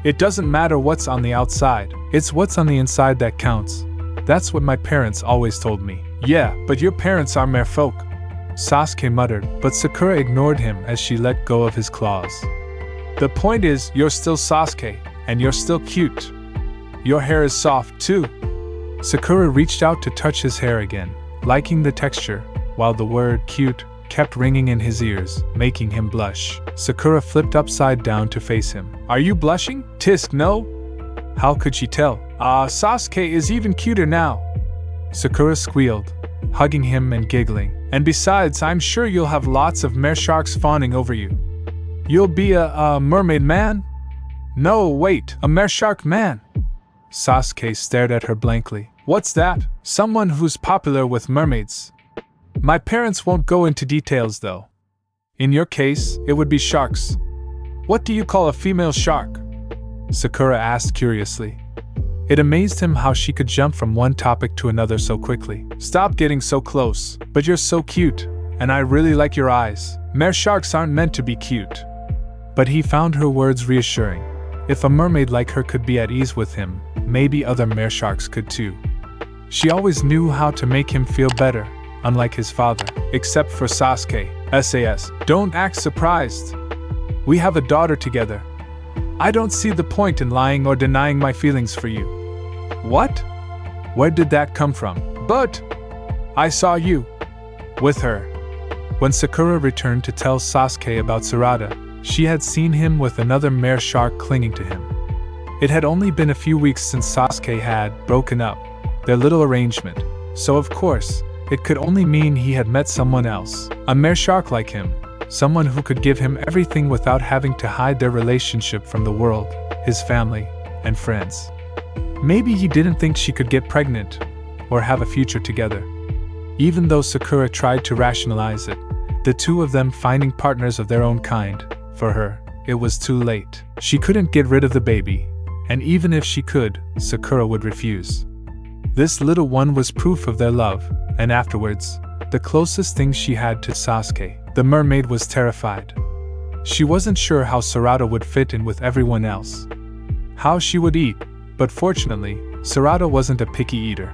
It doesn't matter what's on the outside, it's what's on the inside that counts. That's what my parents always told me. Yeah, but your parents are merfolk, Sasuke muttered, but Sakura ignored him as she let go of his claws. The point is, you're still Sasuke, and you're still cute. Your hair is soft, too. Sakura reached out to touch his hair again, liking the texture, while the word cute kept ringing in his ears, making him blush. Sakura flipped upside down to face him. Are you blushing? Tisk, no? How could she tell? Sasuke is even cuter now. Sakura squealed, hugging him and giggling. And besides, I'm sure you'll have lots of meerschauks fawning over you. You'll be a mermaid man? No, wait, a meerschauk man. Sasuke stared at her blankly. What's that? Someone who's popular with mermaids. My parents won't go into details though. In your case, it would be sharks. What do you call a female shark? Sakura asked curiously. It amazed him how she could jump from one topic to another so quickly. Stop getting so close, but you're so cute, and I really like your eyes. Meerschauk's aren't meant to be cute. But he found her words reassuring. If a mermaid like her could be at ease with him, maybe other meerschauks could too. She always knew how to make him feel better, unlike his father. Except for Sasuke. SAS. Don't act surprised. We have a daughter together. I don't see the point in lying or denying my feelings for you. What? Where did that come from? But I saw you with her. When Sakura returned to tell Sasuke about Sarada, she had seen him with another meerschauk clinging to him. It had only been a few weeks since Sasuke had broken up their little arrangement, so of course, it could only mean he had met someone else, a meerschauk like him, someone who could give him everything without having to hide their relationship from the world, his family, and friends. Maybe he didn't think she could get pregnant or have a future together. Even though Sakura tried to rationalize it, the two of them finding partners of their own kind. For her, it was too late. She couldn't get rid of the baby, and even if she could, Sakura would refuse. This little one was proof of their love, and afterwards, the closest thing she had to Sasuke. The mermaid was terrified. She wasn't sure how Sarada would fit in with everyone else, how she would eat, but fortunately, Sarada wasn't a picky eater.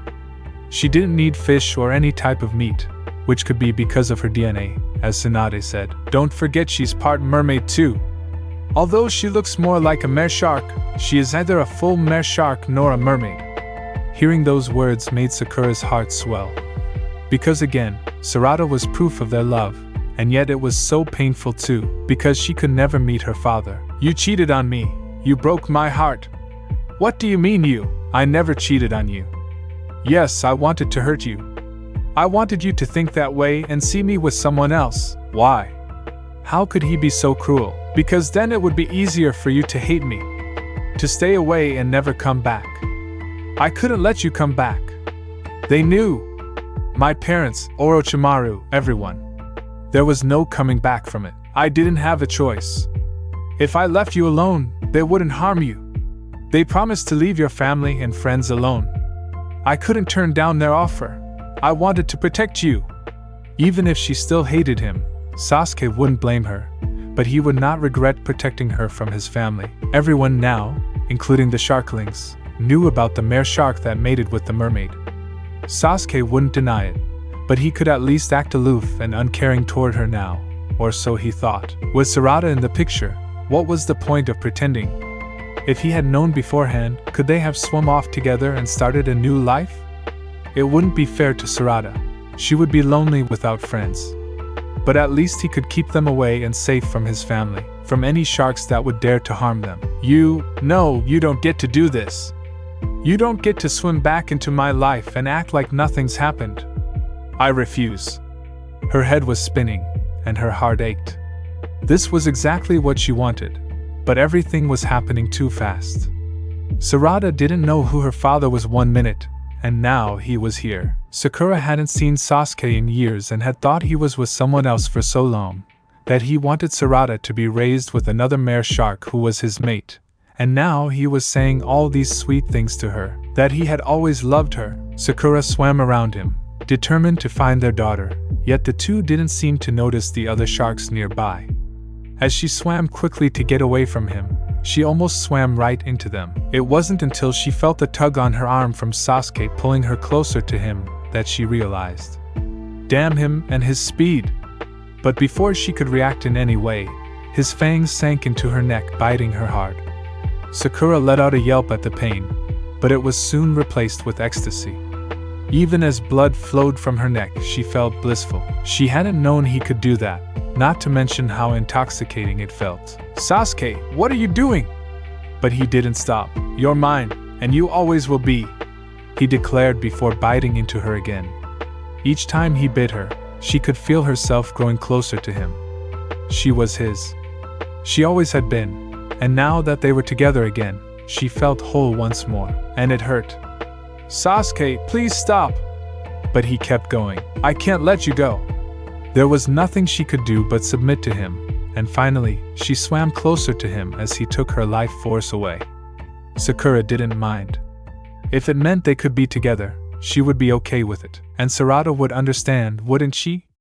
She didn't need fish or any type of meat, which could be because of her DNA, as Tsunade said. Don't forget she's part mermaid too. Although she looks more like a mere shark, she is neither a full mere shark nor a mermaid. Hearing those words made Sakura's heart swell. Because again, Sarada was proof of their love, and yet it was so painful too, because she could never meet her father. You cheated on me. You broke my heart. What do you mean you? I never cheated on you. Yes, I wanted to hurt you. I wanted you to think that way and see me with someone else. Why? How could he be so cruel? Because then it would be easier for you to hate me, to stay away and never come back. I couldn't let you come back. They knew. My parents, Orochimaru, everyone. There was no coming back from it. I didn't have a choice. If I left you alone, they wouldn't harm you. They promised to leave your family and friends alone. I couldn't turn down their offer. I wanted to protect you. Even if she still hated him, Sasuke wouldn't blame her, but he would not regret protecting her from his family. Everyone now, including the Sharklings, knew about the mere shark that mated with the mermaid. Sasuke wouldn't deny it, but he could at least act aloof and uncaring toward her now, or so he thought. With Sarada in the picture, what was the point of pretending? If he had known beforehand, could they have swum off together and started a new life? It wouldn't be fair to Sarada. She would be lonely without friends. But at least he could keep them away and safe from his family, from any sharks that would dare to harm them. No, you don't get to do this. You don't get to swim back into my life and act like nothing's happened. I refuse. Her head was spinning, and her heart ached. This was exactly what she wanted, but everything was happening too fast. Sarada didn't know who her father was 1 minute, and now he was here. Sakura hadn't seen Sasuke in years and had thought he was with someone else for so long, that he wanted Sarada to be raised with another mere shark who was his mate. And now he was saying all these sweet things to her, that he had always loved her. Sakura swam around him, determined to find their daughter, yet the two didn't seem to notice the other sharks nearby. As she swam quickly to get away from him, she almost swam right into them. It wasn't until she felt a tug on her arm from Sasuke pulling her closer to him that she realized. Damn him and his speed! But before she could react in any way, his fangs sank into her neck, biting her hard. Sakura let out a yelp at the pain, but it was soon replaced with ecstasy. Even as blood flowed from her neck, she felt blissful. She hadn't known he could do that, not to mention how intoxicating it felt. Sasuke, what are you doing? But he didn't stop. You're mine, and you always will be, he declared before biting into her again. Each time he bit her, she could feel herself growing closer to him. She was his. She always had been. And now that they were together again, she felt whole once more, and it hurt. Sasuke, please stop! But he kept going. I can't let you go. There was nothing she could do but submit to him, and finally, she swam closer to him as he took her life force away. Sakura didn't mind. If it meant they could be together, she would be okay with it, and Sarada would understand, wouldn't she?